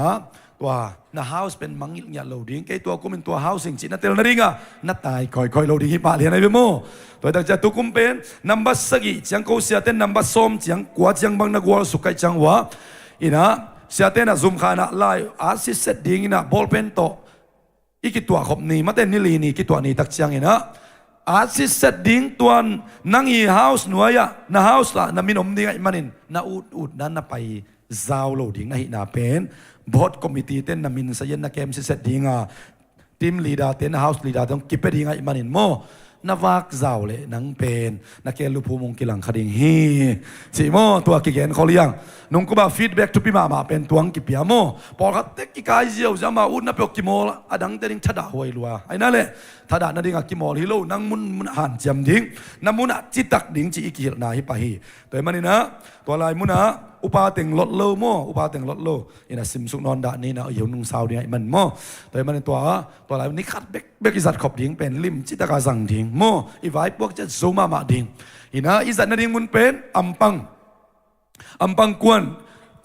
ตัวน่าเฮาส์เป็นมังงิลเนี่ยโลดิ้งแกตัวกุมเป็นตัวเฮาสิ่งจีน่าเตลนาริงน่าตายคอยโลดิ้งฮิปะเลียนไอเบโมตัวแต่จะตุกุมเป็นนัมบัสสกิจังโกเสียเต้นนัมบัสส้มจังกวาจังบังนักวอลสุกัยจังวะอีน่ะเสียเต้นน่ะซุมขาน่ะไล่อาซิสเซตดิ้งน่ะบอลเป็นโตอีกตัวขบนี่มาเต้นนี่ลีนี่กี่ตัวนี่ตักจังอีน่ะอาซิสเซตดิ้งตัวนั่งอีเฮาส์หน่วยอะน่ะเฮาส์ละน่ะมินอมดิ้งไอ้มันนี่น่ะอุดนั่นน่ะไปซาวโลดิ้งน่ะฮิน่ะเป็นบอร์ดคอมมิตี้เต้นนามินสัยนักเกมซิเซตดิ้งทีมลีดาเต้นเฮาส์ลีดาต้องกิบไปดิ้งไอ้มันนี่โมนักวักซาวเลยนังเป็นนักเกลูพูมงกิลังคดิ้งฮีสิโมตัวกิเกนเขาเลี้ยงนุ่งก็บ่าฟีดแบ็กทุกปีมาเป็นตัวกิบยาโมพอเขาเต็กกิกายเจียวจะมาอุดนับเปกิโมละอดังเต้นทัดาหวยลัวไอ้นั่นแหละทัดานั่นดิ้งกิโมฮิโลนังมุนหันจำดิ้งน้ำมุนจิตตักดิ้งจีอีกิลนาฮิปะฮีแต่มันนี่นะตัวลายมุนอุปาเต็งลดโลโมอุปาเต็งลดโลอินะซิมสุกนอนดานี่นะอยู่นุ่งสาวเนี่ยมันโมแต่มันตัวอะไรนี่ขัดเบกิสัตขบดิ้งเป็นลิมจิตกาสังดิ้งโมอีไว้พวกจะซูมาดิ้งอินะอิสัตนั่นดิ้งมุนเป็นอัมปังกวน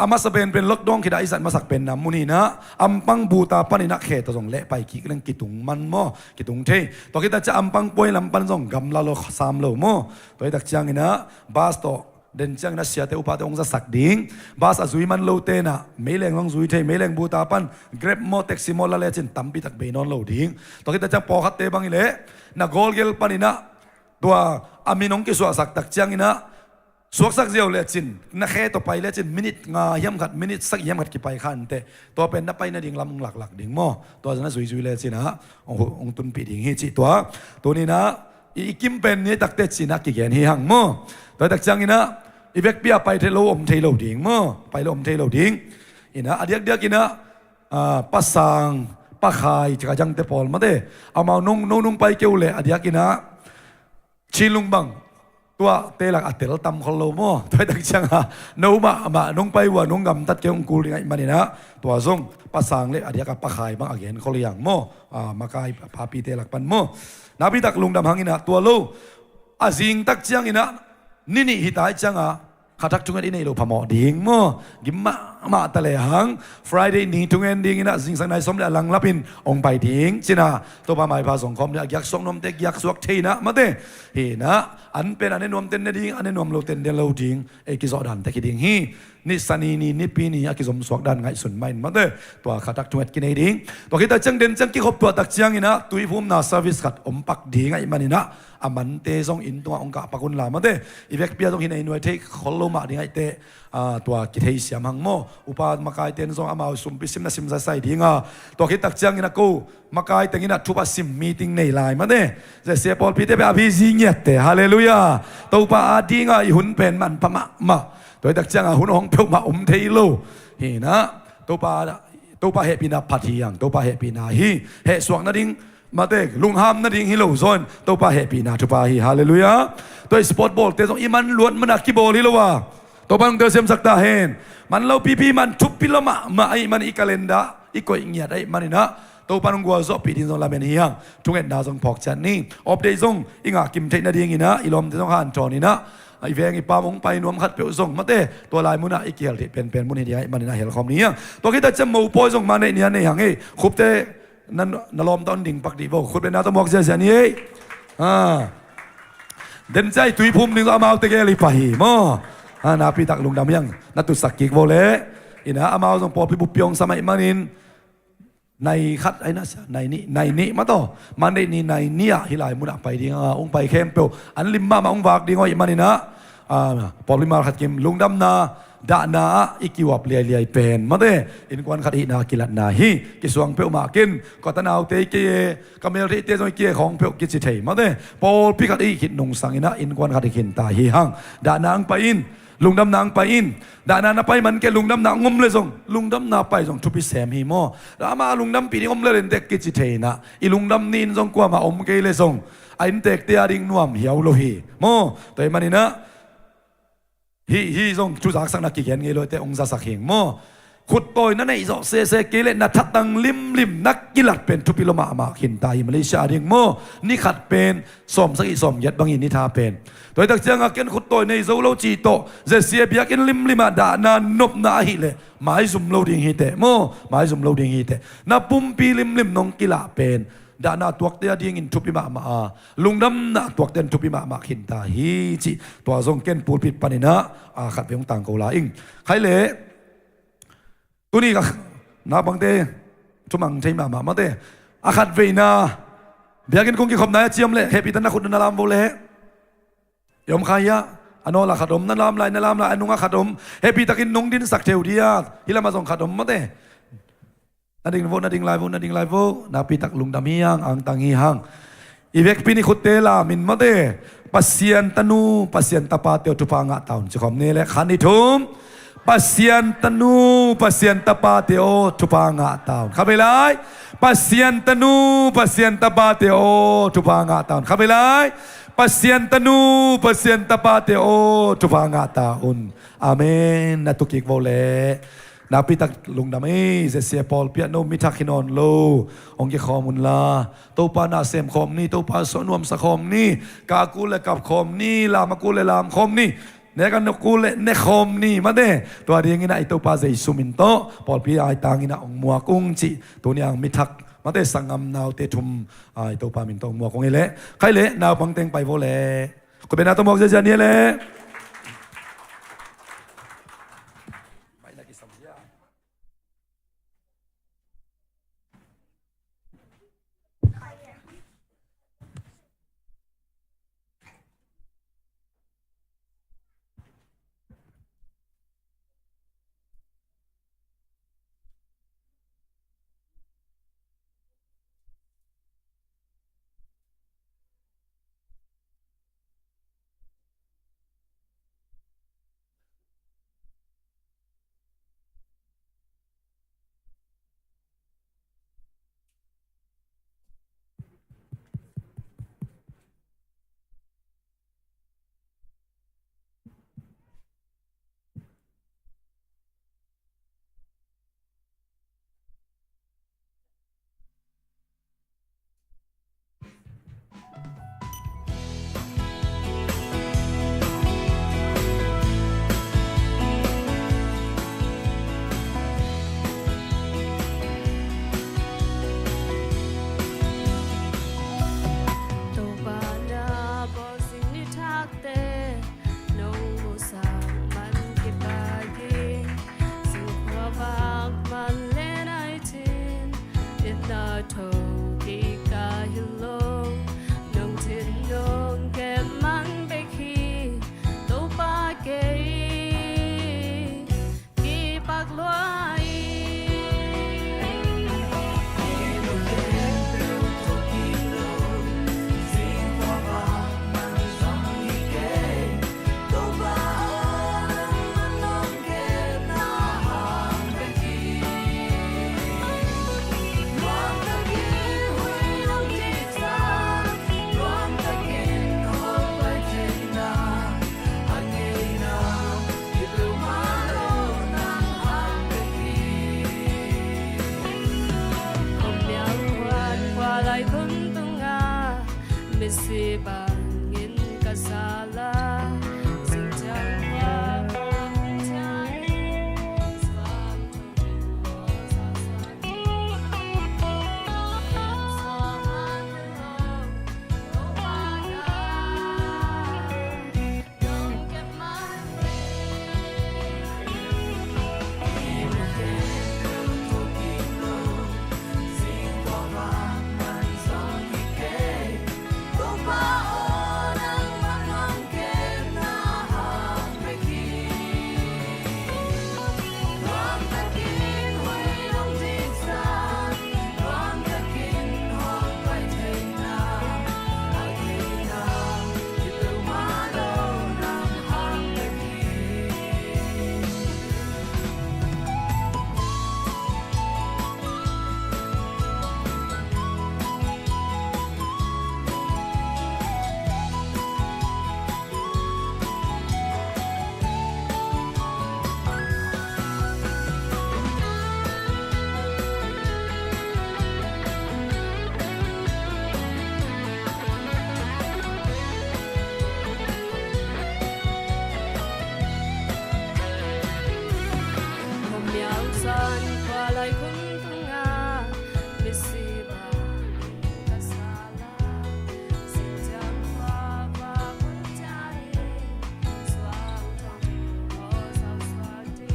อามาสเป็นล็อกดองคิดอิสัตมาสักเป็นนะมุนีนะอัมปังบูตาปนินักเขตตรงเละไปกี่เรื่องกิตุงมันโมกิตุงเทต่อคิดจะอัมปังป่วยลำปันส่งกำลาโลสามโลโมตัวตักจังอินะบาสโตเดินจังนัชยาเตอุปาเตองจะสักดิ้งบาสอาจุยมันโลเตนะไม่แรงลองจุยเทไม่แรงบูตาปันเกรบโมเท็กซิโมลาเลจินตั้มปีตักเบนอนโลดิ้งตัวคิดจะพอขัดเตบังอิเละนักโกลเกลปานินะตัวอามินองกิสวาสักตักจังอินะสวกสักเดียวเลจินนักแค่ต่อไปเลจินมินิทงาย่ำขัดมินิทสักย่ำขัดกี่ไปขันเตตัวเป็นนับไปนัดดิ่งลำหลักดิ่งโมตัวจะน่าสุยเลจินนะองตุนปีดิ่งฮิจิตัวนี้นะอีกิมเป็นนี่ตักเตจินักกี่แกนฮิหังโมตัวตักจังอินะอีเวกเปียไปเทโลอมเทโลดิ่งโมไปโลอมเทโลดิ่งอินะอเดียกินะปัสสังปักไข่จะกระจังเตปอลมาเด้เอามานุ่งไปเกี่ยวเลยอเดียกินะชิลุงบังตัวเตลักอัตเตลตัมคอลโลโมตัวตักจังนูมานุ่งไปว่านุ่งกำตัดเกี่ยวกูยังไงมันนี่นะตัวทรงปัสสังเลยอเดียกับปักไข่บางอเกนเขาเลี้ยงโมมากายพาปีเตลักปันโมนาบิตักลุงดำหังอินะตัวโลอาซิงตักจังอินะนี่ฮิตายจังขัดทักจุงกันอินะโลพมอดิ่งโมกิมมา มาตะเลหัง Friday นี้ทุกเอ็นดิ้งนะสิ่งสังในสมเด็จหลังรับอินองไปทิ้งสินะตัวปาหมายภาษาคมเนี่ยยักษ์สงนมเต็กยักษ์สวกเทนะมาเต้เฮนะอันเป็นอันนี้นวมเต็นเดิ้งอันนี้นวมโลเต็นเดลโลดิ้งเอกิจอดันแต่กิดิ้งฮีนิสันีนีนิปีนีอากิสมสวกดันไงสุนไม่มาเต้ตัวขัดตักจวดกินเอดิ้งตัวคิดแต่จังเด่นจังกิขบตัวตักเชียงอินะตุยภูมินาเซอร์วิสขัดปักดิ้งไงมันนี่นะอามันเตะส่งอินตัวองค์กะปกุลลามาเต้อีเวกเปียต้องเห็นไอ้หน่วยเทคขอลมาดิ้งไอเตะตัวกิเทเสียมังโมอุปามาไกเตนส่งอามาสุมพิสิมนะสิมใจดิ้งตัวคิดตักเชียงอินะกูมาไกเตงินะทุบสิมมีติ้งในไลน์มาเต้จะเสียพอลพิเตไปอภิสิงเงเตฮาเลลูยาตัวปาอาดิ้งอีหุ่นเป็นมันพม่ามาตัวตักเชียงหุ่นของเพื่อมาเทโลเฮนะตัวปาเฮปีนาพัทยังตัวปาเฮปีนาฮีเฮสวงนั่นดิ้งมาเตกลุงฮามนั่นดิ้งฮิโลซอนตัวปาเฮปีนาทุปาฮีฮาเลลูยาตัวสปอร์ตบอลเตะส่งอีมันล้วนมันอักกิบอลฮิโลวะตัวบังเตอร์เซมสักตาเฮนมันเล่าปีมันทุบพิลมาไอมันอีกาเลนดาอีกอยเงียดไอมันนี่นะตัวปานุงกัวซอปีดินส่งลาเมนียังทุกเอ็นดาส่งพอกจันนี่ออฟเดย์ส่งอีกากิมเทนนาดิ้งอีนะอีลอมเตะส่งฮันจอนี่นะไอเวงอีปามงไปนวมขัดเปียวส่งมาเต้ตัวลายมุนะอีเกียลที่เป็นมุนเฮียมันนี่นะเฮลคอมนี้ตัวคิดแต่จะมูปอยส่งมาในนี้ในอย่างนี้คุบเต้นั่นนลอมตอนดิ่งปักดีโบคุบเป็นนาตมอกเสียนี้เดินใจตุยภูมิหนึ่งอามาเอาเตเกลิปะฮีมอนาปีตักลุงดำยังนัตุสักกิกโวเลอินะอามาส่งปอพิบุปยองสมัยมานินในคัดไอ้นะในนี้มาต่อมันได้นี่ในเนี่ยฮิลายมุนไปดีองไปเข้มเปียวอันลิมมาองวากดีงอยมันนี่นะปอลิมาขัดกิมลุงดำนาดานาอีกิวบเลียเป็นมาเด้อินกวนขัดอีนากิลัดนาฮีกิสวงเปียวมากินก็ตะนาวเตเกกำเมลที่เตจอยเกียของเปียวกิจิเทมาเด้ปอลพิขัดอีขิดนงสังอินะอินกวนขัดอีขินตาฮีหังดานางไปอินลุงดำนางไปอินดานาไปมันแกลุงดำนางงมเลยส่งลุงดำนาไปส่งทุพิเสมฮีโมแล้วมาลุงดำปีนี้งมเลยเด็กกิจิเทนะอีลุงดำนินส่งกว่ามาเกเลยส่งไอ้เด็กเตียดิ่งนวมเหี่ยวโลหีโมแต่มันนี่นะฮีส่งจุดสักสักนักกิเกนเงยเลยแต่องศาสักเหงโมขุดต่อยนั่นไอ้สอเซเกเลนัดทัดตังลิมนักกีฬาเป็นทุพิลมาขินตายมาเลเซียดิ่งโมนี่ขัดเป็นสมสักอีสมยัดบางอินนิทาเป็นตัวตักเจียงอาเกนขุดต่อยในโซโลจีโตเจเสียเบียกินลิมดานานบนาฮิเลหมายซุมโลดิ่งฮิเตโมหมายซุมโลดิ่งฮิเตนับปุ่มปีลิมนองกีฬาเป็นดานาตัวเตียดิ่งอินทุพิมาลุงดำนาตัวเตียนทุพิมาขินตาฮีจิตัวทรงเกนปูปิดปานินะขัดเป็นต่างกูลาอิงใครเล่ตัวนี้ก็นาบังเตทุมังใช่มาเตอาขัดเวนาเบียกินคงกิขมนายเจียมเล่เฮปิตันนักขุนนาลามโบเล่ยมขายะอันนั้นละขัดมนั่นลามลายอันนุ่งขัดมเฮปิตะกินนงดินสักเทวดียาฮิลามาส่งขัดมมาเตนาดิ่งไลฟ์นาปิตักลุงดามียังอังตังฮีหังอีเวกปินิขุเตลามินมาเตปัสยันตนูปัสยันตาปาเตียวทุพังะตาวจะขมเนเล่ขันนิทุมpasien tanu pasien tapateo tupanga taon kabelai pasien tanu pasien tapateo tupanga taon kabelai pasien tanu pasien tapateo tupanga taon amen natukik vole napitak lungdami sia Paul piano mitakinon lo ong ye khomun la to pa na sem khom ni to pa sonuam sa khom ni ka ku le kap khom ni la ma ku le lam khom niเนกันนกูเลเนคอมนี่มาเด้ตัวเรียงอินะไอตัวปาเจสุมินโตปอลพี่ไอตังอินะองมัวกุ้งจิตัวนี้อังมิทักมาเด้สังกำนาวเตทุมไอตัวปามินโตมัวกุ้งเอเล่ใครเล่นาวปังเต็งไปโวเล่ก็เป็นนาตัวมอกเจเนียเล่ misibangin kasala sinjang wawancani swam sasani sohan don't get my San palay kuntunga misiba kasala sinjang wawancani swam saswati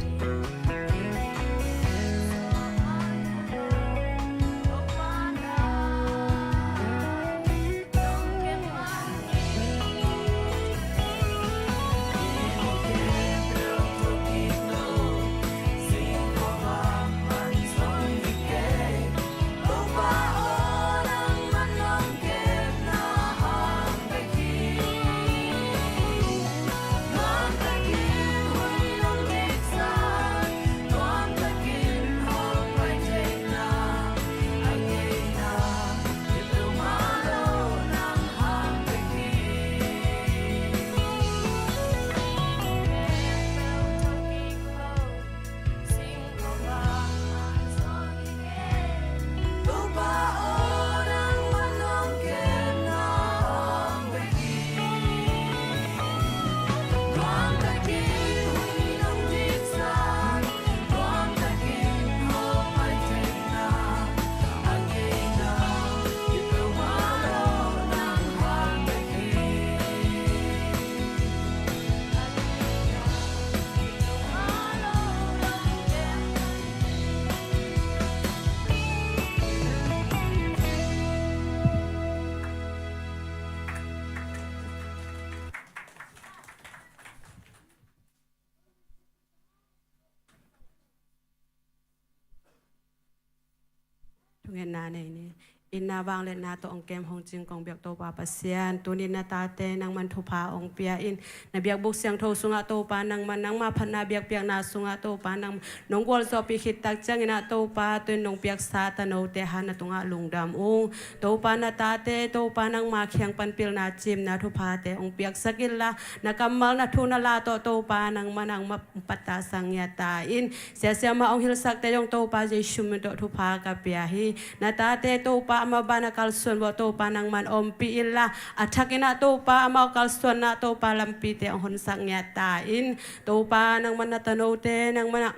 nghe na này nè inna bang le na to ong kem hong jing kong biak to pa pasian tunin na tate nang man thu pha ong pia in na biak buk siang tho sunga to pa nang man nang ma phana biak piak na sunga to pa nang nong gol so pi khit tak chang ina to pa tu nong piak sa ta no te han na tunga lungdam ong to pa na tate to pa nang ma khyang pan pil na chim na thu pha te ong piak sakil la na kamal na thu na la to pa nang manang ma pata sang ya ta in sia ma ong hil sak te yong to pa je shum to thu pha ka pia hi na tate to pa ama bana kalson bo to pa nang man om pi illa athakina to pa ama kalson na to pa lampi te hon sang ya ta in to pa nang man na tano te nang man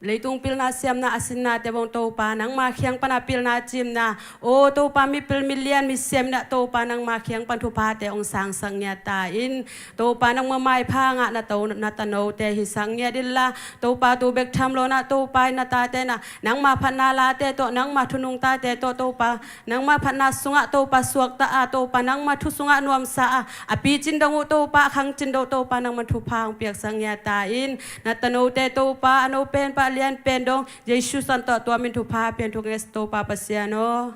leitung pil na siam na asin na te bong to pa nang ma khyang pana pil na chim na o to pa mi pil million mi siam na to pa nang ma khyang pan thu pa te ong sang sang ya ta in to pa nang ma mai pha nga na to na tano te hi sang ya dilla to pa tu bek tham lo na to pa na ta te na nang ma phan na la te to nang ma thunung ta te to pa nang ma phan na sunga to pa suak ta a to pa nang ma thu sunga nuam sa a pi chin dong to pa khang chin do to pa nang ma thu phang piak sang ya ta in na tano te to pa ano pen pa lian pen dong Jesus santo tua min thu pha pen thu nges to pa pasiano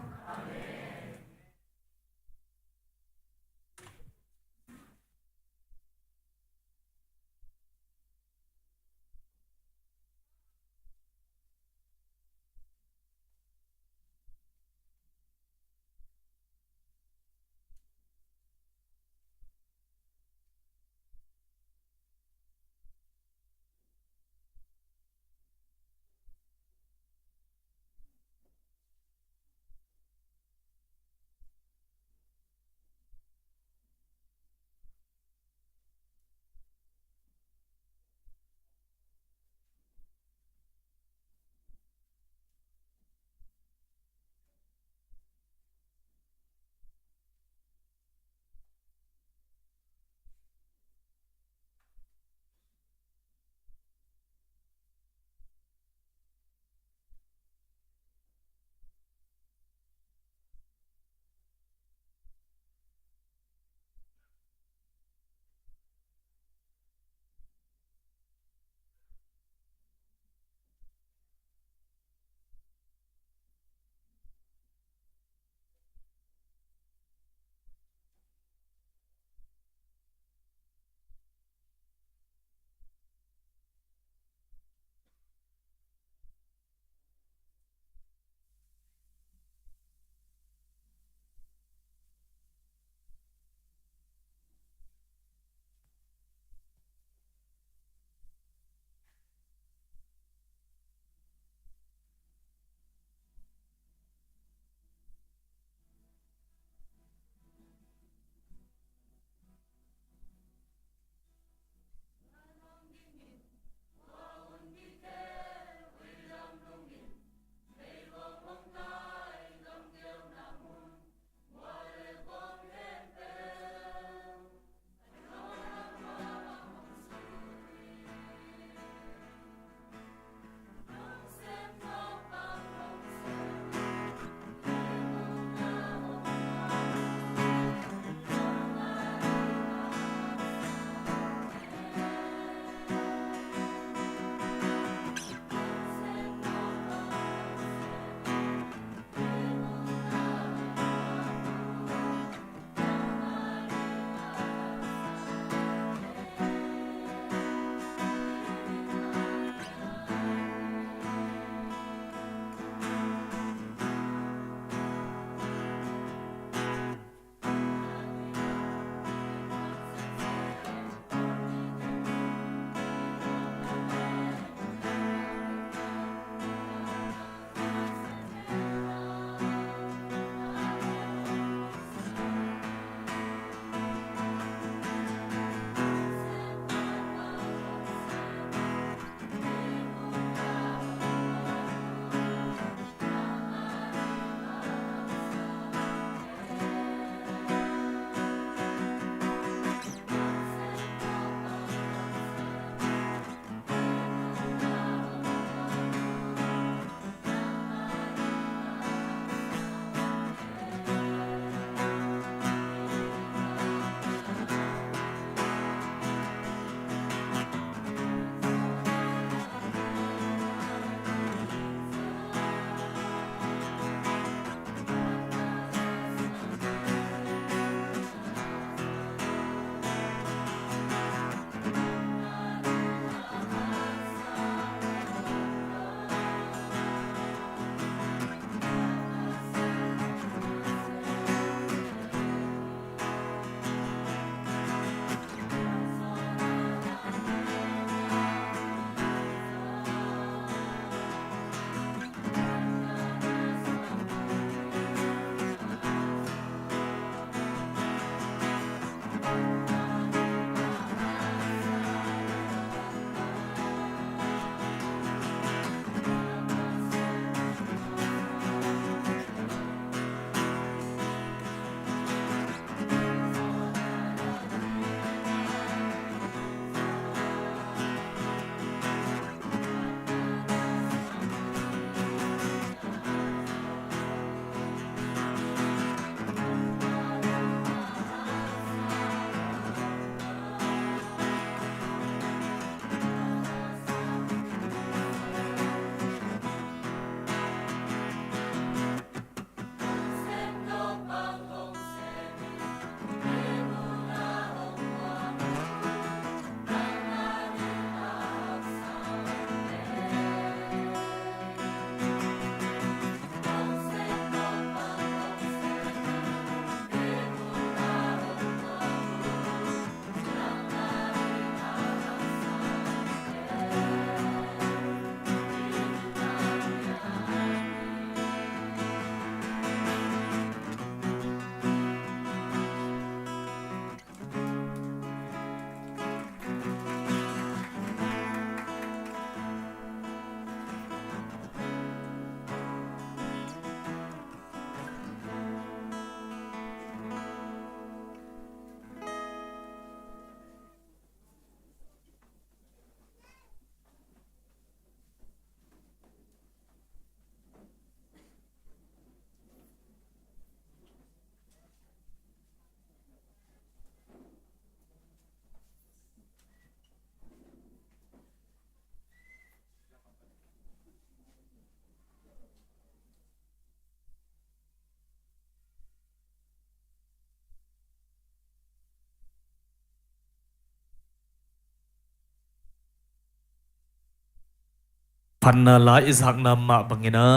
พันนาลาอิสักนามาบังอินะ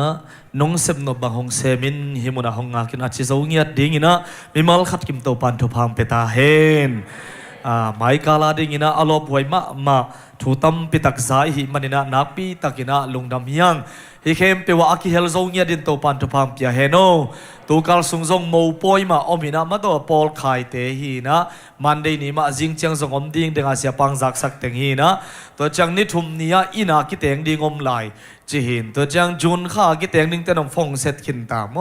น้องเซมโนบังฮงเซมินฮิมุนาฮงอาคินอาชิโซเงียดดิ้งอินะมิมัลขัดกิมโตปันทุพังเปตาเฮนไม่กาลาดิ้งอินะอลอบไว้มาทูตัมปิตักไซฮิมันอินะนักปีตักินะลุงดำยังฮิเข้มเปว่าอาคิเฮลโซเงียดินโตปันทุพังเปียเฮโนตูกัลซุงซงโมปอยมาอมินะมาตัวปอลไข่เตฮีนะมันได้นี่มาจิงเจียงซงอมดิ้งเดงอาเซียปังจักสักเตงฮีนะตัวจังนิทุมเนียอินาคิเตงดิ้งอมไหลจีหินตัวจังจุนข้าคิเตงดิ้งเตนองฟงเซตขินตาม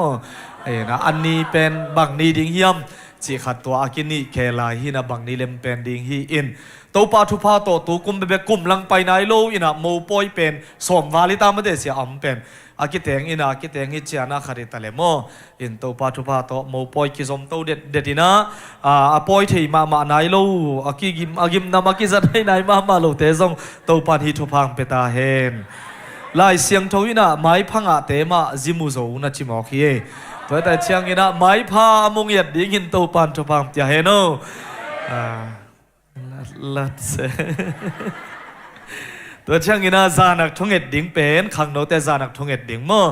นะอันนี้เป็นบังนี้ดิ้งเฮียมจีขัดตัวอากินี่เคลายฮีนะบังนี้เลมเป็นดิ้งฮีอินตัวปาทุพาโตตูกุมเบกุมลังไปไหนโลอินะโมปอยเป็นสมวาลิตามเดเสียอัมเป็นอากิเตงอินะอากิเตงฮิจานาคาริตาเลโมอินตัวปาทุพาโตโมปอยคิสมโตเด็ดนะปอยที่มาไหนโลอากิมนามากิจัดให้ไหนมาโลเตซงตัวปาฮิทุพังเปตาเฮนลายเสียงทวินะไม้พังอาเตมาจิมูโซนะจิมอคีตัวแต่เชียงอินะไม้พาอมงเย็ดดิ้งอินตัวปาทุพังเปียเฮโนลัดเซตัวเชียงอินาจานักทงเอ็ดดิ้งเป็นขังโนแต่จานักทงเอ็ดดิ้งมั่ว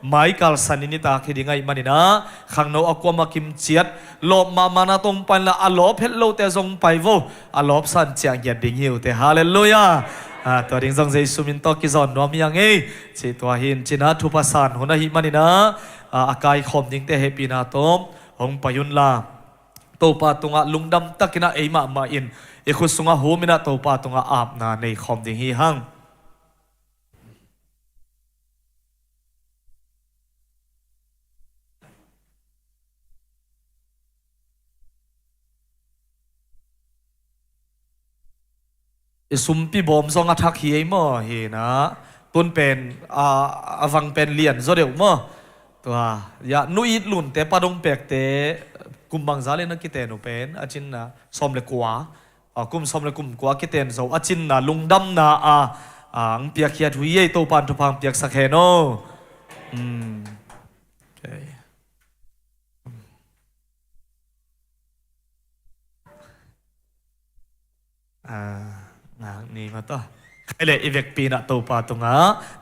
ไม้กาลสันนิตาคิดยังไงมันนี่นะขังโนอากวมากิมเจียดลบมานาตรงไปละอลบเฮลโลแต่ทรงไปโวอลบสันเจียงเย็ดดิ้งหิวแต่ฮาเลลูยาตัวดิ้งทรงใจสุมินโตกิจอนรวมยังไงจีตัวหินจีน่าทุพัสานหัวหน้าหิมันนี่นะอากายคมดิ้งแต่เฮปีนาโตมหงปยุนลาโตปาตุงะลุงดำตักินะเอมาอินเอคุสุงะโฮมินะโตปาตุงะอาบนาในคอมดิ้งฮีหังสุมปีบอมซองอัฐักเฮียมั่วเฮนะตุนเป็นฟังเป็นเลียนโซเดียวมั่วตัวยานุอิดลุนแต่ปาดงเปกเตกุมบังซาเลนักกิเตนุเป็นอาจินนะสมเลกัวกุมสมเลกุมกัวกิเตนโซอาจินนะลุงดำนะอังเปียกเขียดหุยโตปันทุพังเปียกสักเฮโนนี่มาต่อใครเลยอีเวกปีนะโตปาตุงะ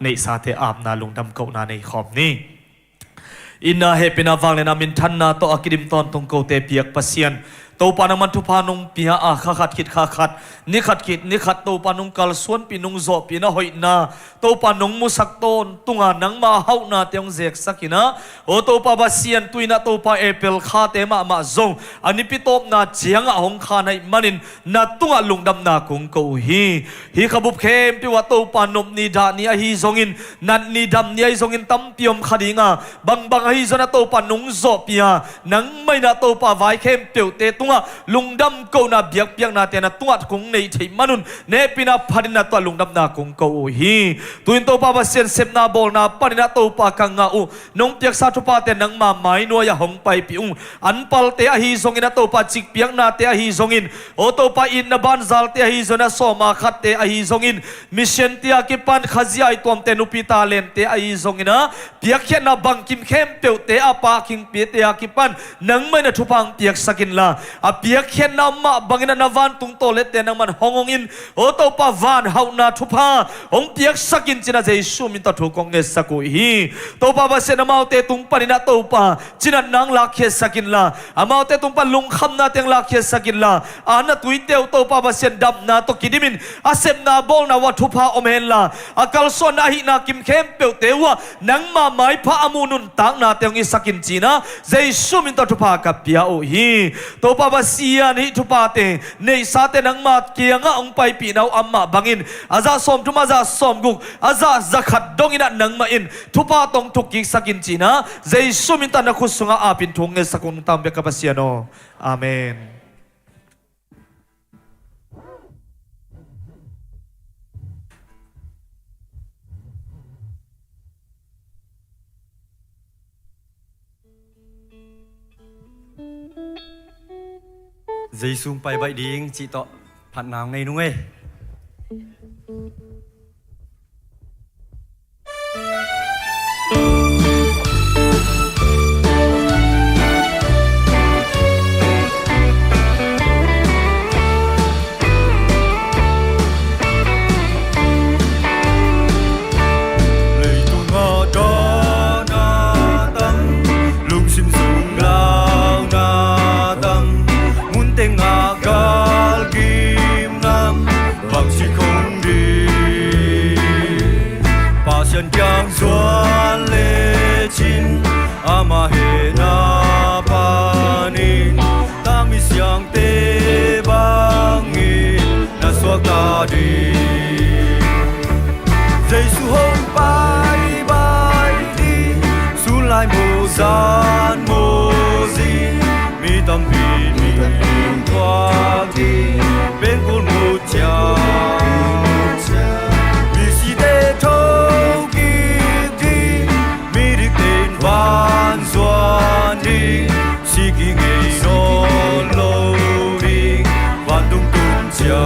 ในสาเทอาบนาลุงดำเกานาในขอบนี้อินนาเฮปินาฟังเลนามินทันนาโตอากิดิมตอนตรงเกาเตเปียกปัสเซียนโตปานังมันทุพานงปียาขัดคิดขัดนิขัดคิดนิขัดโตปานงกัลส่วนปีนงโซปีนาหอยนาโตปานงมุสักโตนตุงานังมาเฮานาเตียงเซกสักินะโอโตปาบาเซียนตุยนาโตปาเอเปิลคาเตมาซงอันนี้ปิโตปนาเจียงหงคาในมันินนาตุงาลุงดำนาคงเกาฮีขบุบเข้มปิวโตปานมนิดานีฮีซงอินนันนิดำนีฮีซงอินตั้มเปียมขดิงาบังฮีซนาโตปานงโซปียานังไม่นาโตปาไว้เข้มเปียวเตตุงาลุงดำกูนาเบียกเปียงนาเตนาตัวคงในที่มนุนเนปินาพันนาตัวลุงดำนาคงกูฮีตุนโตปาบาเซียนเซมนาบอลนาปนินาโตปากังอูนงเปียกซาทุปาเตนังมาไม้นัวยาหงไปปิอุงอันปัลเตอฮีซงอินาโตปาจิกเปียงนาเตอฮีซงอินโอโตปาอินนาบันซัลเตอฮีซนาโซมาขัดเตอฮีซงอินมิเชนเตียกิปันขจิไอตัวเตนุปิตาเลนเตอฮีซงอินะเปียกเขียนนาบังกิมเข้มเปียวเตอปาคิงเปียเตอกิปันนังไม่นาทุพังเปียกสกินลาเปียกเขียนนามาบังอินานาวันตุงโตเลเตนังมันหงอินโอโตปาวันเฮานาทุพาหงเปียกสกินจินาเจสุมินตทุกงเงสกุฮีโตปาบาเซนามาเตตุงปานินาโตปาจินันนังลาเคสกินลาอามาเตตุงปาลุงคำนาเตงลาเคสกินลาอานาตุยเตวโตปาบาเซนดับนาตกิดิมินอาเซมนาบอลนาวัตุพาอมเฮนลาอากาลโซนาหินากิมเข้มเปียวเตวะนังมาไม้พระอมูนุนตังนาเตงอิสกินจีนะเจสุมินตทุพากับเปียโอฮีโตปาบาเซียนิทุพาเตในซาเตนังมาเกียงองไปปีนาวอัมมาบังอินอาซาสมทุมาซาสมกุกอาซาจักขัดดงอินะนังมาอินทุพาตงทุกกิสกินจีนะเจสุมินตานักขุสุงอาปินทุงเงสกุนตามเบกปัสยาโนอาเมนdây xuống bay bay đi chị tọ phản nào ngay đúng không xiang tê bang nghi na xóa ta đi Giêsu hôm bay bay đi su lại mô gian mô gì mi tâm vì mi qua đi bên cồn một cha mi si tê thâu kỳ đi mi đi tên van doan đi si kỳ ngày nó lâu đi van tung tung cha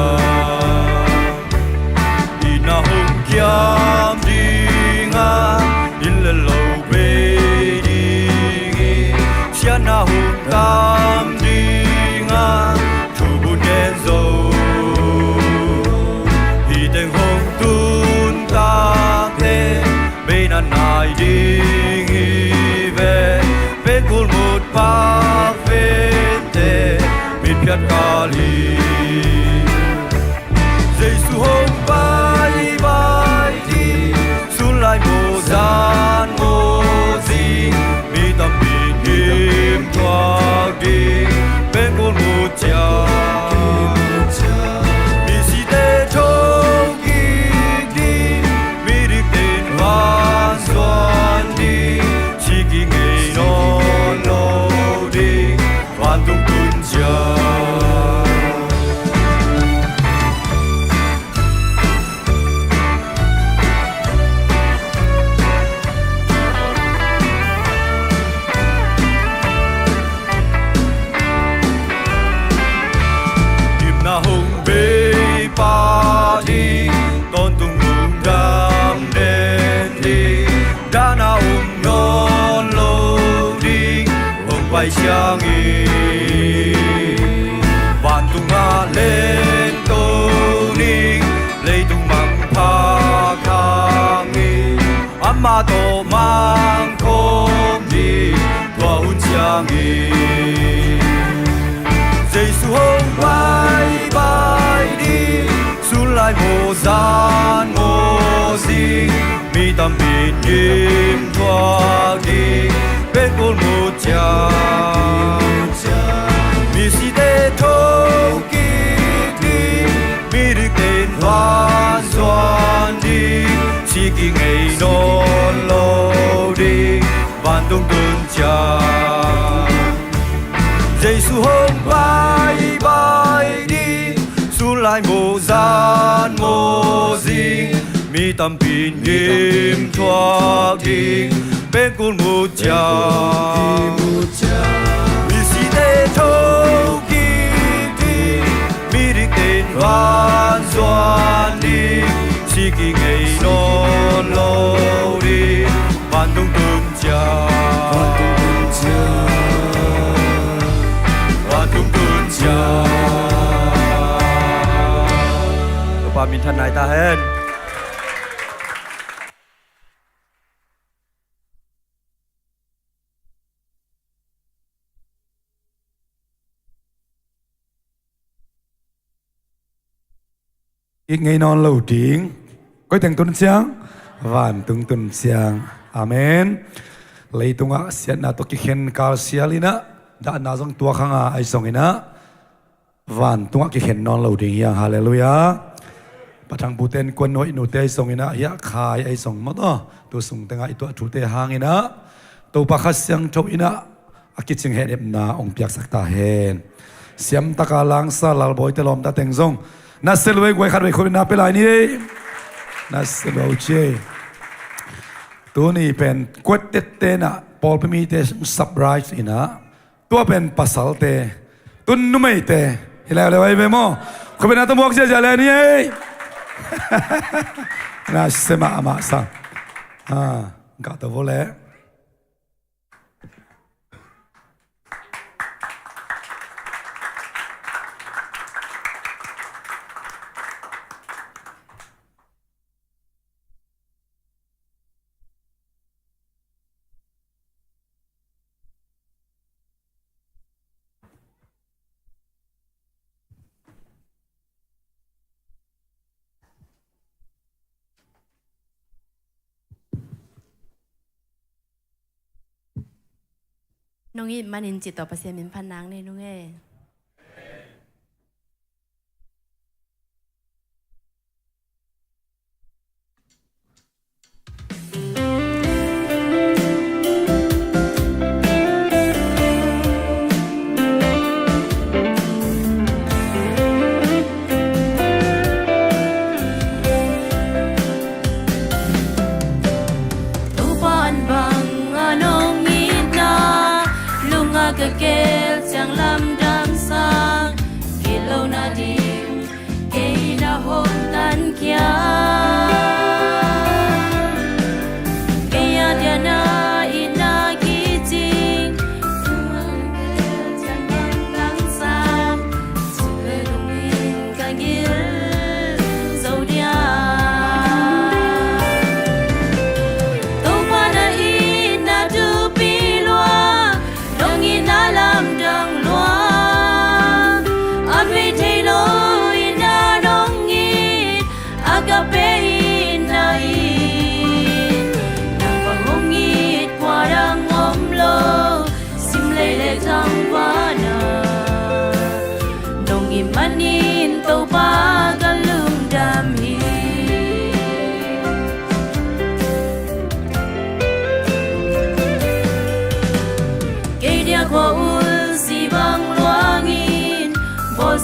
ina hong kiam đi nga in le lâu bê đi sia na hong tam đi nga thu bun đen dâu hi tên hong tun ta thế bên anh ai đi về bên cồn một bạc bên thế bên piat kali Giêsu hôm bay bay đi xuống lại mô gian mô gì mi tâm bình im thoát đi bên cồn một cha mi si tê trông kỳ đi mi đi tên van doan đi chỉ kỳ ngày nó lâu đi van tung tung cha hùng bê ba đi tôn tung lùng đam đen đi đã na non lâu đi hùng bay sang y vạn tung nga lên tô ni lấy tung mang pha khang y amma tô mang khom đi qua hun sang y Giêsu hôm bay bay đi xuống lại mô gian mô gì mi tâm bình im thoát đi bên cồn một cha mi si tê thâu kỳ đi mi đi tên van doan đi chỉ kỳ ngày non lâu đi van tung tung cha Giêsu hôm bay bay đi xuống lại mô gian mô gì mi tâm bình im thoát đi bên cồn một cha mi si tê thâu kỳ đi mi đi tên van doan đi chỉ kỳ ngày non lâu đi van tung tung cha Ba min thân này ta hen ít ngày non lâu tiếng có tiếng tuần sáng vạn tung tuần sáng amen lấy tung á xiên na to ki khen kal sialina đã na dòng tua khang à ai song ina van tung á ki khen non lâu tiếng yang hallelujah bắt thằng buten quân nội nụ tê song ina ya khai ai song mất đó tu sung tenga itu tu tê hang ina tu pa khas sang chop ina akiching he em na ong piak sakta hen siam taka lang sa lal boy te lom ta teng zong na selwe goi khat we khoi na pelai ni na selwe che tu ni pen kwet te te na pol pe mi te surprise ina tu pen pasal te tun nu mai te hilai le wai be mo khoi na to mok je ja le ni na sema ama sa ga to vole Nung i manin chito pasya min panang ni nung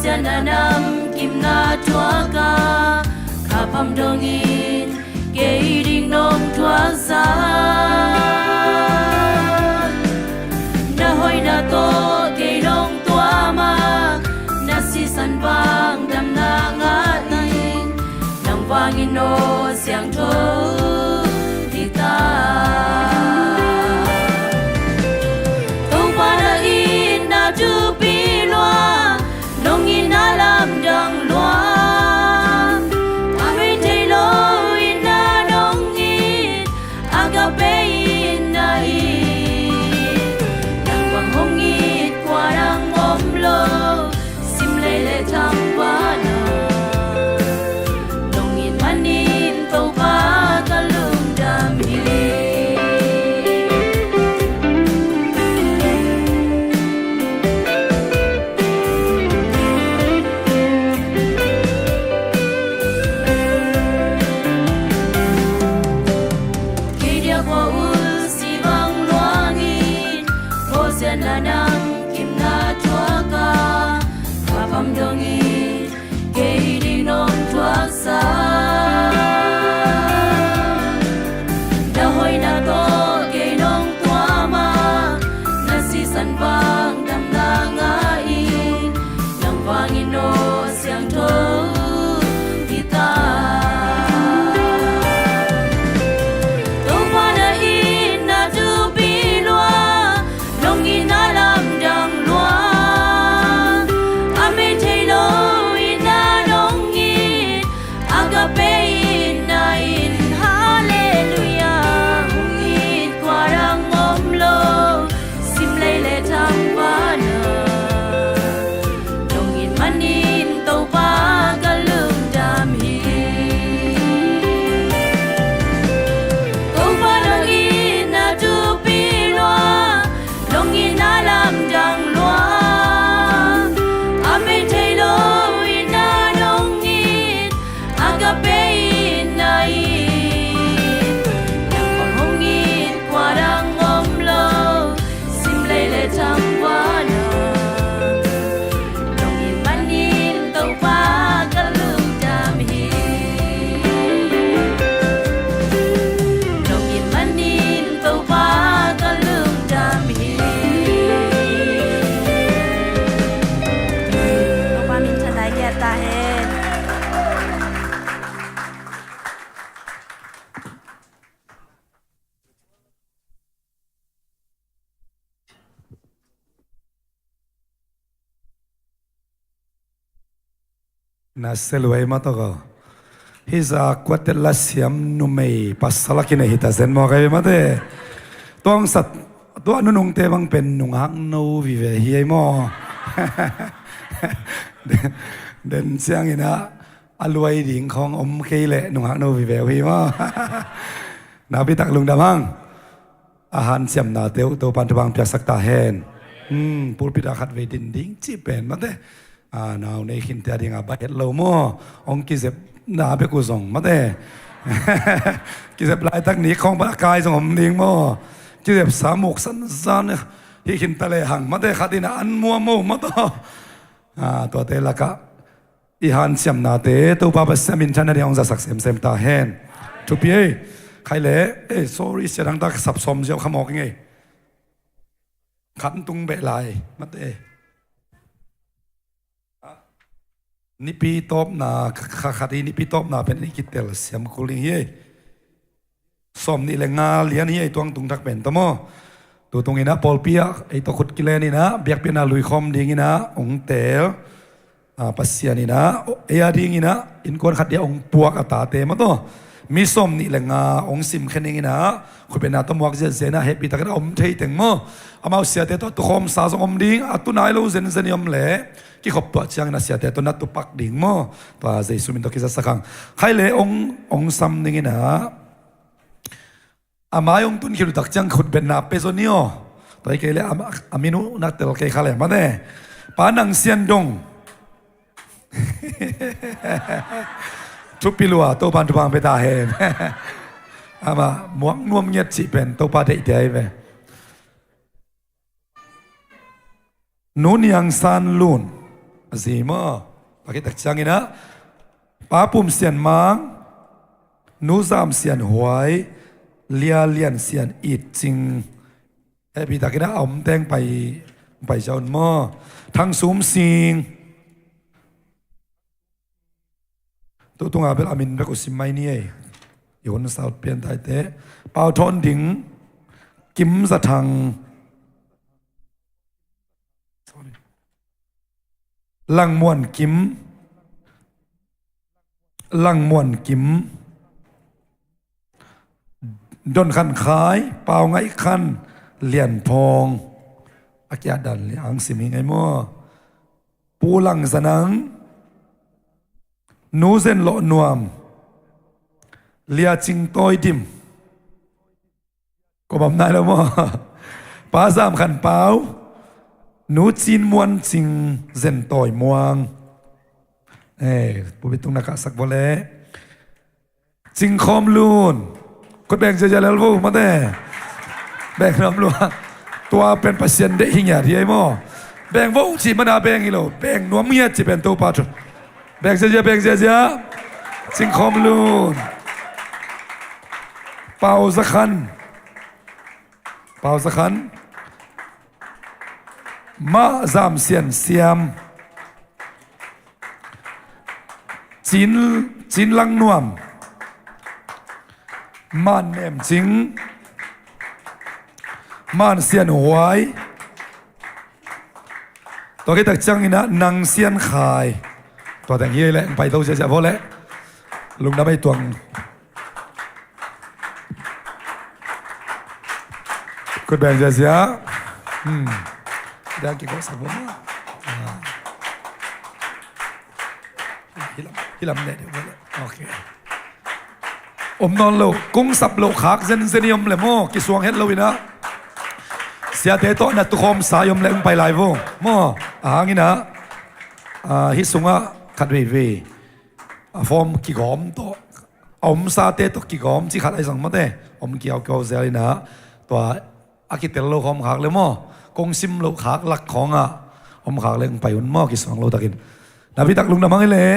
sia na nam kim na chua ca khắp hầm đông in kê đình nông thua xa na hoi na to kê nông tua ma na si san vang đam na ngã in nang vang in no siang thô đi ta tông pa na in na chu pi loa nông in na lam dang loa ame thei lo in na nông in agape in na in nang vang hong in qua rang om lo sim le le tham pa na nông in manin tàu pa ka lum dam hi na nam kim na chua ca khắp hầm đông in kê đi non thuốc xa na hoi na to kê nông tua ma na si san vang đam na ngã in nang vang in no siang thô đi ta tông pa na in na tu pi loa nông in na lam dang loa ame thei lo in na nông in agape in na in hallelujah hong in qua rang om lo sim le le tham pa na nông in manin tàu pa ka lum dam hi tàu pa nông in na tu pi loa nông in na lam dang loa ame thei lo in na nông in agape in na in nang vang hong in qua rang om lo sim le le tham pa na nông in manin tàu pa ka lum dam hi nông in manin tàu pa ka lum dam hi Ông ba mình chân đại ghét ta hết. na selway ma to ko hiza kwatela siam nu mei pasalakin hita zen mo kai ma de tong sat to anu nung te bang pen nung hang no vi ve hi mo den siang ina alwai ding khong om kei le nung hang no vi ve hi mo na bi tak lung damang ahan siam na teu to pan bang pya sakta hen pur pi da khat ve din ding chi pen ma de nào nay khi ta đi ngã bắt lâu mo ông kia dẹp na bị cô zong mà thế kia dẹp lại tắc ní không bắt cài zong ông điên mo kia dẹp sám mộc sẵn sàng khi khi ta lại hàng mà thế khát đi na ăn mua mo mà to to thế là cả ihan xem na thế tôi ba bớt xem in channel ông ra sắc xem ta hen chụp ye khai lẽ sorry sẽ đang ta sập xóm gieo khăm mọc nghe khát tung bẹ lại mà thế nipi top na khati nipi top na pen ikitel siam kuling ye som ni lenga lian ye tuang tung tak pen tomo tu tung ina polpia ei to khut kilen ina biak pina lui khom ding ina ong tel pasian ina ea ding ina in kon khat dia ong puak ata te ma to mi som ni lenga ong sim khening ina khupena to muak je zena happy tak om thei teng mo amau sia te to khom sa zong om ding atunai lo zen zen yom le ki khop to chang na sia te to na tu pak ding mo to a jesu min to ki sa sakang khai le ong sam ning ina amayong tun khiru tak chang khut ben na pe zo nio to ke le aminu na tel ke khale ma ne panang sian dong Chupilua to pan bang beta hen ama muang nuam nyet si pen to pa dei dei ve nun yang san lun gì mà cái đặc trưng này na pa pum xiên mang nu zam xiên hoài lia lian xiên ít chinh ai bị đặc cái na ông đenไปจนมอทั้งสูมสิงตัวตรงอาเบลอามินเบกุสิไม่เนี่ยอยู่คนสาวเปลี่ยนไทยเตะเป่าทอนดิ่งกิมสะทังลังมวนกิมดนขันขายเป่าไงขันเหรียญทองอากิอาดันเลยอังสิมีไงมั่วปูลังสนังนูเซนโลนวมเลียจิงโตยดิมก็แบบนั้นแล้วมั่วป้าสามขันเปล่านูจีนมวนจิงเซนโตยมวงผู้เป็นตุงนักสักบ่เลยจิงคอมลูนก็แบ่งจะแล้วพวกมาแต่แบ่งน้ำลวงตัวเป็นเปอร์เซ็นต์ได้หิ้งอย่างที่ไอ้หม้อแบ่งวงจีมันอาแบ่งอีโลแบ่งนัวเมียจีเป็นตัวปัจจุแบ่งเสียจิงคอมลูนเป่าสักขันมาจามเสียมจีนลังนวมมันเนมจิงมันเสียนหวยตัวที่ตักจังนี่นะนางเสียนขายตัวแต่งยี่แหละไปตัวเสียพอแล้วลุงน้ำไม่ตวงกดแบ่งเสียได้กี่คนสักวันที่ลำเนี่ยเดี๋ยวไปเลยโอเคอมนอนโลกกุ้งสับโลกขากเส้นนิยมเลยโม่กิสวงเฮ็ดเลยนะเสียเตโตนัตุคมสายมเล่งไปไลฟ์วงมั่วงี้นะฮิสุงะขัดเวฟอร์มกิกอมโตอมซาเตโตกิกอมที่ขัดไอ้สังมาเตอมเกี่ยวกับเสียเลยนะตัวอากิเตลโลคอมขากเลยมั่วกงซิมโลขากหลักของอมขากเล่งไปอุ่นมั่วกิสวงโลตะกินนาพิตักลุงน้ำมังเลย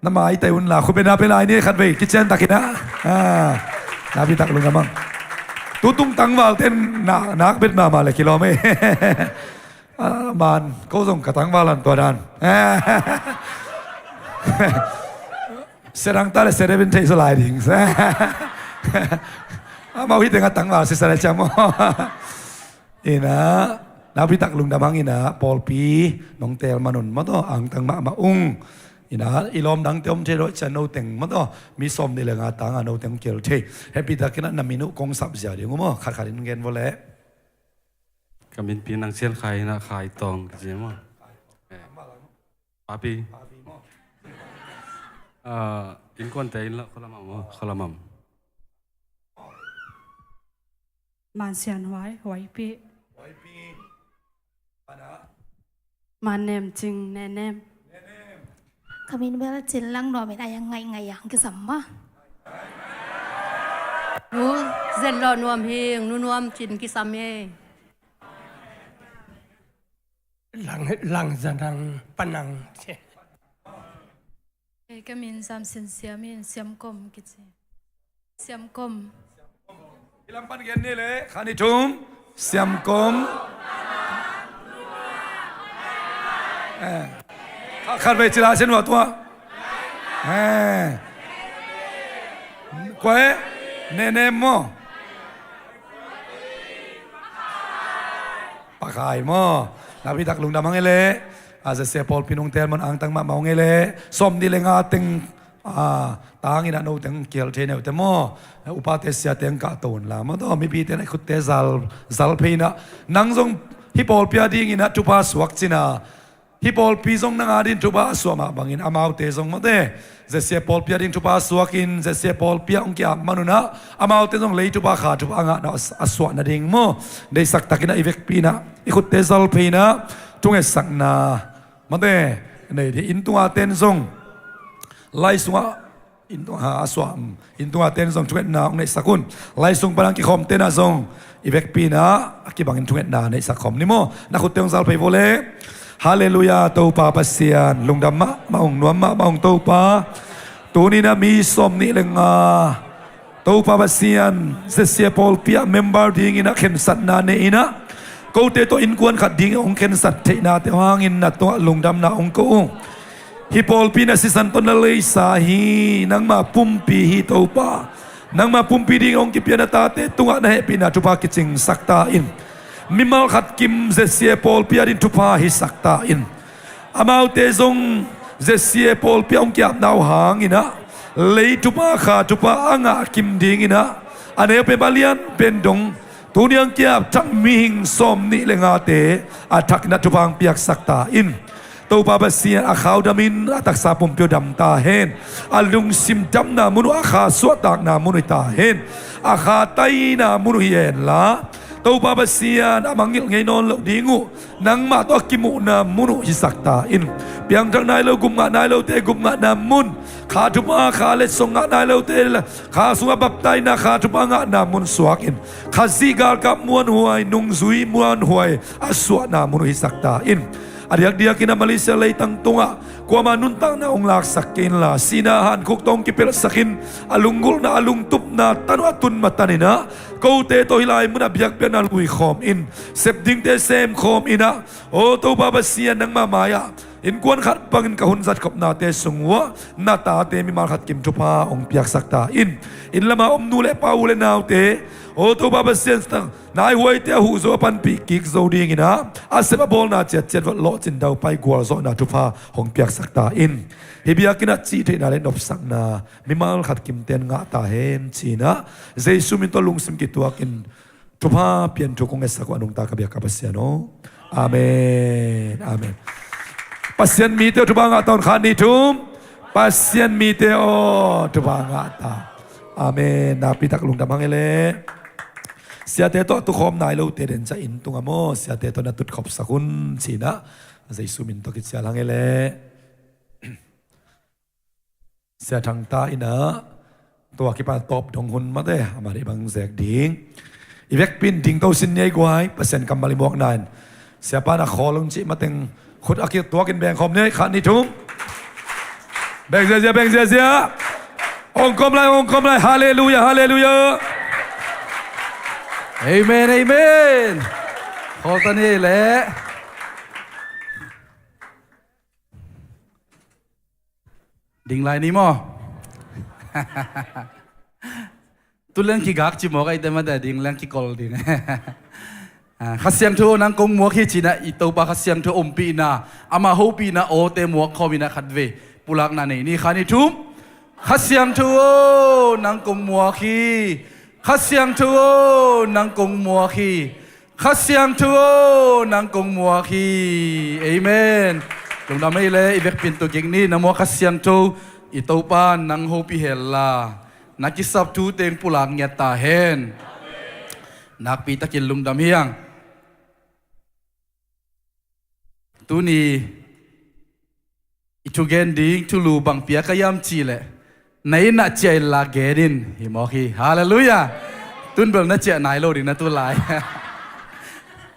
น้ำไม้แต่อุ่นละคุณเป็นนาเป็นไรนี่ขัดเวกิเชนตะกินนะนาพิตักลุงน้ำมังตัวตุ้งตังวาลเต้นนักเป็นมาเลยกิโลไม่มันเขาส่งกระตังวาลันตัวนั้นเสดังตาเลยเสด็จเป็นเทสไลดิ้งมาวิธีการตังวาลเสด็จจำอีนะนับพิตักลุงดำมังอีนะปอลปีน้องเตลมานุนมาต่ออังตังมาอุ้งอีนะอีลอมดังเติมเทโรจะโนเต็งมาต่อมีสมดีเลยงาตังโนเต็งเกลเทเฮปปี้ตากินนามินุกงสับเสียเดี๋ยวมั้งขาดเงินวอลเล่กำมินปีนังเซียนขายนะขายตองใช่ไหมป้าปีอินคอนเตนละคนละมัมมันเสียนไว้ไว้ปีมันเนมจริงแน่เนมKami bela cilang no mena yang ngai yang kesama. Nu zen lo nuam hing nu nuam chin kisame. Lang zanang panang. Kami sam siam kom kitse. Siam kom. Ilang pan gen ni le khani tum siam kom.ขัดไปจิราเช่นว่าตัวกว่าเนเนมอปากขายมอนาพิทักลุงดำมังเอเล่อาจจะเสียพอลพินงเตลมันอังตังมาเมาเงเล่สมดีเลงาติงตางอินาโนติงเกียลเทเนวเตมออุปาเตเสียเตงกะตูนละมันต้องมีปีเตนขุดเตซัลเพนะนังทรงฮิปอลพิอาดิงินะทุพาสวักจินาฮิปอลปีซงนังอาดินทุบาสวมาบังอินอามาวเตซงมาเตเจเสียปอลปีอาดินทุบาสวกินเจเสียปอลปีองกี้มานุนะอามาวเตซงเลยทุบาขาทุบางะนะอสวนาดิ่งโมได้สักตะกินะอีเวกปีนะอีขุดเตซัลปีนะทุงเอสักนามาเตในที่อินตัวเตนซงไลสวะอินตัวหาอสวมอินตัวเตนซงทุกนาในสักุนไลซงพลังกิคอมเตนะซงอีเวกปีนะกิบังอินทุกนาในสักคอมนี่โมนักขุดเตงซัลปีโวเล Hallelujah to pa pasian lung dam ma maong nuam ma maong to pa tu ni na mi som ni lenga to pa pasian se sia Paul pia member ding ina khen sat na ne ina ko te to in kwan khat ding ong khen sat the na te hangin na to lung dam na ong ko hi Paul pi na si san ton na lei sa hi nang ma pumpi hi to pa nang ma pumpi ding ong ki pia na ta te tunga na he pi na tu pa ki ching sakta in mimal khat kim ze sia Paul pia din tu pa hi sakta in amau te zong ze sia Paul pia ong kyap nau hang ina lei tu pa kha tu pa anga kim ding ina ane pe balian pen dong tu niang kyap thak mi hing som ni lenga te athak na tu pang piak sakta in to pa basia a khau damin atak sa pum pyo dam ta hen alung sim dam na munu a kha so tak na munu ta hen a kha tai na munu yen la to pa basia amangil ngai non lo dingu nang ma to kimu na munu hi sakta in piang thang nai lo gum nga nai lo te gum nga na mun kha tu ma kha le song nga nai lo te kha sunga bap tai na kha tu ma nga na mun suak in kha zigal ka muan huai nung zui muan huai aswa na munu hi sakta in adiak dia kina Malaysia lay tang tunga kwa manuntang na ong lak sakin la sinahan kuk tong kipil sakin alunggol na alungtup na tanu atun matanina kau te to hilay muna biyak pian na lui khom in sep ding te sem khom ina o to babasian nang mamaya in kwan khat pangin kahun zat kop na te sungwa na ta te mi mal khat kim chupa ong piak sakta in lama om nule paule naw te o to babasian stang nai huai te hu zo pan pi kik zo ding ina aseba bol na chet chet lo chin dau pai gwal zo na chupa hong piak sakta in hibia kina chi the na le nop sak na mi mal khat kim ten nga ta hen china jesu min to lungsim ki tuakin chupa pian chu kong esak anung ta ka bia ka pasiano amen amen pasien mi te chupa nga taun khan ni thum pasien mi te o chupa nga ta amen na pitak lung damang ele sia te to tu khom nai lo te den cha in tunga mo sia te to na tut khop sakun china jesu min to ki sia lang ele sia thang ta ina to ki pa top dong hun ma de amari bang zek ding ivek pin ding to sin nhai gwai pasen kamali mok nan sia pa na kholong chi mateng khut akit to kin beng khom ne khan ni thum beng zia ong kom lai hallelujah hallelujah Amen, amen. Khol tani le. Ding lai ni mo. Tu lang ki gak chi mo kai te ma da ding lang ki kol ding. Khasiang thu nang kong mo khi china I to pa khasiang thu pi na ama ho pi na o te mo kho mi na khatve pulak na nei ni khani thum khasiang thu nang kong mo khi khasiang thu nang kong mua khi khasiang thu nang kong mua khi amen lung nam le ibek pin to ging ni namo khasiang thu I to pa nang ho pi hella nakisap thu teng pulang nya ta hen nak pi takin lung dam hiang tu ni itugen ding tu lu bang pia kayam chi le nai na chai la gerin hi mo khi hallelujah tun bel na che nai lo ding na tu lai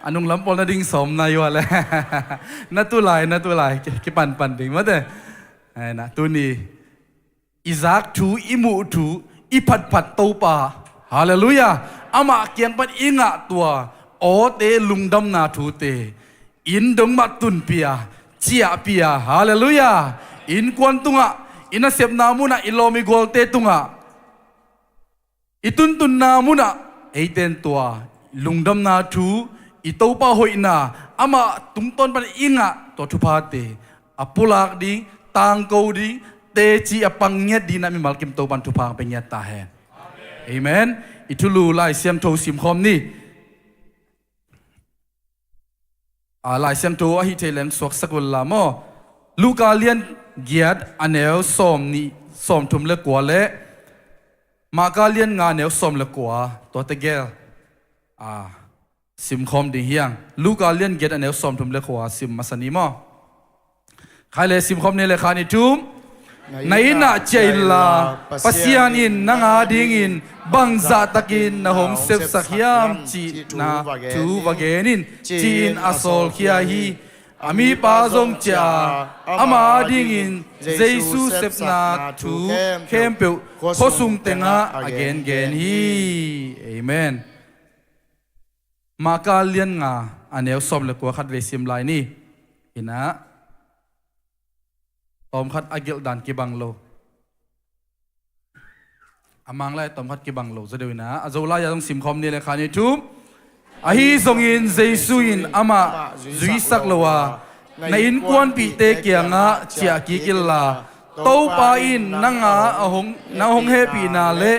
anung lam pol na ding som na yo le na tu lai ki pan ding ma de ai na tu ni izak thu imu thu iphat to pa hallelujah ama kyang pat inga tua o te lungdam na thu te in dong ma tun pia chia pia hallelujah in kwan tunga ina sep na muna ilomi golte tunga itun tun na muna eiten tua lungdam na thu itopa hoina ama tungton pan inga to thupa te apulak ding tang ko ding te chi apangnya di na mi malkim to pan thupa penya ta he amen itulu lai siam tho sim khom ni lai siam tho hi theleng sok sakul la mo luka lian giat anel som ni som thum le kwa le ma ka lian nga nel som le kwa to te gel sim khom ding hiang luka lian giat anel som thum le kwa sim masani mo khai le sim khom ne le khani thum nai na chaila pasian in nanga ding in bangza takin na hom sep sakhiam chi na thu wagenin chin asol khia hi ami pa zong cha ama ding in jesu sep na thu khem pe kho sung tenga again gen hi amen ma ka lian nga aneu som le ko khat ve sim lai ni ina tom khat agil dan ki banglo amang lai tom khat ki banglo za deina azola ya jong sim khom ni le khani thu a hi zong in jesu in ama zui sak lowa na in kwan pi te kianga chia ki killa to pa in nanga ahong na hong he pi na le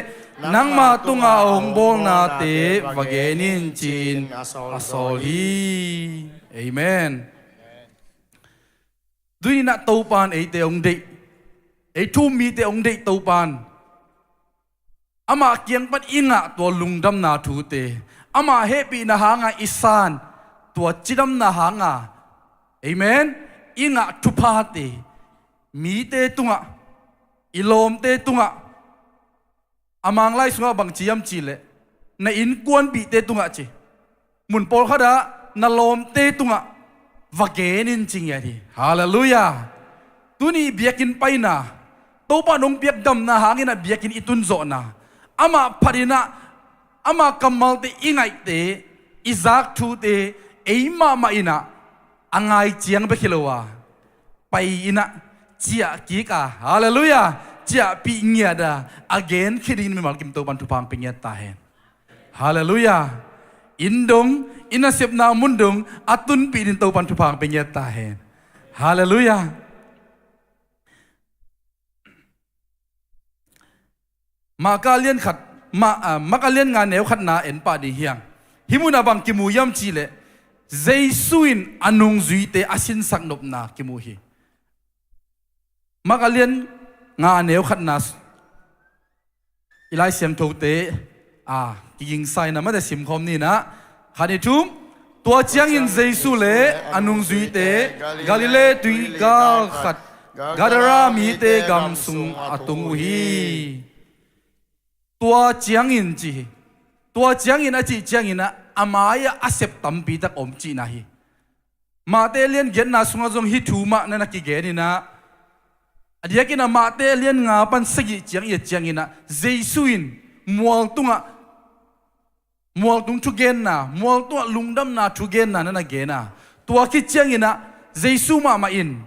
nang ma tunga ahong bol na te vagenin chin asol hi amen dui na to pan e te ong dei e thu mi te ong dei to pan ama kiang pat inga to lungdam na thu te ama happy na hanga isan tua chidam na hanga amen inga thupa te mi te tunga ilom te tunga amang lai sunga bang chiam chile na in kwan bi te tunga chi mun pol khada na lom te tunga vagenin chingya thi hallelujah tuni biakin paina to pa nong biak dam na hangina biakin itun zo na ama parina ama kamal te ingai te izak thu te eima ma ina angai chiang be khilowa pai ina chia ki ka hallelujah chia pi nya da again khidin me mal kim to ban thu pang pinya ta hen hallelujah indong ina sep na mundong atun pi din to ban thu pang pinya ta hen hallelujah makalian khat makalian nga neu khat na en pa di hiang himuna bang kimu yam chi le jesuin anung zui te asin sak nop na kimu hi makalian nga neu khat na ilai siam tho te king sai na ma da sim khom ni na khani thum tua chiang in jesu le anung zui te galile tui gal khat gadara mi te gam sung atung hi tua chiang in chi tua chiang in a chi chiang in a amaya asep tampi tak om chi na hi ma te lien gen na sunga jong hi thu ma na ki ge ni na adia ki na ma te lien nga pan sagi chiang ye chiang in a jesuin mual tung thu gen na mual tu lungdam na thu gen na na ge na tua ki chiang in a jesu ma in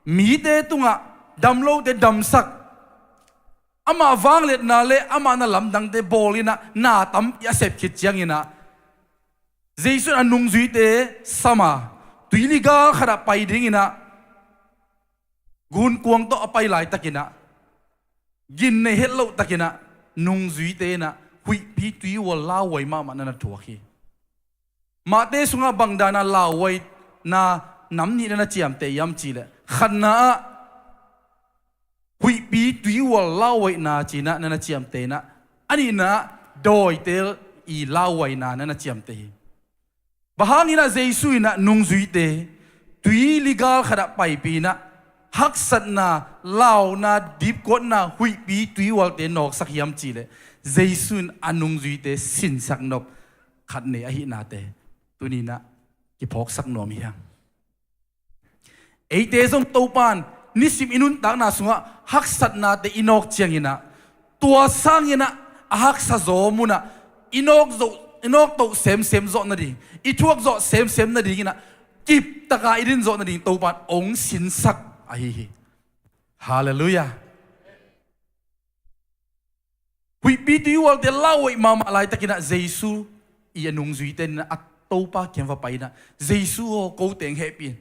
mi te tunga damlo te dam sak ama wang let na le ama na lam dang te bolina na tam ya sep khit chiang ina jesu anung zui te sama tuili ga khara pai ding ina gun kuang to apai lai takina gin ne hello takina nung zui te na hui pi tui wal la wai ma na thuwa khi ma te sunga bangdana la wai na nam ni na chiam te yam chi le khanna hui pi tui wal lawai na china na chiam te na ani na doi tel i lawai na chiam te bahani na jesu ina nung zui te tui ligal khada pai pi na hak sat na law na dip ko na hui pi tui wal te nok sak yam chi le jesu anung zui te sin sak nop khat ne a hi na te tuni na ki phok sak nom hi hang ei te jong to pan nisim inun tak na sunga hak sat na te inok chiang ina tua sang ina hak sa zo muna inok to sem zo na di i thuak zo sem na di ina kip taka idin zo na di to pan ong sin sak a hi hallelujah hui pi tu wal te lawai mama lai takina jesu i anung zui ten na at to pa kem va pai na jesu ho ko teng happy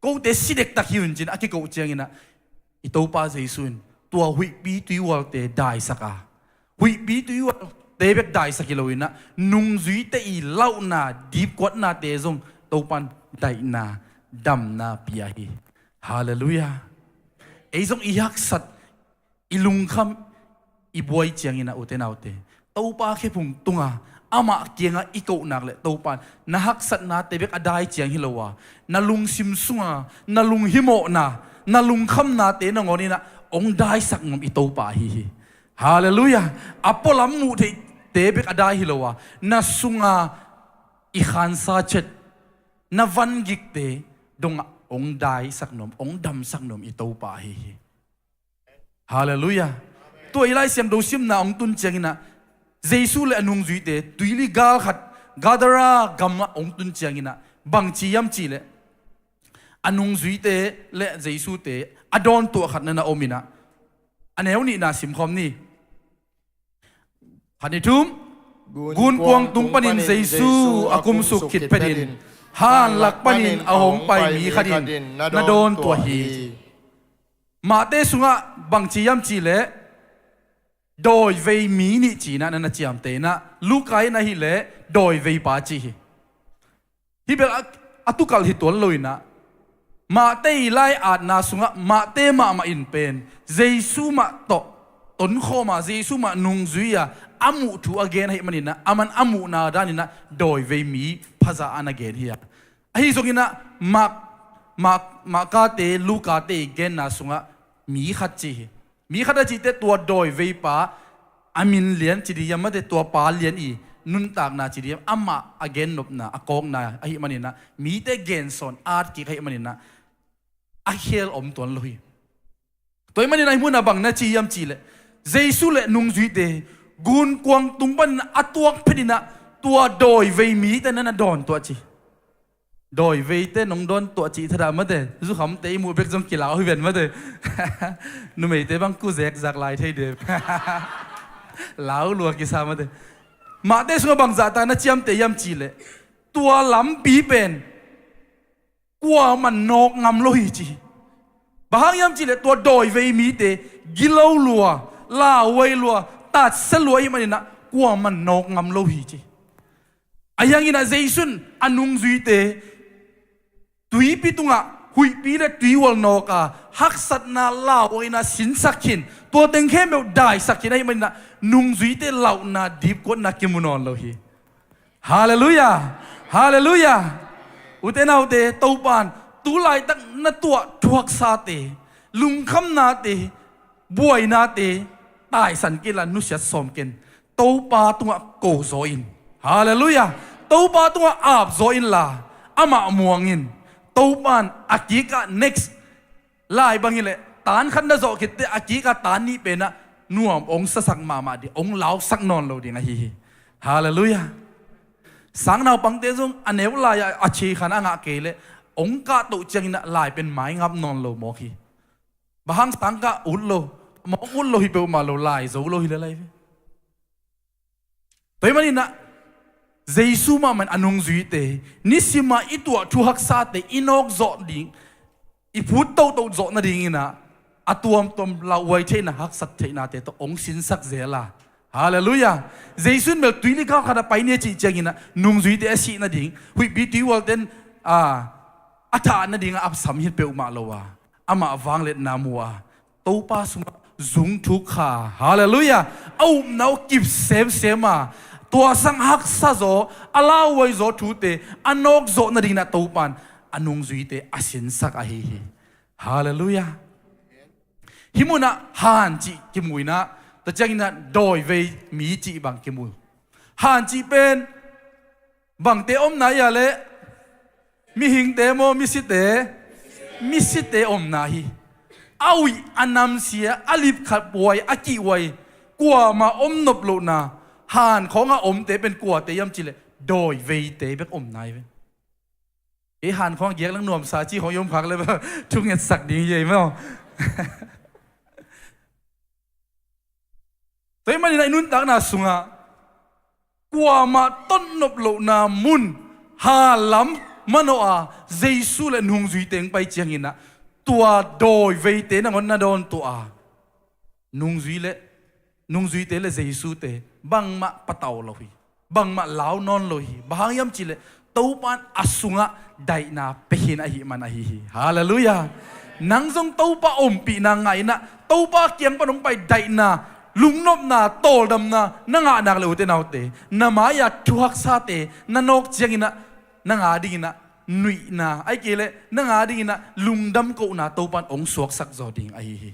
ko te sidek tak hiun chin aki ko chiang ina ito pa jesuin tua hui pi tu wal te dai saka hui pi tu wal te bek dai sakiloina nung zui te i lau na deep kwat na te zong to pan dai na dam na pia hi hallelujah ei zong i hak sat ilung kham i boy chiang ina uten autte to pa khe phung tunga ama kianga iko nak le to pan na hak sat na te bek adai chiang hilowa na lung sim sunga na lung himo na lung kham na te na ngoni na ong dai sak ngom ito pa hi hallelujah apolam mu te bek adai hilowa na sunga i khan sa chet na van gik te dong ông đại sắc nôm ông đầm sắc nôm itâu pa hi hallelujah tôi lại xem đồ sim na ông tun chang na Giêsu le anung duy te tuili gal khat gadara gamma ông tun chang na bang chi yam chi le anung duy te le Giêsu te adon tu khat na omina aneu ni na sim khom ni hanitum gun kuang tung panin Giêsu akum su khit pedin han lak panin ahong pai mi khadin na don tu hi ma te sunga bang chi yam chi le đòi về mỹ nị chỉ na na chiam te na lu kai na hi le đòi về pa chi hi bel atukal hi tol loina ma te lai at na sunga ma te ma in pen Giêsu ma to ton kho ma Giêsu ma nung zuya amu thu again hi manina aman amu na danina đòi về mỹ phaza an again hi hi zongina ma ka te lu ka te again na sunga mi khat chi mi khada chi te tua doi vei pa amin lian chi di yama te tua pa lian i nun tak na chi di amma again nop na akong na ahi manina mi te gen son art ki khai manina a hel om ton lohi toy manina hi muna bang na chi yam chi le Giêsu le nung zui te gun kwang tung pan atuak pedina tua doi vei mi te na don tua chi đòi về tên nông đôn tụi chị thật là mất đấy, dù không thấy mua bếp trong kỳ lão hơi mất đấy, nó mấy tế băng cu dẹt giặc lại thấy đẹp, lão lùa kỳ sao mất đấy, mà tế xuống bằng giả ta nó chiêm tế yam chỉ lệ, tua lắm bí bền, qua mà nọc ngầm lôi chỉ, bà hang yam chỉ lệ tua đòi về mỹ tế, gilau lùa, la quay lùa, tạt sel lùa im anh nè, qua mà nọc ngầm lôi chỉ, ayang ina Giêsu anung duy tế tui pi tunga hui pi le tui wal no ka hak sat na lao ina sin sakhin to teng khe me dai sakhin ai man na nung zui te lau na deep ko na kimunon lo hi hallelujah hallelujah ute na ute to pan tu lai tak na tua thuak sa te lung kham na te buai na te tai san ki la nu sia som ken to pa tunga ko zo in hallelujah to pa tunga ap zo in la ama muangin tâu ban akika next lai bangile tan khan na zo kite akika tan ni pe na nuam ong sa sak ma di ong lau sak non lo ding hi hallelujah sang nào bang te jong aneu la ya achi khan anga kele ong ka to chang na lai pen mai ngap non lo mo khi bahang sang ka ul lo mo ul lo hi pe ma lo lai zo lo hi la lai toy mani na Giêsu ma man anung zui te nisima itua thu hak sa te inok zo ding iput to zo na ding ina atuam tom la wai the na hak sat the na te to ong sin sak zela hallelujah Giêsu mel tuini ka khada pai ne chi changina nung zui te si na ding hui bi ti wal ten atha na ding ap sam hit pe uma lowa ama wang let na muwa to pa suma zung thu kha hallelujah au nau kip sem tua sang hak sa zo alaw wai zo thu te anok zo na ding na to pan anung zui te asin sak a hi hallelujah himuna han chi kimuina ta changina doi ve mi chi bang kimu han chi pen bang te om na ya le mi hing te mo mi sit te om na hi awi anam sia alip khat boy aki wai kwa ma om nop lo na hanของอมเตเป็นกัวเตยมจิเลโดยเวเตเป็นอมนายเอหันของเกียกลังนวมสาจีของยมพักเลยว่าทุกเงี้ยสักดีใหญ่ไหมอ๋อแต่มันในนุ่นตักนาสุงะกัวมาต้นนบโลนามุนฮาลัมมโนอาเยซูและนุงจุยเตงไปเจียงอินะตัวโดยเวเตนังอนนาโดนตัวนุงจุยเตเลเยซูเตบังมาปะเตาโลหิบังมาลาวนอนโลหิบางยามจิเลตูปานอสุงะไดนาเปหินอหิมันอหิฮาเลลูยานังจงตูปาอมปีนางไงนะตูปาเกียงปนงไปไดนาลุงนบนาโตดำนานังอานักเลวเตนาวเตนามายาทุกซาเตนนกเจียงนะนังอาดิงนะนุยนาไอเกเลนังอาดิงนะลุงดำกูนาตูปานองสวกสักจอดิงอหิ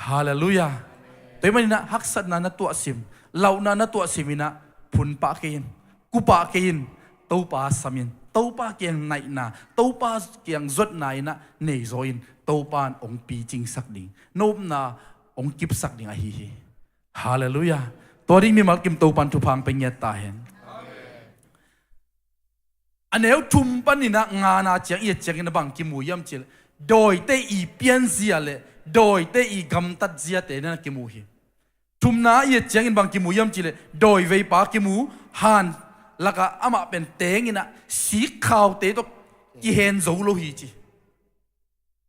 ฮาเลลูยาแต่มันนะฮักสัตนานะตัวซิมเหล่านั้นตัวสิมินะพุนปะเกินกุปะเกินตูปาสมิน tàu pa kiang nai na tàu pa kiang zot nai na nei zoin tàu pan ong pi ching sak ding nop na ong kip sak ding a hi hallelujah tori mi mal kim tàu pan thu phang pe nyat ta hen aneu thum panina nga na chiang ye chiang na bang ki mu yam chil doi te I pian zia le doi te I gam tat zia te na ki mu hi thum na ye chiang in bang ki mu yam chil doi vei pa ki mu han laka ama pen teng ina si khaw te to ki hen zo lo hi chi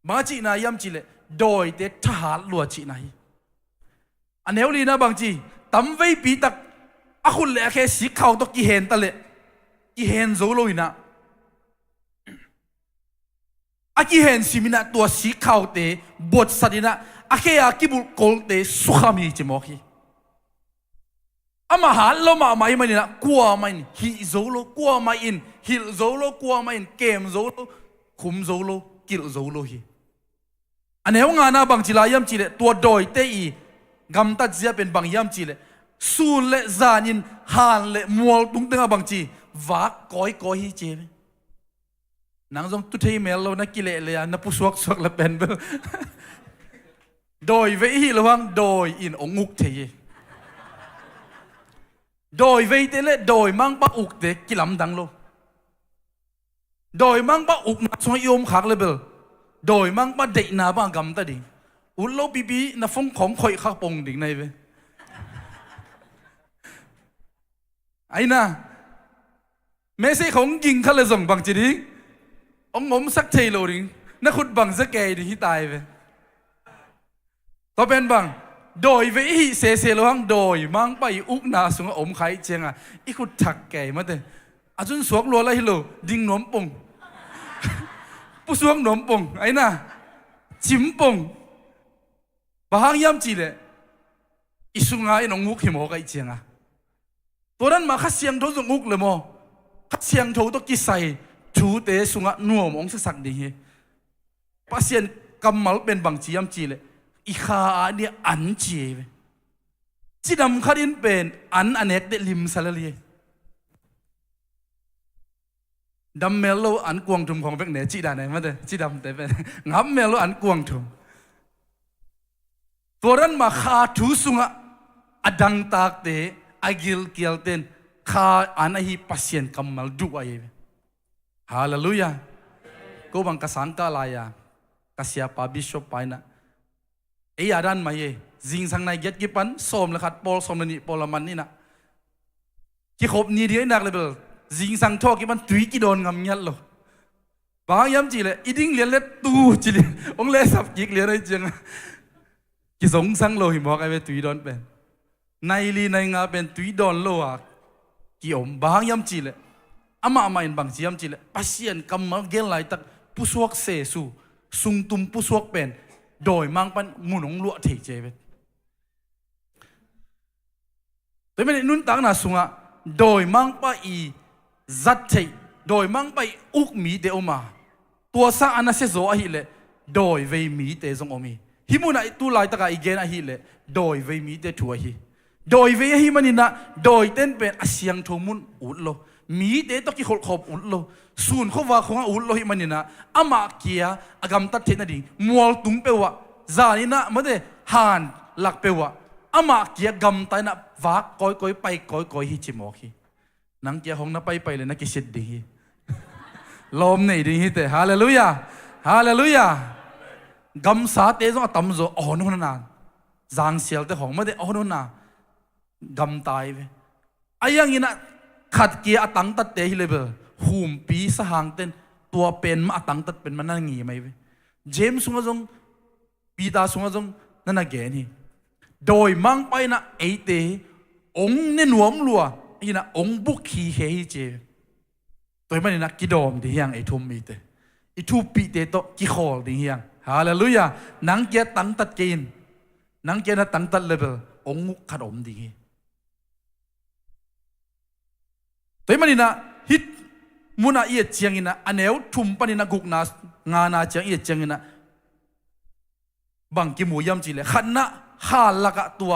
ma chi na yam chil doi te tha lo chi na hi aneu li na bang chi tam vei pi tak a khul le khe si khaw to ki hen ta le ki hen zo lo ina a ki hen simina tua si khau te bot sadina a khe a ki bul kol te sukhami chi mo khi ama hal lo ma mai manina kwa mai hi zo lo kwa mai in hil zo lo kwa mai in kem zo lo khum zo lo kil zo lo hi aneu nga na bang chila yam chile tua doi te I gam ta zia pen bang yam chile sun le zanin han le mual tung tenga bang chi vá coi hi chế nang dòng tu thấy mèo lâu na kile le na pu suak la pen bel đồi vei hi lo hang đồi in ong nguk thế đồi vei te le đồi mang ba uk te kilam dang lo đồi mang ba uk na song yom khak le bel đồi mang ba dei na ba gam ta ding un lo bi na phong khom khoi khak pong ding này ve ai na mấy sẽ không kinh khá là giống bằng chỉ đi ông ngóm sắc thầy lô đi nó khút bằng rất kề đi hi tài về tao bên bằng đồi với hi xe lô hăng đồi mang bay úp na xuống ống khai chêng à ít khút thắc kề mà thế à chúng xuống lô lại lô đinh nóm bông bu xuống nóm bông ấy na chím bông bà hang yam chỉ lệ ít xuống ngay nó ngục hi mò cái chêng à tôi đang mà khát xiang thôi dùng ngụcเลยmò xiang thấu to ki sai chú tế sunga nuông ông sẽ sắc đi hi pasien cầm máu bên bằng chỉ am chỉ lệ i kha đi ăn chỉ về chỉ đâm khát in bên ăn anek để lim salary đâm melo ăn quăng thùngของ bên này chỉ đàn này mà đây chỉ đâm thế bên ngắm melo ăn quăng thùngตัวนั้นมาคาทูสุงะอดังตากเตอากิลเกียลเตนคาอันฮีปัสยันกัมมัลดูไอฮาเลลูยากูบังกสังกาลายากัสยาปาบิชอปไปนะเอียดันมาเยจิงสังในเก็ตกิปันสมละขัดปอลสมนี่ปอลมันนี่นะที่ขบนี่เดียนักเลยเบลจิงสังทอกิปันตุยกิโดนงำยัดโลบางยามจีเลยอีดิ้งเลียนเล็ดตูจีเลยองเล่สับกิกเลียนอะไรจังกิสงสังโลหิบอกไอ้เวตุยโดนเป็นในลีในงาเป็นตุยโดนโลอะกิอมบางยามจีเลยอามาอินบางจียามจีเลยปัสยันกำมาเกลไลตักผู้สวกเสสูสุงตุมผู้สวกเป็นโดยมังปันมุนงลวดเทเจเวแต่ไม่ได้นุ่นตังน่ะสุงะโดยมังปะอีจัดเทโดยมังไปอุกมีเดอมาตัวซาอันนั้นเสโซอะฮิเลโดยเวมีเตจงอมีฮิมุนะตุไลตะกะอีเกนอะฮิเลโดยเวมีเตทัวฮิโดยเวฮิมันนี่นะโดยเต้นเป็นอาเซียงทมุนอุดโลมีเตตะกิขบขบอุดโลส่วนเขาว่าของอุดโลฮิมันนี่นะอามาเกียอากำตัดเทนดิมัวตุงเปวะจานี่นะมันเดฮานหลักเปวะอามาเกียกำตันนะวากก้อยไปก้อยฮิจิมอฮินังเกียของนับไปเลยนักกิเสดดีลมนี่ดีเตฮาเลลูยาฮาเลลูยากำสาเตจงตั้มโซอ๋อนู่นน่ะจางเสียลเตของไม่ได้อ๋อนู่นน่ะกำตายไปไอ้ยังงี้นะขัดเกียร์ตั้งตัดเตฮิเลเบอร์หูมปีสหางเต้นตัวเป็นมาตั้งตัดเป็นมันนั่งงี้ไหมเว้ยเจมส์สุงจงปีตาสุงจงนั่นน่ะแกนี่โดยมั่งไปนะไอเตองเนนวมลัวอีนะองบุกขี้เฮเจตัวมันนี่นะกิดอมดีอย่างไอทุ่มมีเตไอทุ่มปีเตโตกิขอลดีอย่างฮาเลลูยานังเกียตั้งตัดกินนังเกียนะตั้งตัดเลเวลองมุกขัดอมดีตัวมันนี่นะฮิตมุนาเอียเจียงอินะอันเอวทุ่มปนินะกุกนางานาเจียงเอียเจียงอินะบังกิมูยำจีเลยขันนะฮาลักตัว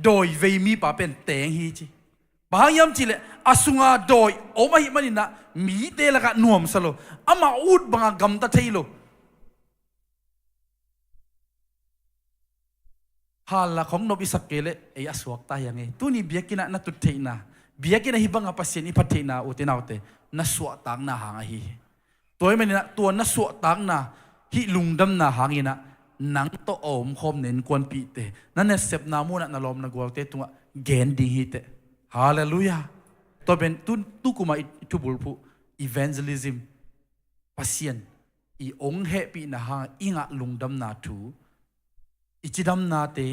โดยเวมีป่าเป็นเตงฮีจีบางยามจีเลยอ asunga doi omai manina mi te laka nuam salo ama ud banga gam ta thailo hala khong no bisak kele e aswak ta yange tuni biakina na tu theina biakina hibanga pasien i phatheina utenaute na suwa tang na hanga hi toy manina to na suwa tang na hi lungdam na hangina nang to om khom nen kwan pi te na ne sep na mu na lom na gol te tunga gen ding hi te hallelujah to ben tu kuma tu bulpu evangelism pasien i ong he pi na ha inga lungdam na thu ichidam na te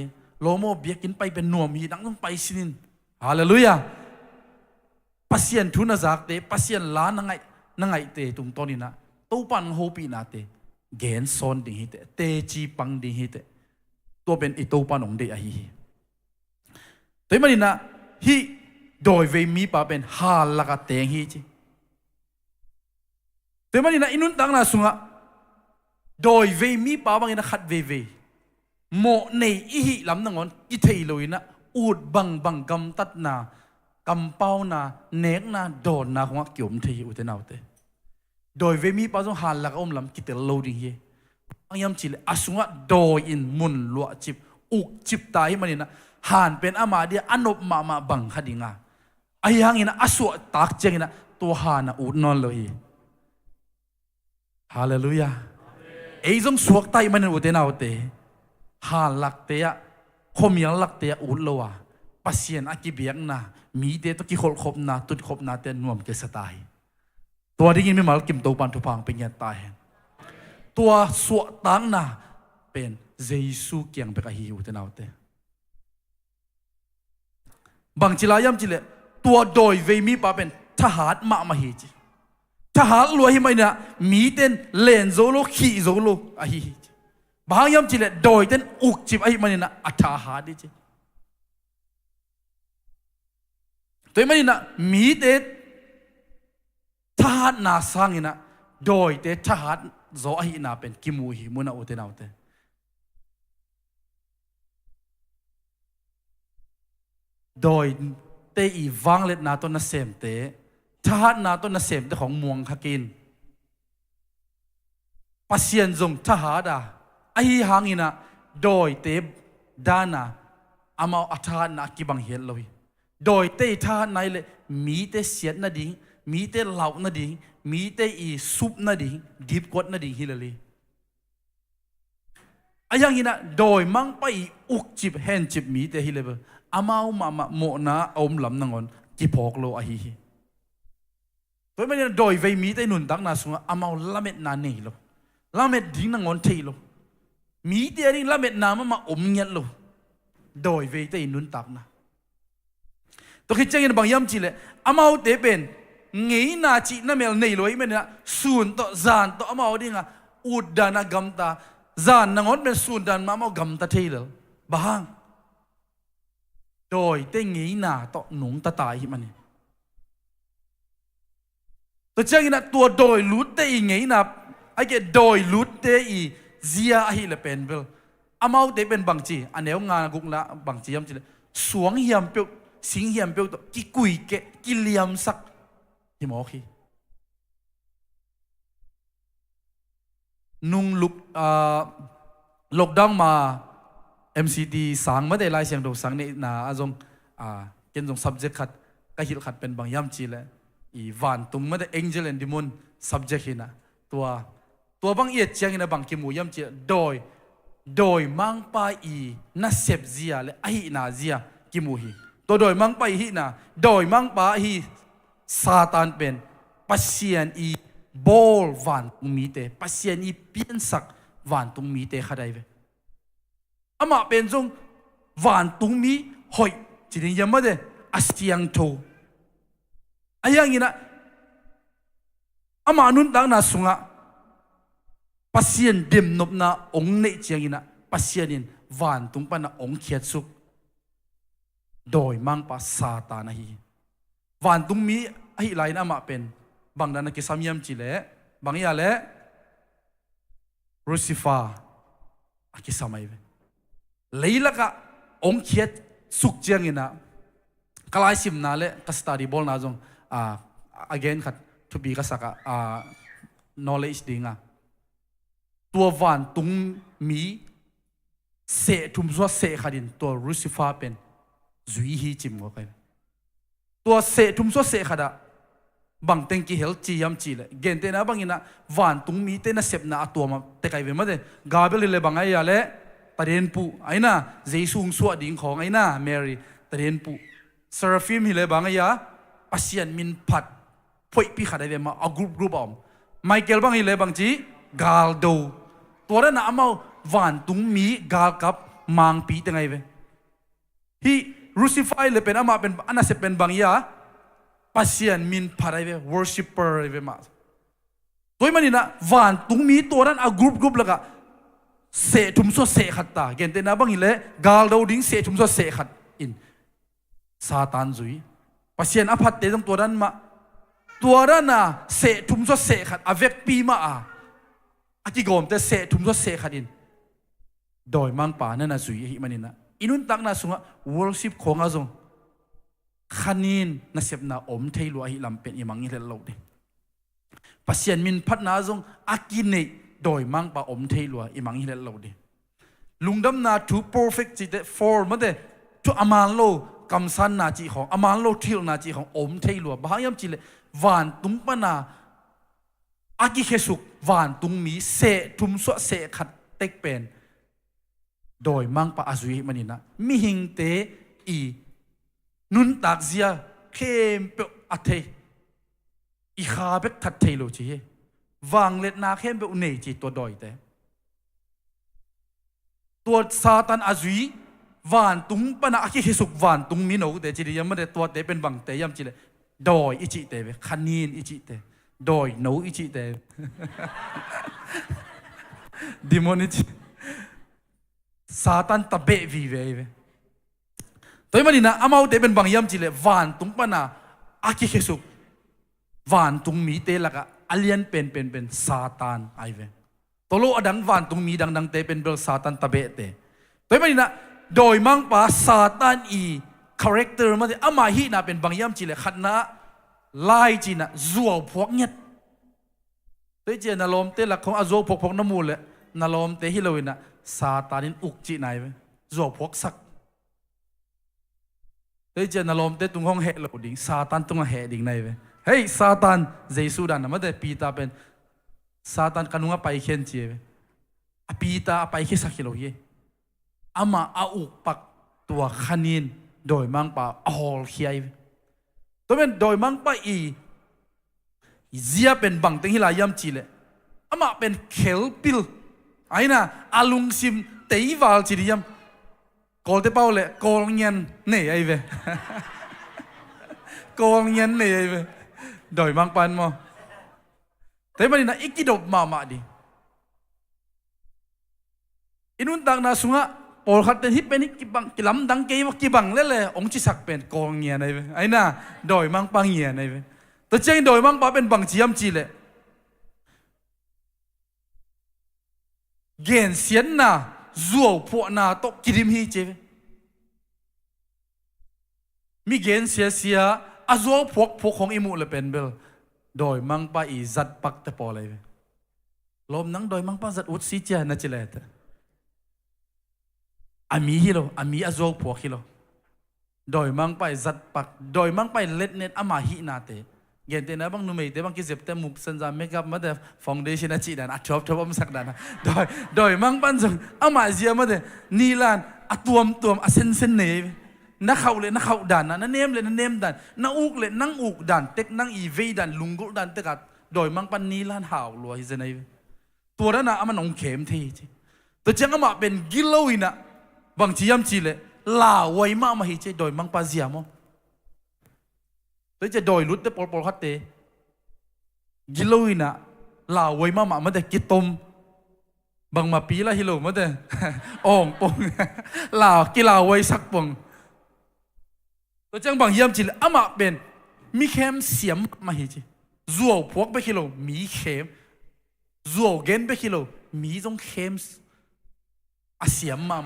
lomo biakin pai ben nuam hi dang pai sinin hallelujah pasien thu na zak te pasien la na ngai te tung tonina to pan ho pi na te gen son ding hi te chi pang ding hi te to ben i to pan ong de a hi toy manina hi doi ve mi pa ben hal la ka teng hi chi toy manina inun tang na sunga doi ve mi pa bang ina khat ve mo nei i hi lam na ngon ki thei loina ut bang gam tat na kam pau na nek na don na khwa kyom thei u te naute doi ve mi pa jong hal la om lam ki tel lo ding hi ayam chile asunga doi in mun lua chip uk chip ta hi manina han pen ama dia anop ma bang khadinga ayang ina aswa tak chengina to hana ut non lo hi hallelujah ei jong suak tai manin u te naute han lak te ya khomial lak te ya ut lo wa pasien akibiak na mi te to ki khol khop na tut khop na te nuam ke sataiตัวที่ยินไม่มากิมโตปันทุพังเป็นยันตายตัวสวตังนะเป็นเยซูเกียงเบกะฮิวเตนเอาเตบางจิลายามจิเลตัวโดยเวมีปาเป็นทหารมาฮิจิทหารรวยไม่เนี่ยมีเต้นเลนโซโลขี่โซโลอะฮิจิบางยามจิเลโดยเต้นอุกจิบอะฮิมันเนี่ยอัฐาหาดิจิตัวไม่เนี่ยมีเต้ทหารนาสังอินะโดยเตทหารโซอหินาเป็นกิมูหิมุนาอุเตนาอุเตโดยเตอีวังเล็ดนาตนเสมเตทหารนาตนเสมเตของมวงฮักินปัสยันจงทหารดาอหิหังอินะโดยเตดานาอามาอัฐานนากิบังเฮลลอยโดยเตทหารนายเลมีเตเสียนนาดิงมีเตเหล่านาดิงมีเตอีซุปนาดิงดิบกดนาดิงฮิลลีอายังงี้นะโดยมังไปอุกจิบแฮนจิบมีเตฮิเลเบอามามาโมนาอมลำนังอนกิพอกโลอาฮิตัวไม่เนี่ยโดยเวมีเตนุนตักนาสุงอามาละเม็ดนาเนโลละเม็ดดิ้งนังอนเทโลมีเตดิ้งละเม็ดนามาอมเงียโลโดยเวเตนุนตักนาตัวคิดจังยินบางยามจิเลอามาเตเป็นงี้นาจีนั่นเมลในลอยมันเนี่ยสูนต่อจานต่อมาเอาดิงะอุดดานะกัมตาจานนังอนเป็นสูนดานมาเอากัมตาเทลบางโดยเตงี้นาต่อหนุ่มตาตายมันเนี่ยตัวเจ้ากินะตัวโดยลุดเตอีงี้นาไอ้แกโดยลุดเตอีเซียไอ้ละเป็นเบลอามาเอาเตเป็นบางจีอันเนี้ยงานกุกละบางจียามจีเลยสวงเหียมเปียวสิงเหียมเปียวตัวกิกุยเกกิเลียมสักที่หมอคีนุ่งลุกลกดังมา MCT สังไม่ได้ลายเสียงดูสังนี่นาอาจงเกินจง subject ขัดก็หิลขัดเป็นบางย่ำจีเลยอีวันตุ้มไม่ได้ angel and demon subject หินะตัวบางเอียดเชียงหินะบางกิมูย่ำจีโดยมังไปอีน่าเสพเสียเลยไอ้น่าเสียกิมูหิตัวโดยมังไปหินะโดยมังไปหิซาตานเป็นปัสยันอีบอลวันตุมีเตปัสยันอีเปียนสักวันตุมีเตขดายเวอามาเป็นจงวันตุมีหอยจีนยังไม่ได้อาเซียงโตอายังงี้นะอามานุนตังนาสุงะปัสยันเดิมนบนาองเนจียงงี้นะปัสยันินวันตุงปนาองเขียดสุกโดยมังปัสซาตานะฮีวันตุงมีไอ้ไรนะมาเป็นบางด้านกิสามียมจิเลบางอย่างเลรูซิฟากิสามัยเวเลยละกะองเขียดสุกเจียงอินะ กลายสิมนาเละกัสตาดีบอลนาจงagain ขัด to be กัสกะknowledge ดิ้งตัววันตุงมีเสทุมซัวเสขัดินตัวรูซิฟ้าเป็นจุยฮีจิมก็ไปตัวเสทุมซัวเสขัดะบางเต็งกี่เฮลจียมจีเลยเกณฑ์เตนะบางอินะวันตุงมีเตนะเสพนะตัวมาเตะไกเวมาเดกาเบลเลยบางไอ้ยาเละตะเรนปูไอ้น่ะเจสุงสวดดิ้งของไอ้น่ะแมรี่ตะเรนปูซาราฟิมฮิเลยบางไอ้ยาอาเซียนมินพัดพ่อยปีขัดไอ้เวมาเอากรุ๊ปอมไมเคิลบางฮิเลยบางจีกาลโดตัวนั้นน่ะเอามาวันตุงมีกาลกับมังปีเตงไงเวฮีรูซิฟายเลยเป็นอามาเป็นอันนั้นเสเป็นบางยาpasien min parai ve worshipper ve ma toy mani na van tung mi to ran a group laga se thum so se khatta gen te na bang ile gal do ding se thum so se khat in satan zui pasien a phat te jong to ran ma to ran na se thum so se khat avek pi ma a ki gom te se thum so se khat in doi mang pa na na zui hi mani na inun tak na sunga worship khonga jong khanin na sep na om theilu a hi lam pen imang hi lo de pasien min phat na jong akine doi mang pa om theilu imang hi lo de lungdam na to perfect chi de for ma de to aman lo kam san na chi khong aman lo thil na chi khong om theilu ba yam chi le van tung pa na aki khesuk van tung mi se thum so se khat tek pen doi mang pa azui manina mi hing te i nun tak zia khem pe athe i kha bek that thelo chi wang let na khem be unei chi to doi teตัวซาตานอาจุยวานตุงปนะอาคิเฮสุกวานตุงมีโนแต่จียามไม่ได้ตัวเตเป็นบังเตยามจีเลยดอยอิจิเตเวคันนีนอิจิเตดอยโนอิจิเตดิมอนิจิซาตานตะเบวีเวตัวมันนี่นะอามาเตเป็นบังยามจีเลยวานตุงปนะอาคิเฮสุกวานตุงมีเตละกะอเลียนเป็นซาตานไอเวตัวโลอดังวันตรงมีดังเตเป็นเบลซาตันตะเบะเตตัวมันนี่นะโดยมังปาซาตันอีคาแรคเตอร์มันอามาฮีนะเป็นบางยามจีเลยขัดนะไล่จีนะจั่วพวกเงี้ยตัวเจนลมเตหลักของอาโซพวกน้ำมูลเลยนลมเตฮิโลวินะซาตานินอุกจีไหนไปจั่วพวกสักตัวเจนลมเตตุงห้องเหตุเราดิ่งซาตันตุงเหตุดิ่งไหนไปเฮ้ยซาตันเจสุดันนะมันแต่ปีตาเป็นซาตานกันุงไปเขียนเจียอปีตาไปเขียนสักกิโลเยอามาอาอุกปักตัวขันินโดยมังปาออลเขียตัวเป็นโดยมังปาอีเจียเป็นบังเต็งฮิลายามจีเลอามาเป็นเคลปิลไอ้น่ะอาลุงซิมเตยวัลจีดิยามกอลเตเป้าเลยกอลเงียนเน่ไอ้เวกอลเงียนเน่ไอ้เวโดยมังปานมั้งแต่มันนี่นะอีกกี่ดอกมาดิอินุนต่างนาสุงะปอลขัดเต็นฮิปเป็นกี่บังกี่ลำดังเกย์ว่ากี่บังเล่เลยองค์จิสักเป็นกองเงียนไอ้น่ะโดยมังปังเงียนไอ้แต่เจ้าโดยมังปาเป็นบังจียมจีเลยเกณฑ์เสียนน่ะจั่วพวกน่ะตกกิริมฮีเจมีเกณฑ์เสียอาจั่วพวกของอิมุเลยเป็นเบลโดยมังปาอีจัดปักแต่พอเลยลมนังโดยมังปาจัดอุดซีเจน่าจะเลยแต่อามีฮิโลอามีอาโจพวกฮิโลโดยมังปาจัดปักโดยมังปาเล็ดเน็ตอามาฮินาเตเย็นเตนะบังนุ่มเอเตบังกิเจ็บแต่มุกสันจามเมคอัพมาแต่ฟองเดชั่นจีดันอัดชอบอมสักดันโดยมังปันจงอามาเจียมาแต่นีลานอัตวมอเซนเนนักเขาเลยนักเขาดันนะนั่นเนมเลยนั่นเนมดันนักอุกเลยนั่งอุกดันเต็กนั่งอีเวดันลุงกุดันเต็กัดโดยมังปันนี้ล้านหาวลัวฮิเจนัยตัวนั้นนะอามันองเข็มทีตัวเจ้าอามาเป็นกิโลอินะบางทียามจีเลยลาไว้มาฮิเจโดยมังปันเสียมั้งตัวจะโดยรุดแต่ปอลฮัตเตกิโลอินะลาไว้มาแต่กิตมบางมาปีละฮิโลมาแต่อ่องปงลากิลาไว้สักปงตัวจังบางยามจีเลยอามาเป็นมีเข้มเสียมมาฮิจิจั่วพวกไปกิโลมีเข้มจั่วเกนไปกิโลมีจงเข้มเสียมมา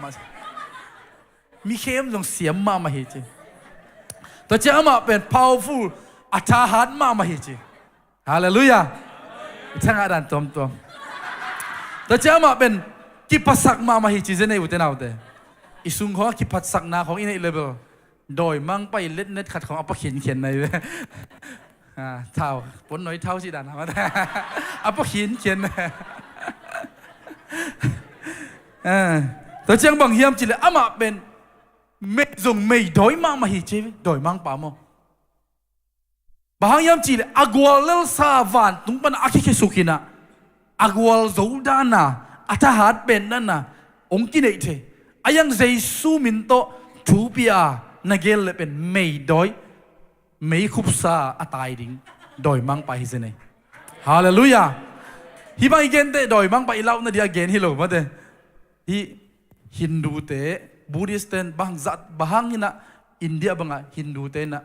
มีเข้มจงเสียมมาฮิจิ ตัวเจ้ามาเป็น powerful อาชาหันมาฮิจิฮาเลลูยาช่างอาดันตัวตัวเจ้ามาเป็นกิปัสสักมาฮิจิเจเนอุเตนเอาเตอิสุงของกิปัสสักนาของอินเอเลเบลโดยมั่งไปเล็ดเน็ตขัดของอัปเขียนในเท่าปนน้อยเท่าสิดันมาแต่อัปเขียนตัวเจ้าบางเฮียมจิเลอามาเป็นไม่จงไม่โดยมั่งมาฮิจิโดยมั่งป่าโมบางยามจีเลอากวลเลสาวันตุงปันอาคิเคสุกินะอากวลโจดานะอัตหัดเป็นนั่นนะองค์กินเอเทอายังเจสุมินโตทูปีอานักเกลเป็นไม่โดยไม่คุบซาอัตายดิ้งโดยมั่งไปฮิเซเนฮาเลลูยาฮิบางเกนเตโดยมั่งไปเล่านาเดียเกนฮิโลมาเตฮิฮินดูเตบูดิสเตนบางจัดบางนี่นะอินเดียบางฮินดูเตนะ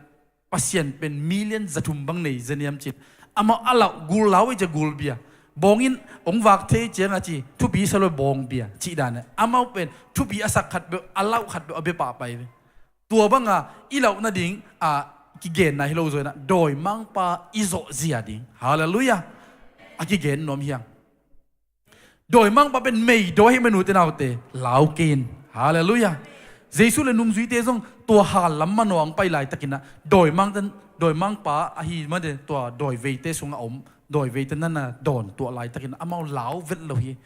pasien pen million zatum bang nei zeniam chit ama ala gul lawi je gul bia bongin ong wak the chenga chi thu bi salo bong bia chi dan ama pen thu bi asak khat be alau khat be abe pa pai tua banga ilau na ding a ki gen na hilo zo na doi mang pa izo zia ding hallelujah a ki gen nom hiang doi mang pa pen mei doi menu te nau te lau kin hallelujah Jesu le num zui te zong tua hal lam manong pai lai takina doi mang pa a hi ma de tua doi ve te sunga om doi ve te nana don tua lai takina amau lau vet lo hi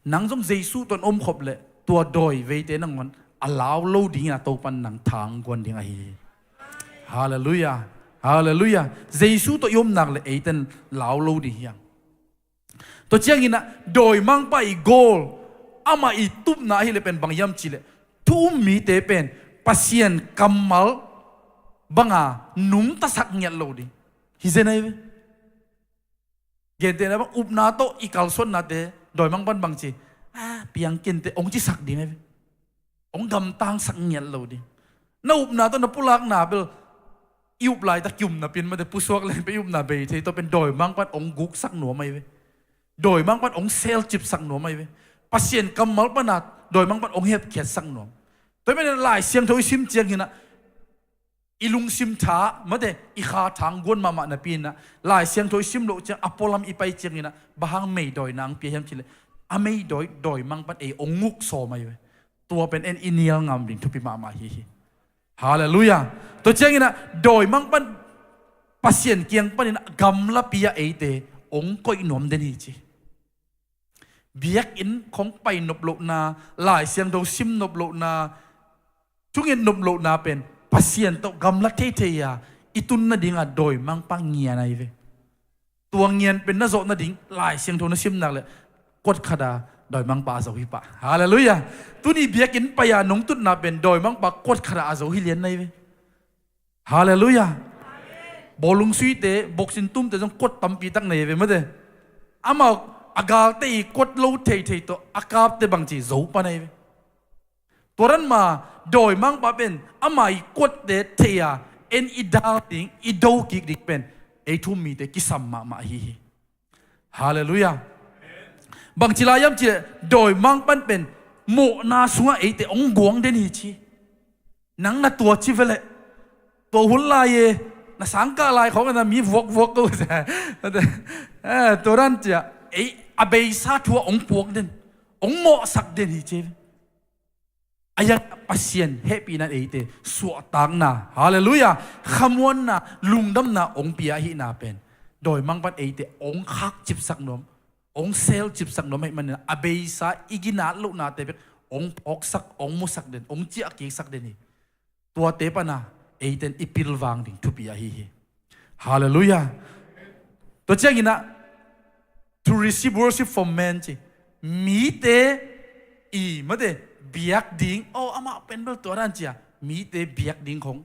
nang zong Jesu ton om khop le tua doi ve te nang on alau lo ding a to pan nang thang kwan ding a hi hallelujah hallelujah Jesu to yom nang le eiten lau lo di hiang to chiang ina doi mang pa I goal ama itup na hi le pen bangyam chile tu mi te pen pasien kamal banga num ta sak nyat lo di hi ze nai gen te na bang up na to ikal son na te doi mang ban bang chi piang kin te ong chi sak di nai ong gam tang sak nyat lo di na up na to na pulak na bel iup lai ta kyum na pin ma te pusuak le pe up na be te to pen doi mang pan ong guk sak no mai ve doi mang pan ong sel chip sak no mai ve pasien kamal panat doi mang pan ong hep khiat sang nom toi men lai siang thoi sim chiang hina ilung sim tha mate I kha thang gon mama na pin na lai siang thoi sim lo chiang apolam I pai chiang hina bahang mei doi nang pi hem chile a mei doi mang pan e ong nguk so mai we tua pen en inial ngam ding thu pi mama hi hallelujah to chiang hina doi mang pan pasien kiang pan ina gam la pia e te ong koi nom den hi chi biak in khong pai nop lo na lai siang do sim nop lo na chungin nop lo na pen pasien to gam la the the ya itun na dinga doi mang pang ngia nai ve tuang ngian pen na zo na ding lai siang tho na sim nak le kot khada doi mang pa zo hi pa hallelujah tu ni biak in pa ya nong tut na pen doi mang pa kot khada a zo hi lian nai ve hallelujah bolung sui te boxin tum te jong kot tam pi tak nei ve ma de ama agal te kot lo thei thei to akap te bang chi zo pa nei toran ma doi mang pa pen amai kot te thea en idal ting ido ki dik pen e thu mi te kisam ma hi hallelujah bang chilayam chi doi mang pan pen mo na sunga e te ong guang den hi chi nang na tua chi vele to hul la ye na sangka lai khong na mi vok ko sa toran cha e abei sa thua ong puak den ong mo sak den hi che ayak pasien happy na ete suwa tang na hallelujah khamon na lungdam na ong pia hi na pen doi mang pan ete ong khak chip sak nom ong sel chip sak nom man abei sa igina lu na te ong pok sak ong mu sak den ong chi aki sak den ni tua te pa na eten ipil wang ding tu pia hi hallelujah to changina to receive worship from men chi mi te I mate biak ding ama penbel to ran chia mi te biak ding khong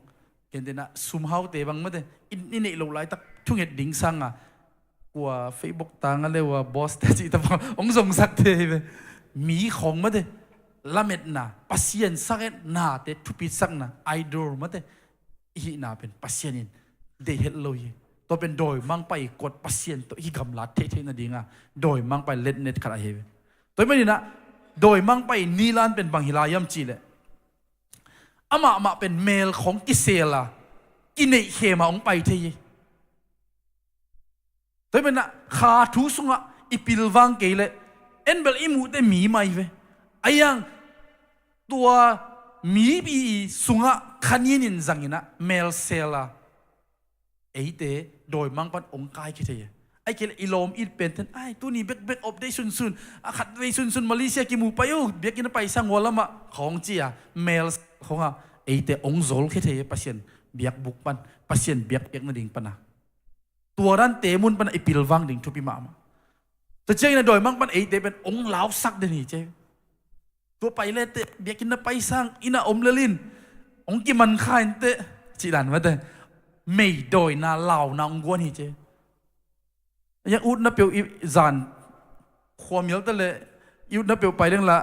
ken te na sum hau te bang mate in nei lo lai tak thunget ding sanga kwa Facebook tang ale wa boss te chi ta ong song sak te mi khong mate lamet na pasien saket na te thupi sak na idol mate hi na pen pasien in de het lo ye to pen doi mang pai kot pasien to hi gam la the na dinga doi mang pai let net khara he to me na doi mang pai nilan pen bang hilayam chi le ama pen male ของกิเซลากินในเขมาองไปเทียแต่เป็นน่ะขาทูสุงะอีพิลวังเกลเลเอ็นเบลอิมูเตมีไม่เวไอยังตัวมีบีสุงะขันยินจังยินะเมลเซลาไอเตโดยมังปันองค์กายคิดเทียไอเกลอิลอมอิดเป็นท่านไอตัวนี้เบกอบได้ซุนขัดไปซุนมาเลเซียกิมูไปโอ้เบียกินไปสังวลละมะของเจียเมลของอ่ะไอเตองค์โซลคิดเทียปัสเซียนเบียกบุกปันปัสเซียนเบียกนั่นดิ่งปันนะตัวนั้นเตมุนปันไอพิลวังดิ่งทุบิมาแต่เจ้าเนี่ยโดยมังปันไอเตเป็นองค์ลาวสักเดนี่เจ้ตัวไปเลยเตเบียกินไปสร้างอินาอมเลลินองค์กิมันข้าอินเตจีดันมาเตไม่โดยนาลาวนาองกวนนี่เจ้ยังอุดนับเปียวจานความยาวแต่เลยอุดนับเปียวไปเรื่องละ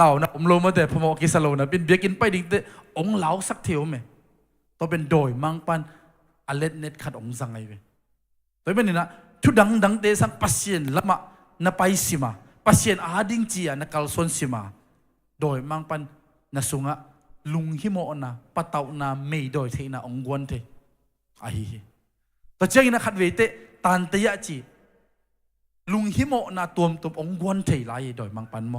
ลาวนะอมโลมาเตพมอกิสโลนะเป็นเบียกินไปดิ่งเตองค์ลาวสักเทียวไหมตัวเป็นโดยมังปันอเลนเน็ตขัดองค์สังไงเว้ตัวเป็นนี่นะทุดังเตสังปัสเซียนละมานาไปสิมาปัสเซียนอาดิงจีนักกัลซอนสิมาโดยมังปันนาสุงะลุงฮิโมนะปะเตานาไม่โดยเทนะองกวนเทไอ้แต่เจ้านะขัดเวเตตันเตยะจีลุงฮิโมนะตัวองกวนเทไลโดยมังปันโม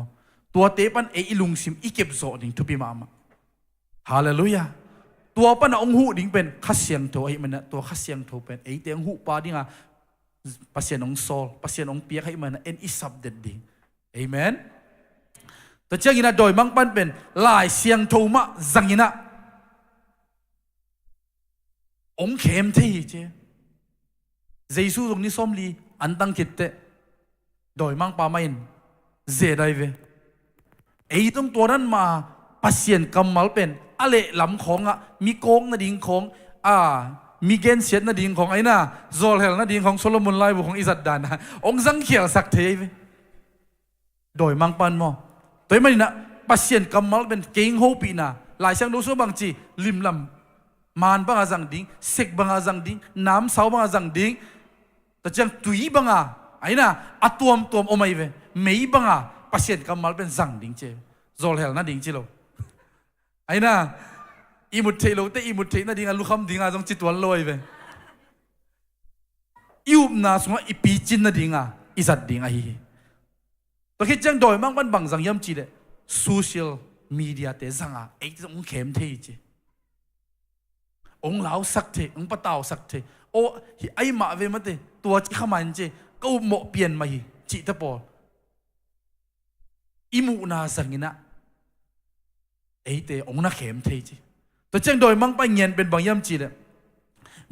ตัวเตปันเอลุงซิมอีเก็บโซดิ่งทุบิมามาฮาเลลูยาตัวปันองหูดิ่งเป็นขัดเสียงโทไอ้มันนะตัวขัดเสียงโทเป็นไอ้เตียงหูปาดิ่งอ่ะปัสเซียนองโซลปัสเซียนองเปียกให้มันเอ็นอิสับเด็ดดิ่งเอเมนแต่เจ้ากินะโดยมังปันเป็นลายเสียงโทมะจังกินะองเข็มที่เจ้เยซูตรงนี้ส้มลีอันตั้งคิดเตโดยมังปาไม่เห็นเจได้เวไอ้ตรงตัวนั้นมาปัสเซียนกำมัลเป็นอะไรลำของอ่ะมีโกงนาดิ่งของมีเกณฑ์เสียนาดิ่งของไอ้น่ะโซลเฮลนาดิ่งของโซโลมอนไลบุของอิสัดดานะองจังเขียวสักเทเวโดยมังปันมอตัวมันนะปัสเซียนกำมัลเป็นเก่งโฮปีน่ะหลายเสียงดูสู้บางจีลิมลำมานบางอาจังดิ้งเสกบางอาจังดิ้งน้ำเสาบางอาจังดิ้งแต่จังตุยบางอาไอ้น่ะอัตวมโอไม่เวไม่บางอาปัสเซียนกำมัลเป็นจังดิ้งเจโซลเฮลน่ะดิ้งจีโลไอ้น่ะอีมุดเทโลแต่อีมุดเทน่ะดิ้งลูกคำดิ้งอาจังจิตวันลอยเวยูบน่ะสมมติอีปีจินน่ะดิ้งอิสัดดิ้งไอ้ตัวคิดจังโดยมังปันบังจังยำจีเลยโซเชียลมีเดียเตจังไอ้ที่องเข้มเทจีองเหลาสักเทองปะเต่าสักเทโอ้ไอ้มาเวมันเตตัวจีขมันเจก็หมกเปลี่ยนมาฮีจีตะปออิมูนาสังกินะไอ้เตองน่าเข้มเทจีตัวจังโดยมังปันเงินเป็นบังยำจีเลย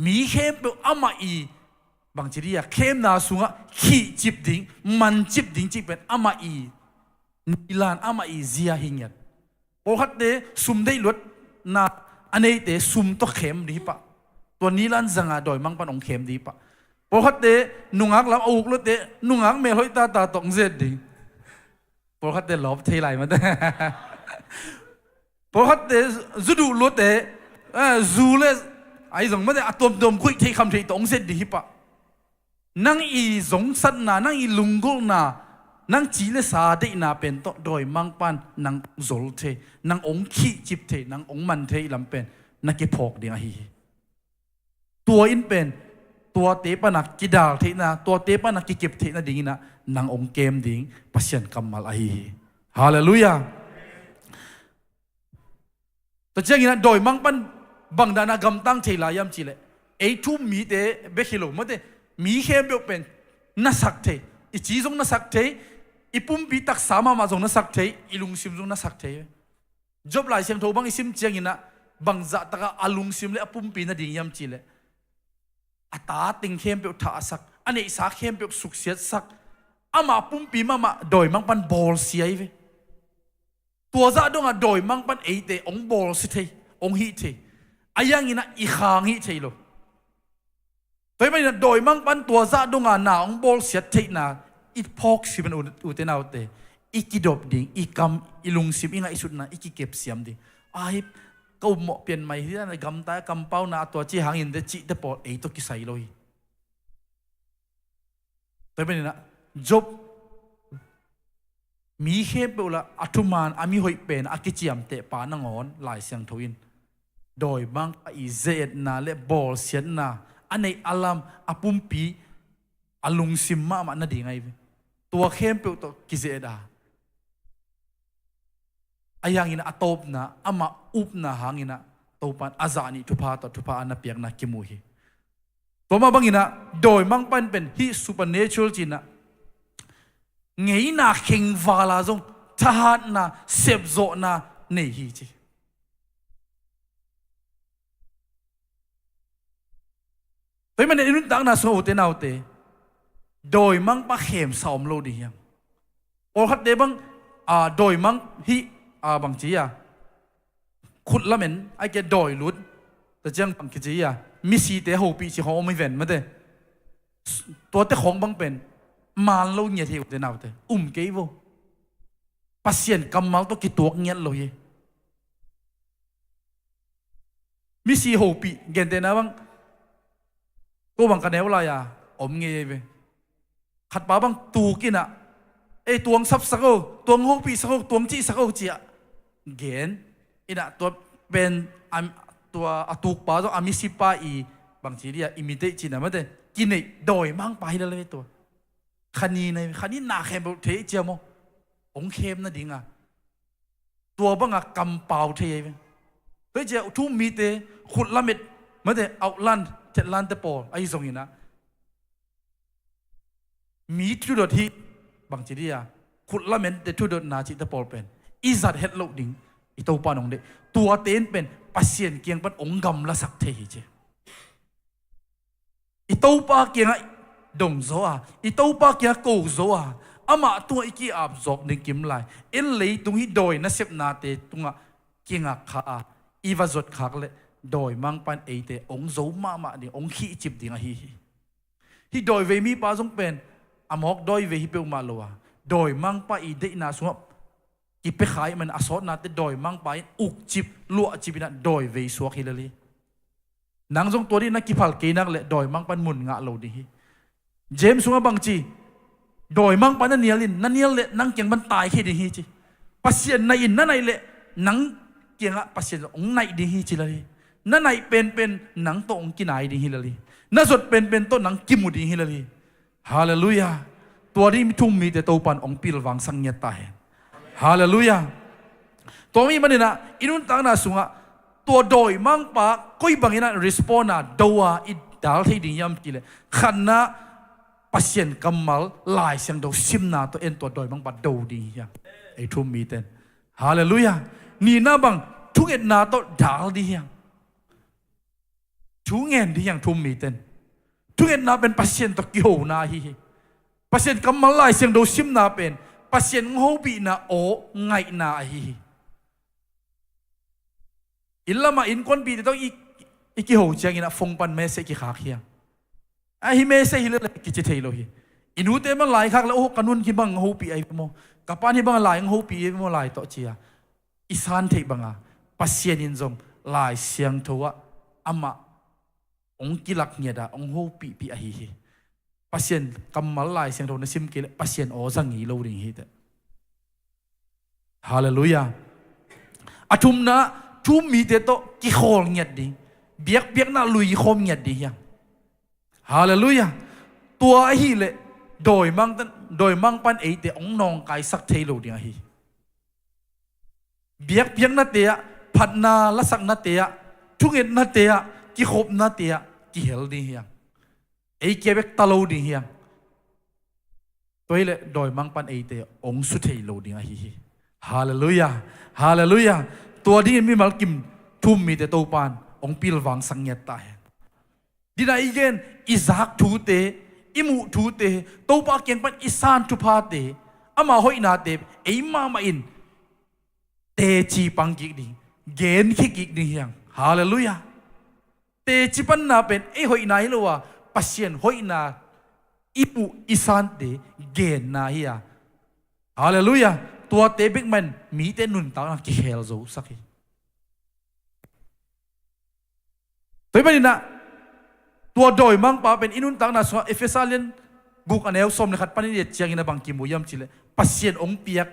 มีเข้มเป็นอามาอีบางทีเรียกเข้มนาสุงะขี้จิบดิ้งมันจิบดิ้งจิบเป็นอามาอีนิลานอามาอีเซียหิงยัดโอ้ฮัดเดซุมได้ลดนาอันนี้เดซุมตัวเข้มดีปะตัวนิลานจังอาโดยมังปันองเข้มดีปะโอ้ฮัดเดนุงักลำอุกลดเดนุงักเมลอยตาตองเจ็ดดิ้งโอ้ฮัดเดลบเทไหลมาเดโอ้ฮัดเดจุดูลดเดจูเลไอ้สงมาเดอะตัวคุยเทคำเทตองเจ็ดดีปะนั่งอีสงสันนานั่งอีลุงกุลนานั่งจีเลสาเดนาเป็นโตโดยมังปันนั่งโซลเทนั่งองขี้จิบเทนั่งองมันเทลำเป็นนักเก็บพอกเดียงฮีตัวอินเป็นตัวเตปนักกิดาลเทนะตัวเตปนักกิเก็บเทนะดิ่งนะนั่งองเกมดิ่งปัสยันกำมัลฮีฮาเลลูยาแต่เจ้ากินะโดยมังปันบังดานากำตั้งเทลายามจีเลไอทุ่มมีเตเบคิโลมาเตมีเข้มเบลเป็นนักสักเทอีจีจงนักสักเทอีปุ่มปีตักสามาจงนักสักเทอีลุงซิมจงนักสักเทจบหลายเสียงโทบังอีซิมเจียงอินะบังจะตะกอาลุงซิมเลอปุ่มปีน่ะดิ่งยามจีเลอัตาติงเข้มเบลท่าสักอันนี้สักเข้มเบลสุขเสียสักอามาปุ่มปีมาโดยมังปันบอลเสียเวตัวจะดงโดยมังปันเอเตองบอลสิเทองฮีเทอายังอินะอีขางฮีเทโลแต่ไม่โดยมังปันตัวซาดงานาองบอลเสียเทนาอีพอกสิมันอุเทนเอาเตอีกิดบดิ่งอีกำอีลุงสิมอีงาอีสุดนะอีกิเก็บเสียมดิ่งไอ้ก็หมอเปลี่ยนใหม่ที่นั่นกำตากำเป้านาตัวจีหางอินเดจิเดปอดตัวกิไซโลยแต่ไม่นะจบมีเข้มเปล่าอัตุมานอามีหอยเป็นอากิจิยมเตปานงอนหลายเสียงทวิน โดยมังปะอีเจดนาเลบอลเสียนนาอันในอลัมอปุมปีอลุงซิมมามันน่าดีไงตัวเข้มเปลวตัวกิเจดาอายังอินะอัตบนะอามาอุบนะหางอินะตัวปันอาจานิทุพาต่อทุพาอันนับเปียกนะกิมุฮีตัวมาบังอินะโดยมังปันเป็นฮิซูเปอร์เนเชอรัลจินะไงนะเข่งวาลาจงทหารนะเสพโจนะเนฮีจีตัวมันในนุ่นตังนะสโอเตนเอาเตโดยมังปะเข็มสอมโลดียังโอคัดเดบังโดยมังฮิบางทีขุดละเหม็นไอ้แกโดยลุดแต่จังบางทีมิสีเตะหูปีชีของไม่เว้นมาเตตัวเตะของบางเป็นมาโลเงียที่อุตนาเตเกี่ยวปัสเซียนกำมัลตัวกี่ตัวเงียเลยมิสีหูปีเกินเตนะบางตัวบางกันเนวลายเงียไปขัดป้าบางตูกินไอตัวซับสักตัวหูปีสักตัวจีสักเจียเกณฑ์อินะตัวเป็นตัวตุกป้าตัวอามิสิป้าบางทีเดียอิมิเตจินะมันเดกินไอโดยมั่งไปเลยตัวขันนี้ในขันนี้หนาเข้มเทเจียมองเข้มนั่นดิ่งตัวบังกำเปล่าเทเฮ้ยเจ้าทุ่มมีเตขุดละเม็ดมันเดเอาลันเจ็ดลันเตปอไอ้ส่งอินะมีทุดที่บางทีเดียขุดละเม็ดเตทุดนาจิตเตปอเป็นอิจัดเฮดโลดิ่งอีตัวปานองเดตัวเต้นเป็นปัสเซียนเกียงเป็นองกำละสักเทเจอีตัวปาเกียงดงโซอีตัวปาเกียงโกโซอามาตัวอีกีอาบจอกหนึ่งกิมไลเอ็นเลยตรงที่โดยนับนาเตตรงเกียงขาอีวาจดขาเลยโดยมังปันเอเตองโซมาเนี่ยองขี้จิบดิ่งฮีโดยเวมีปาจงเป็นอามอกโดยเวฮิเปลมาลัวโดยมังปาอีเดนาสวบกิไปขายมันอสอนาเตโดยมังไปอุกจิบลวกจิบนะโดยเวสวกฮิลลีนางจงตัวนี้นักกิพัลกีนักเละโดยมังปันมุนงะโลดีเจมส์สุงบังจีโดยมังปันนั่นเนียลินนั่นเนียเละนังเกียงมันตายแค่ดีฮีจีปัสเซียนในอินนั่นในเละนังเกียงปัสเซียนองในดีฮีจีเลยนั่นในเป็นนังโตองกินไหนดีฮีเลยนั่นสุดเป็นต้นนังกิมุดีฮีเลยฮาเลลูยาตัวนี้มีทุ่มมีแต่ตัวปันองปิลวังสังเงียตายฮาเลลูยาตัวนี้มันเนี่ยนะอินุนตังนาสุงะตัวโดยมังปะก็อีบางอย่างนั้นรีสปอนนะดัวอิดาลที่ดียามกิเลขันนะปัสเซียนกำมัลลายเสียงดูซิมนาตัวเอ็นตัวโดยมังปะดูดีอย่างไอ้ทุ่มมีเต็นฮาเลลูยานี่นะบังทุกเอ็นนาตัวดาลดีอย่างทุกเงินดีอย่างทุ่มมีเต็นทุกเอ็นนาเป็นปัสเซียนตัวเกี่ยวนาฮีปัสเซียนกำมัลลายเสียงดูซิมนาเป็นปัสเซียนงูบีนาโอไงนาฮีอินละมาอินคนบีต้องอีกกี่หัวเจียงอินะฟงปันเมสกี่ขาเขียงไอ้ฮิเมสฮิเลกิจเทโลฮีอินูเตมันหลายครั้งแล้วโอ้กันุนกี่บังหูปีไอ้โมกับปานี่บังหลายหูปีไอ้โมหลายต่อเจียอิสานเทบังปัสเซียนอินจงหลายเสียงทัวอามาองกิลักเนียดาองหูปีไอ้ฮีปัสเซียนกำมัลลายเสียงทัวนซิมกิเลปัสเซียนโอซังฮีโลดิ่งฮีเตฮาเลลูยาอาทุมนะทุ่มมีเตโตกิโคลเงียดดีเบียกน่าลุยคมเงียดดียังฮาเลลูยาตัวไอ้ฮีเลยโดยมังปันเอเตองนองกายสักเทโลดีไอ้ฮีเบียกน่าเตะพัดนาละสักน่าเตะทุกเอ็ดน่าเตะกิโคบน่าเตะกิเฮลดียังไอ้เก็บตะโลดียังตัวเลยโดยมังปันเอเตองสุเทโลดีไอ้ฮีฮาเลลูยาฮาเลลูยาตัวนี้มีมัลกิมทุ่มมีแต่ตัวปานองปิลวังสังเกตตายดีน่าอีกเกนอิซักทูเตอิมูทูเตตัวปาเกียงปันอิสานทุพาเตอามาหอยนาเตไอมาอินเตจีปังกิกดิเกนคิกิกดิยังฮาเลลูยาเตจิปันนาเป็นไอหอยนาฮิโลวะปัสเซียนหอยนาอิมูอิสานเตเกนนาฮิยาฮาเลลูยาตัวเตบิกมันมีแต่นุนตากิเฮลโซสักทีตัวนี้นะตัวโดยมังปาเป็นอินุนตังนะส่วนเอเฟซัสเลียนกุกอันเอลสมนะครับปนิเดชเจียงอินะบางกิมุยามจิเลปัสเซียนองเปียก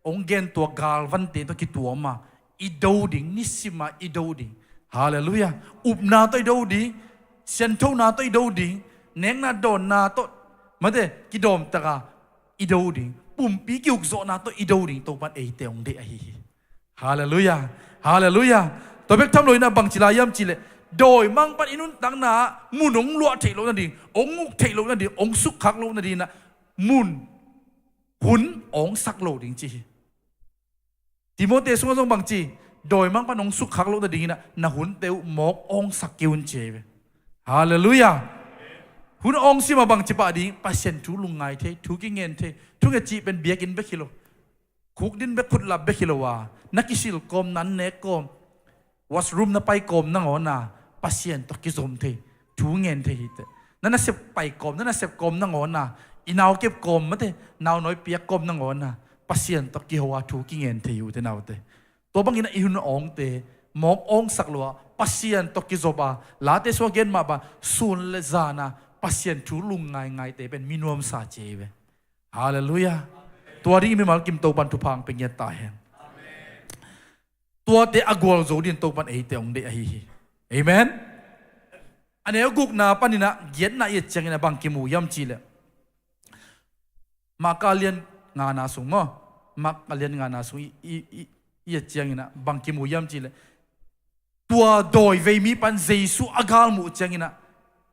องเกนตัวกาลวันเตตัวกิตัวมาอีโดดิ่งนิสิมาอีโดดิ่ง Hallelujah. Up na to do di, sento na to do di, neng na don na to, mate kidom taka ido di, pumpi kiuk zo na to ido di to pan ate ong de ahi. Hallelujah. Hallelujah. To bek tham loi na bang chilayam chile. Doi mang pan inun tang na munong lua thei lo na di, ong nguk thei lo na di, ong suk khak lo na di na mun hun ong sak lo ding chi. Timote sung sung bang chi. Doi mang pa nong suk khak lo na ding na hun teu mok ong sak kiun che. Hallelujah. Hun ong si ma bang chi pa ding pasien tu lungai the tu ki ngen the tu nge chi pen biak in be kilo. Khuk din be khut lab be kilo wa. Nakisil kom nan ne kom. Washroom na pai kom na ngona pasien to ki zom the tu ngen the hit. Na sep pai kom na sep kom na ngona inaw kep kom ma the naw noi piak kom na ngona pasien to ki hawa tu ki ngen the yu te naw te. To bang ina ihun ong te mok ong sakloa pasien to ki zoba la te so gen ma ba sun le zana pasien tu lung ngai te ben minuam sa cheve. Hallelujah. To ri mi mal kim to ban tu phang pe nge ta hen. Tua te agwal zo din to pan ei te ong de hi. Amen. Ane guk na panina giat na ye chang na bang kimu yam chi le. Makalian nga na sung mo. Makalian nga na sung ye chang na bang kimu yam chi le. Tua doi ve mi pan Jesu agal mu chang na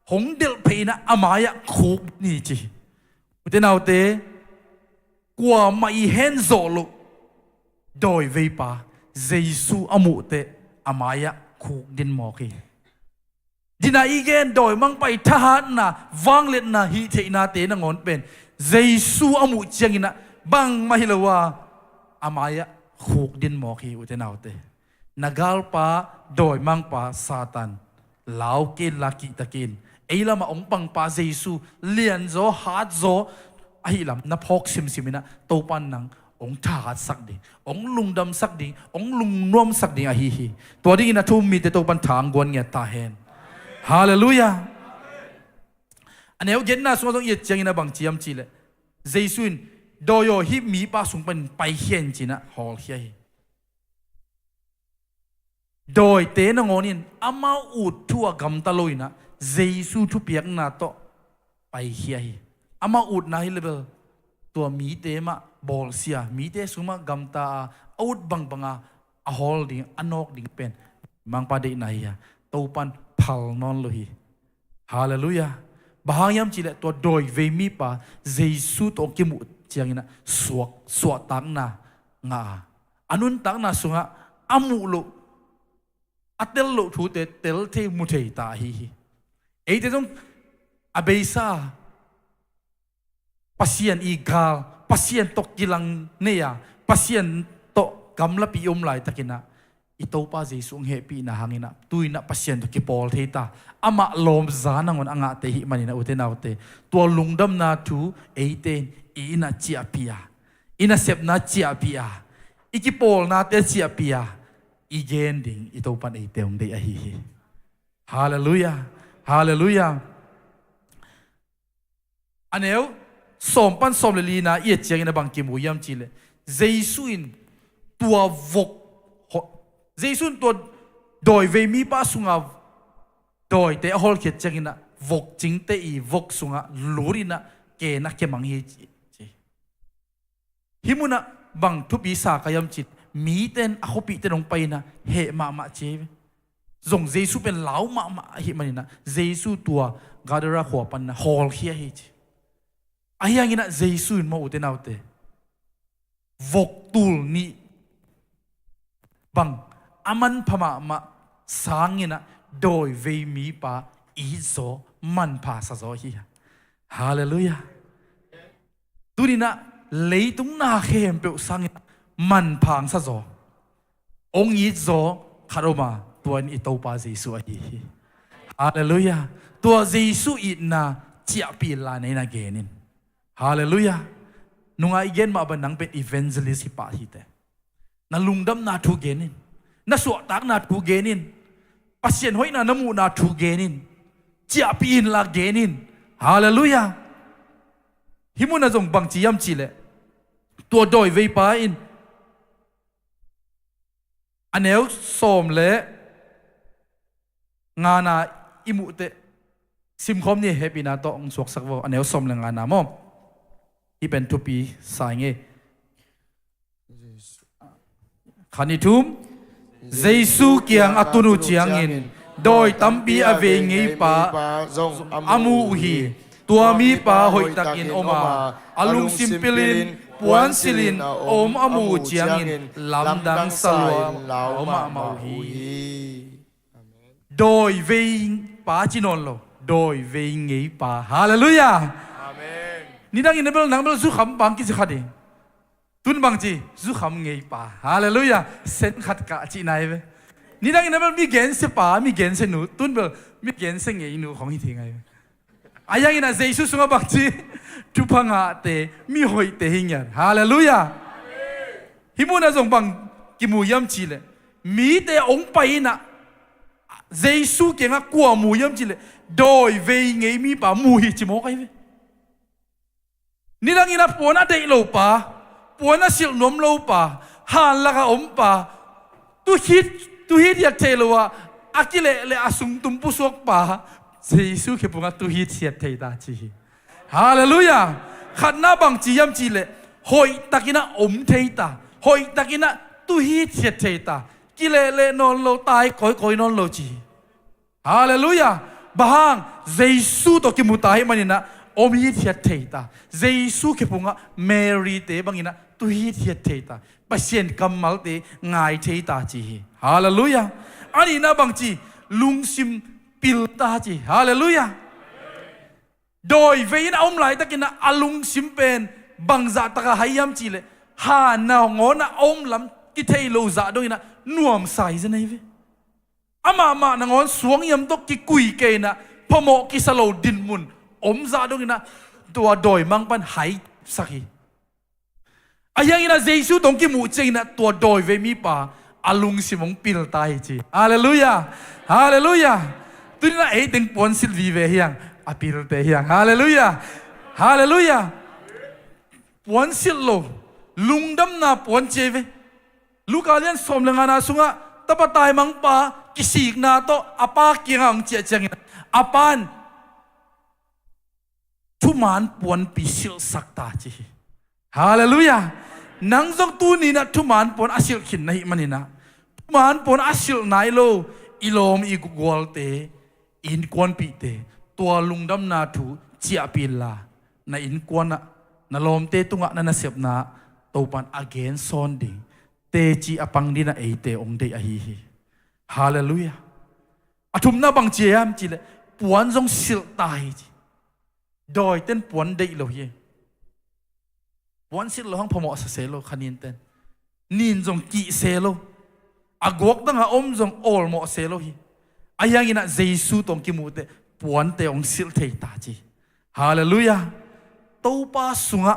hong del pe na amaya khuk ni chi. Ute nau te kwa mai hen zo lo doi ve pa Jesu amu te amaya khuk din mo ki. Dina igen doi mang pai thahan na wanglet na hi the na te na ngon pen Jesu amu changina bang mahilawa amaya khuk din mo ki ute naute. Nagal pa doi mang pa Satan lau kin laki takin. Eila ma ong pang pa Jesu lian zo hat zo ahilam na phok sim simina topan nang ong thagat sak ding ong lungdam sak ding ong lungnom sak ding a hi hi to ding na thum mi te to pan thang gon nge ta hen. Hallelujah. Aneu gen na so ye chang ina bang chiam chi le Jesuin doyo hi mi pa sung pan pai hian china hol hi doi te na ngonin ama ut thua gam ta loina Jesu thu piak na to pai hi ama ut na hi level to mi te ma bol sia mi te suma gamta out bang banga a holding anok ding pen mang pa de na ya to pan phal non lo hi. Hallelujah. Bahangyam chile to doi ve mi pa Jesu to kimu chiang ina suak tang na nga anun tang na sunga amu lo atel lo thu te tel the mu thei ta hi ei te jong abeisa pasien igal pasien tok kilang neya pasien to gamla pi lai takina ito pa Jesu happy na hangina tuina pasien to ki pol theta ama lom zana ngon anga te hi manina utenaute to lungdam na tu 18 ina chia pia ina sep na chia pia iki pol na te chia pia igen ding ito pan ite ong de hi. Hallelujah. Hallelujah. Aneu som pan som le lina ye chiang ina bang kimu yam chile Jesu in tua vok Jesu to doi ve mi pa sunga doi te hol ke chiang ina vok ching te I vok sunga lurina ke na ke mang hi chi himuna bang thupi sa kayam chit mi ten a khopi te nong pai na he ma che zong Jesu pen lau ma hi manina Jesu tua gadara khwa pan na hol hi hi ayang ina Jesu mo ute naute vok tul ni bang aman phama ma sangina doi ve mi pa izo man pa sa zo hi. Hallelujah. Turina leitung na khem pe sangina man phang sa zo ong izo kharoma tuan ito pa Jesu hi. Hallelujah. Tua Jesu itna chia pi la nei na genin. Hallelujah. Nunga igen ma ban nang pen evangelist hi pa hi te. Na lungdam na thu genin. Na so tak na thu genin. Pasien hoi na namu na thu genin. Chia pi in la genin. Hallelujah. Himuna jong bang chi yam chi le. Tua doi ve pa in. Aneu som le ngana imu te sim khom ni happy na to ong suak sakwo aneu som le ngana mo ipen tupi sainge khani thum Giêsu kiang atunu chiangin doi tampi ave ngei pa amu hi tua mi pa hoi takin oma alung simpilin puan silin om amu chiangin lamdang salwa oma mau hi doi vein pa chinon lo doi vein ngei pa hallelujah amen ni dang inabel nang bel su kham bang ki khadi tun bang chi zu kham ngei pa hallelujah sen khat ka chi nai ve ni dang inabel mi gen se pa mi gen se nu tun bel mi gen se ngei nu khong hi thingai ayang ina Giêsu sunga bang chi tu phanga te mi hoi te hingyan hallelujah himuna jong bang ki mu yam chi le mi te ong pai na Giêsu kenga kwa mu yam chi le doi ve ngei mi pa mu hi chi mo kai ve ni dang ina pona dei lo pa puana sil nom lo pa han la ka om pa tu hit ya telowa akile le asung tum pu sok pa Giêsu ke punga tu hit siat thei ta chi hallelujah khatna bang chi yam chi le hoi takina om thei ta hoi takina tu hit siat thei ta kile le non lo tai koi non lo chi hallelujah bahang Giêsu to ki mutai manina om hit siat thei ta Giêsu ke punga Mary te bangina tu hit siat thei ta pasien kamal te ngai thei ta chi hallelujah ani na bang chi lungsim pil ta chi hallelujah doi vein om lai takina alung simpen bangza taka hayam chi le ha na ngona om lam ki thei lo za doina nuam sai je nei ve ama na ngon suang yam to ki kui ke na pomo ki salo din mun om za doina tua doi mang pan hai sakhi ayang ina Giêsu tong ki mu cheina tua doi ve mi pa alung simong pil tai chi hallelujah hallelujah tunina ei teng pon sil vi ve hiang apil te hiang hallelujah hallelujah pon sil lo lungdam na pon cheve lukalian som lenga na sunga tapatai mang pa kisik na to apa kingang che changin apan thuman pon pisil sakta chi hallelujah nang jong tu ni na thuman pon asil khin nahi manina thuman pon asil nai lo ilom i gol te in kwan pi te tua lungdam na thu chia pila na in kwan na lom te tunga na sep na topan again son ding te chi apang dina e te ong de a hi hallelujah athum na bang chiam chi le puan jong sil tai chi doi ten puan de lo hi puan sil lo hang phomo sa se lo khanin ten nin jong ki se lo agok danga om jong ol mo se lo hi ayang ina Giêsu tong ki mu te puan te ong sil thei ta chi hallelujah to pa sunga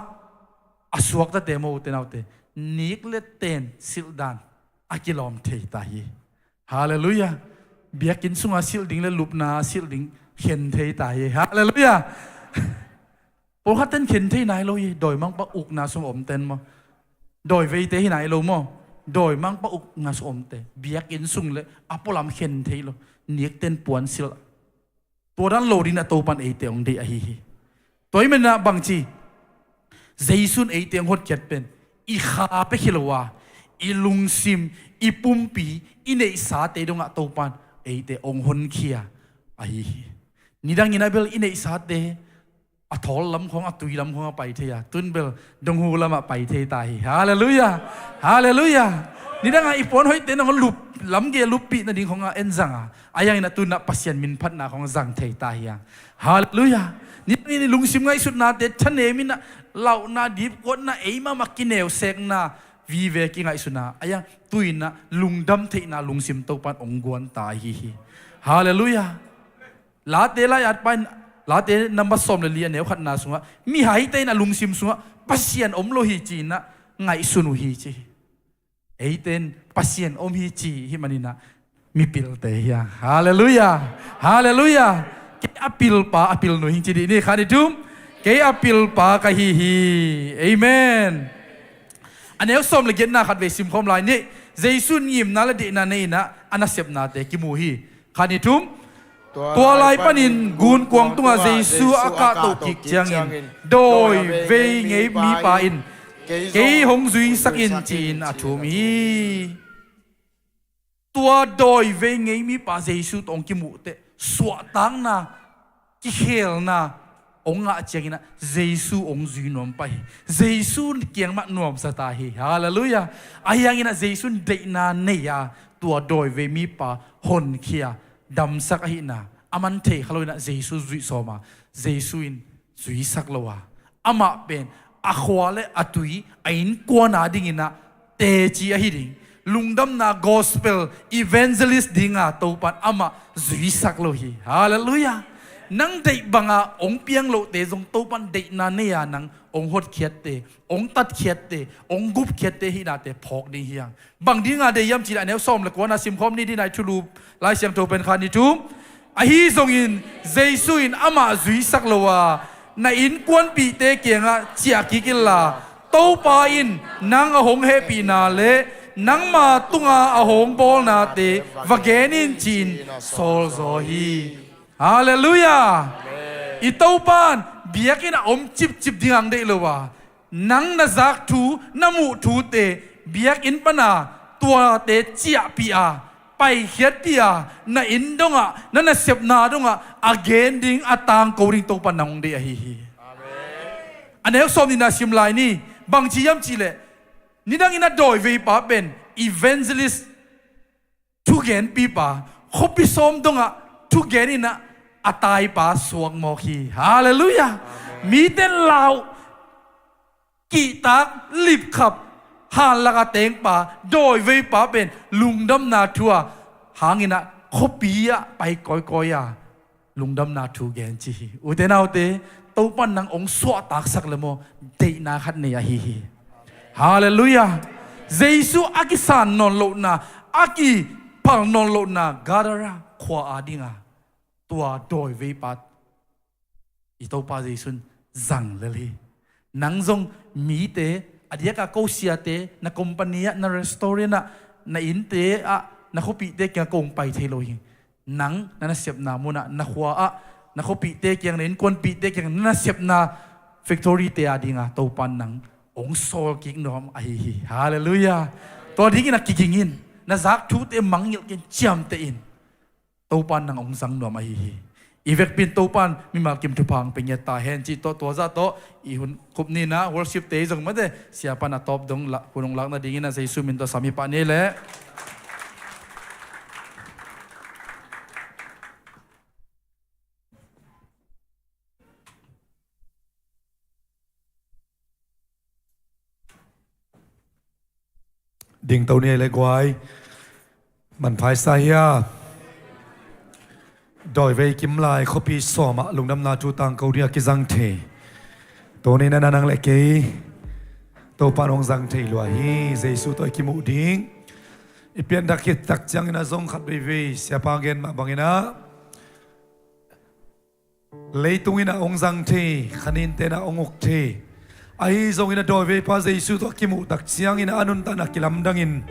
asuak ta te mo te nau te nik le ten sil dan akilom thei ta hi hallelujah biakin sunga sil ding le lupna sil ding khen thei ta hi hallelujah por haten khen thei nai lo hi doi mang pa uk na sung om ten mo doi ve te hi nai lo mo doi mang pa uk nga som te biakin sung le apolam khen thei lo niek ten puan sil toran lo rin to pan e te ong de a hi toy men na bang chi Giêsu e te hot ket pen i kha pe khilowa i lungsim i pumpi i nei sa te donga to pan e te ong hon khia a hi nidang inabel i nei sa te a thol lam khong a tui lam khong a pai the ya tun bel dong hu lama pai the ta hi hallelujah hallelujah nidang i pon hoi te nang lup lam ge lupi na ding khong a en zanga ayang ina tu na pasien min phat na khong zang thei ta hi hallelujah ni lungsim ngai sut na te thane min na lau na dip ko na eima makineu sek na vi ve ki ngai suna ayang tuina lungdam thei na lungsim to pan ongguan ta hi hallelujah la te la yat pan la te number som le lian neu khat na sunga mi hai te na lungsim sunga pasien om lo hi chi na ngai sunu hi chi eiten pasien om hi chi hi manina mi pil te ya hallelujah hallelujah ke apil pa apil no hin chi ni khani tum ke apil pa ka hi amen aneu som le gen na khat ve sim khom lai ni Giêsu ngim na la de na nei na anasep na te ki mu hi khani tum tua lai panin gun kuang tunga Jesu aka to kik chiang in doi ve ngei mi pa in ke hong zui sak in chin athum hi tua doi ve ngei mi pa Jesu tong ki mu te suwa tang na ki hel na ông ngã chiang ina Jesu ông zui nom pai Jesu kiang mat nom sa ta hi hallelujah ayang ina Jesu dei na nei ya tua doi ve mi pa hon khia dam sak hi na aman the khaloi na Jesu zui soma Jesu in zui sak lowa ama pen akhwale atui ain kwana ding ina te chi a hi ding lungdam na gospel evangelist dinga topan ama zui sak lo hi hallelujah nang dei banga ong piang lo te jong to pan dei na ne ya nang ong hot khiat te ong tat khiat te ong gup khiat te hi na te phok ni hiang bang dinga de yam chi la ne som le ko na sim khom ni di nai thulu lai siam to pen khan ni tu a hi jong in Jesu in ama zui sak lo wa na in kwan pi te kianga chia ki kin la to pa in nang a hong happy na le nang ma tunga a hong bol na te vagenin chin sol zo hi hallelujah itaupan biakin om chip chip dingang de lowa nang na zak thu namu thu te biakin pana tua te chia pia pai khiat pia na indonga na sep na donga again ding atang ko ring to panang de hi hi amen anel som ni na sim lai ni bang chi yam chi le ni dang ina doi ve pa ben evangelist thu gen pi pa khopi som donga thu gen ina atai pa suang mo khi hallelujah mi ten lao ki tak lip khap han laga teng pa doi ve pa ben lungdam na thua hangina khopia pai koi koya lungdam na thu gen chi utenau te to pan nang ong swa tak sak lemo de na khat ne hi hi hallelujah Jesu akisan non lo na aki pal non lo na gadara khwa adinga tua doi ve pat ito pa Jesu zang leli nang zong mi te adia ka ko sia te na kompanya na restaurant na in te a na khopi te kya kong pai thelo hi nang na sep na muna na khwa a na khopi te kyang nen kon pi te kyang na sep na factory te adinga to pan nang ong sol king nom a hi hallelujah to ding na kikingin na zak thu te mangil ken chiam te in to pan nang ong sang nom a hi ivek pin to pan mi mal kim thu phang pe nya ta hen chi to za to I hun kup ni na worship te jong ma de sia pa na top dong la kunong lak na ding na Jesu min to sami pa ne le ding tàu này lại quay mình phải sai ya đòi về kiếm lại copy sổ mà lùng năm na chu tăng câu dia cái răng thể tàu này na năng lại cái tàu pan ông răng thể loa hi Giêsu tôi kim mũ đinh ipian đặc biệt đặc chẳng na zong khát về siapa gen mà bằng ina lấy tung ina ông răng thể khanin tên na ông ốc thể ai zong ina doi ve pa Jesu to kimu tak chiang ina anun ta na kilam dangin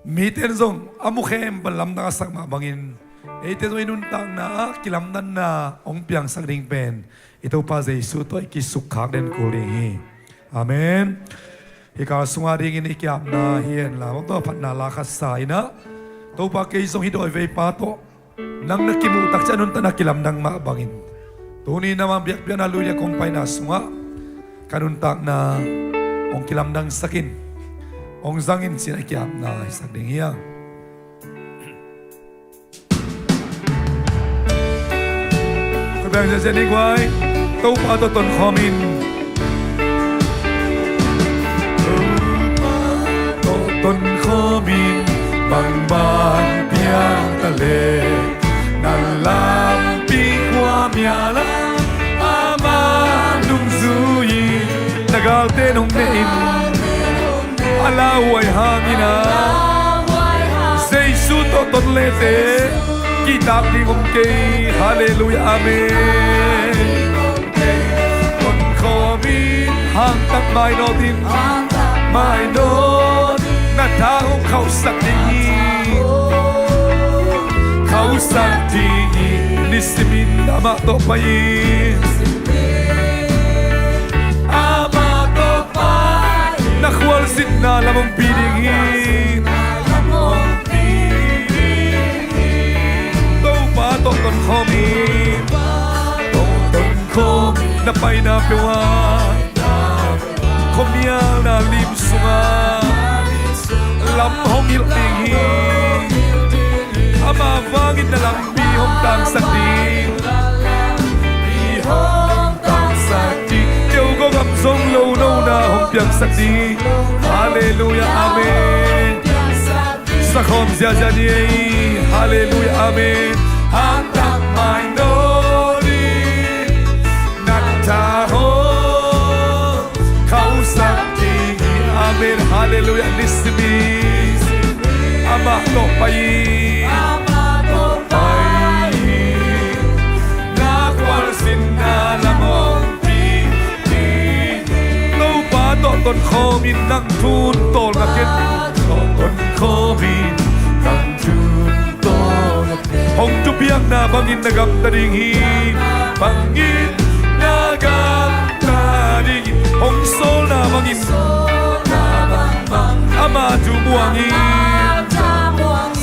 mi ten zong amu khem balam na sak ma bangin e te zong inun tang na kilam dan na ong piang sak ding pen ito pa Jesu to ki sukhak den ko ri hi amen hi ka sunga ding in ikyap na hien la to phat na la kha sai na to pa ke zong hi doi ve pa to nang na kimu tak chanun ta na kilam dang ma bangin tuni naman biak biak na luya kumpay na sunga kanuntak na ong kilamdang sakin ong zangin sinakiap na isak ding hiya kabang sa sinigway tau pa to ton khomin to ton khomin bang ban piang tale nang lam miala ama nung zui nagal te nung nein alaway hangina Jesu to ton lete kitab di umke hallelujah amen kon khobi hang tak mai no tin mai no na tao khâu sắc đi khâu sakti nisimin ama to payin ama to payin nakwal sin na lamong piningin to pa to ton khomin ton khom na pay na piwan khom niya na lim sunga lam hong il tingin ama vangin na lang bihong tang sakti bihong tang sakti kêu có gặp sông lâu lâu na hong piang sakti hallelujah amen sa khom zia zia ni hallelujah amen ang tak mai no di nat ta ho kau sakti amen hallelujah nismi ama to pai ton khomin nang thun tol na ket ton khomin nang thun tol hong tu piang na bangin na gam ta ding hi bangin na gam ta ding hong sol na bangin ama tu buangin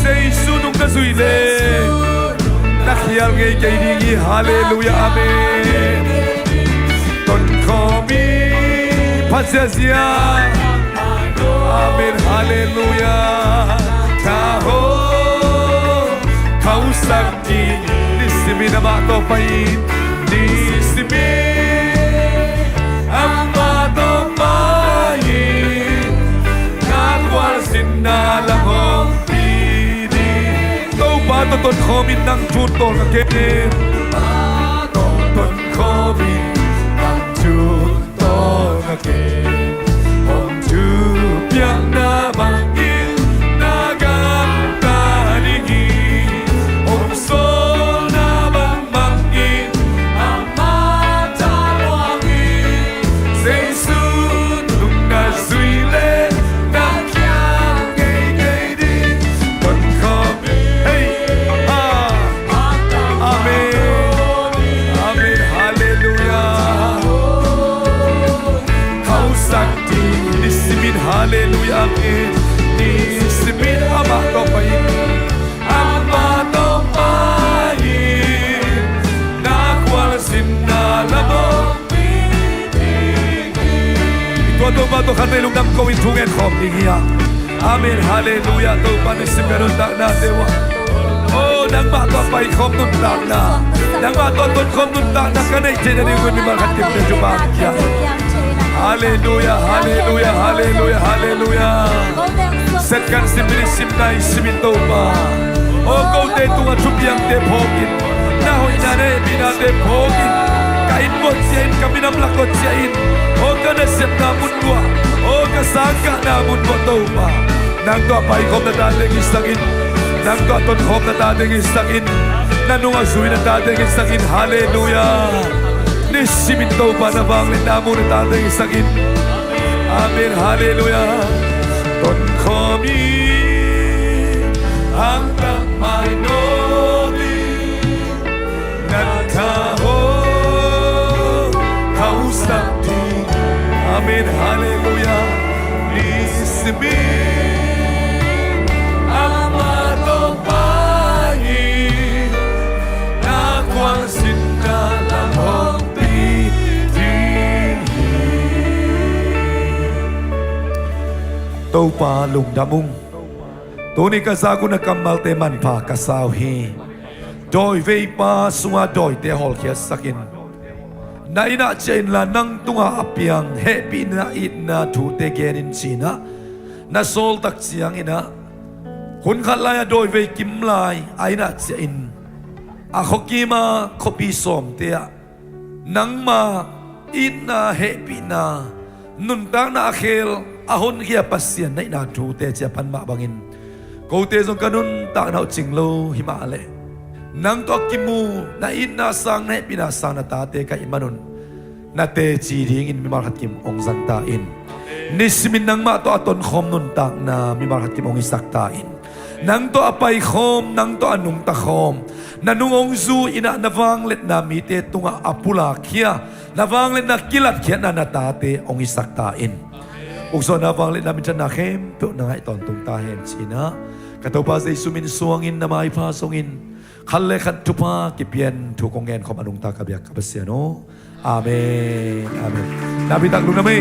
sei sunung na zui le na khial ngai kai ding hi hallelujah amen ton khomin Pazazia Amen Hallelujah Taho Kau sakti Nisimi na mato pain Nisimi Ang mato pain Nakwal sinalamong pini Kau bato ton khomin nang tutol kakin Bato ton khomin nang tutol kakin Om tu piang na mangin Nagam taningin Om sol na bang mangin Ang mata wangin Say soon Nung na suile Na kiang gay gay din Ton kami Hey Amen Amen Hallelujah Kau sakti Nisimin Hallelujah Amen Nisimin Ama topayin Ama topayin Nakwal sinalabong Ito bato katilong nam kawin tungen kom niya Amen Hallelujah To panisim meron tak na dewa Oh nang bato pa'y kom nun tak na Nang bato ton kom nun tak na Kanay tinanigun ni Malkat Kim na Jumakya Hallelujah, hallelujah, hallelujah, hallelujah. Setkan simbilisim na isimin to pa. O kau te tunga chupiang te pogin. Nahoy na ne bina te pogin. Kain mo siyain kami na blakot siyain. O kanasip na munwa. O kasangka na munwa to pa. Nang to pa ikom na dating istangin. Nang to aton hom na dating istangin. Nanung azuy na dating istangin. Hallelujah. Nisimin to pa na bang linamo na tatay isakin Amen, Hallelujah Ton kami ang takmay noti Nagkaho kausapti Amen, Hallelujah Nisimin ang matopahin Nakwang sindalamong Tâu pa lùng đa mung Tô ni ka sa ko na kamal te man pa kasaw hi Doi vei pa sunga doi te hol kia sakin Na ina chen la nang tunga apiang Happy na it na tu te genin china Na sol tak siang ina Hun khalaya doi vei kim lai Aina chen Ako kima kopi som te Nang ma it na happy na Nuntang na akhel Ahon kia pasien na ina tu te chia pan ma bangin Kau te zong kanun tak nao ching lo himale Nang to kimu na ina sang na pinasang na tate ka imanun Na te chi ringin mimarhat kim ong zantain Nismin nang ma to aton khom nun tak na mimarhat kim ong isaktain nang to apay khom nang to anung ta khom nanungong zu ina nawang let na mi te tunga apula khia nawang let na kilat khia na natate ong isakta in ukso nawang let na min na khem pe na ngai ton tung ta hen china katopa sei sumin suangin na mai pha songin khalle khat tupa kipian thu kongen khom anung ta kabyak kabasiano amen amen nabi tak lu na me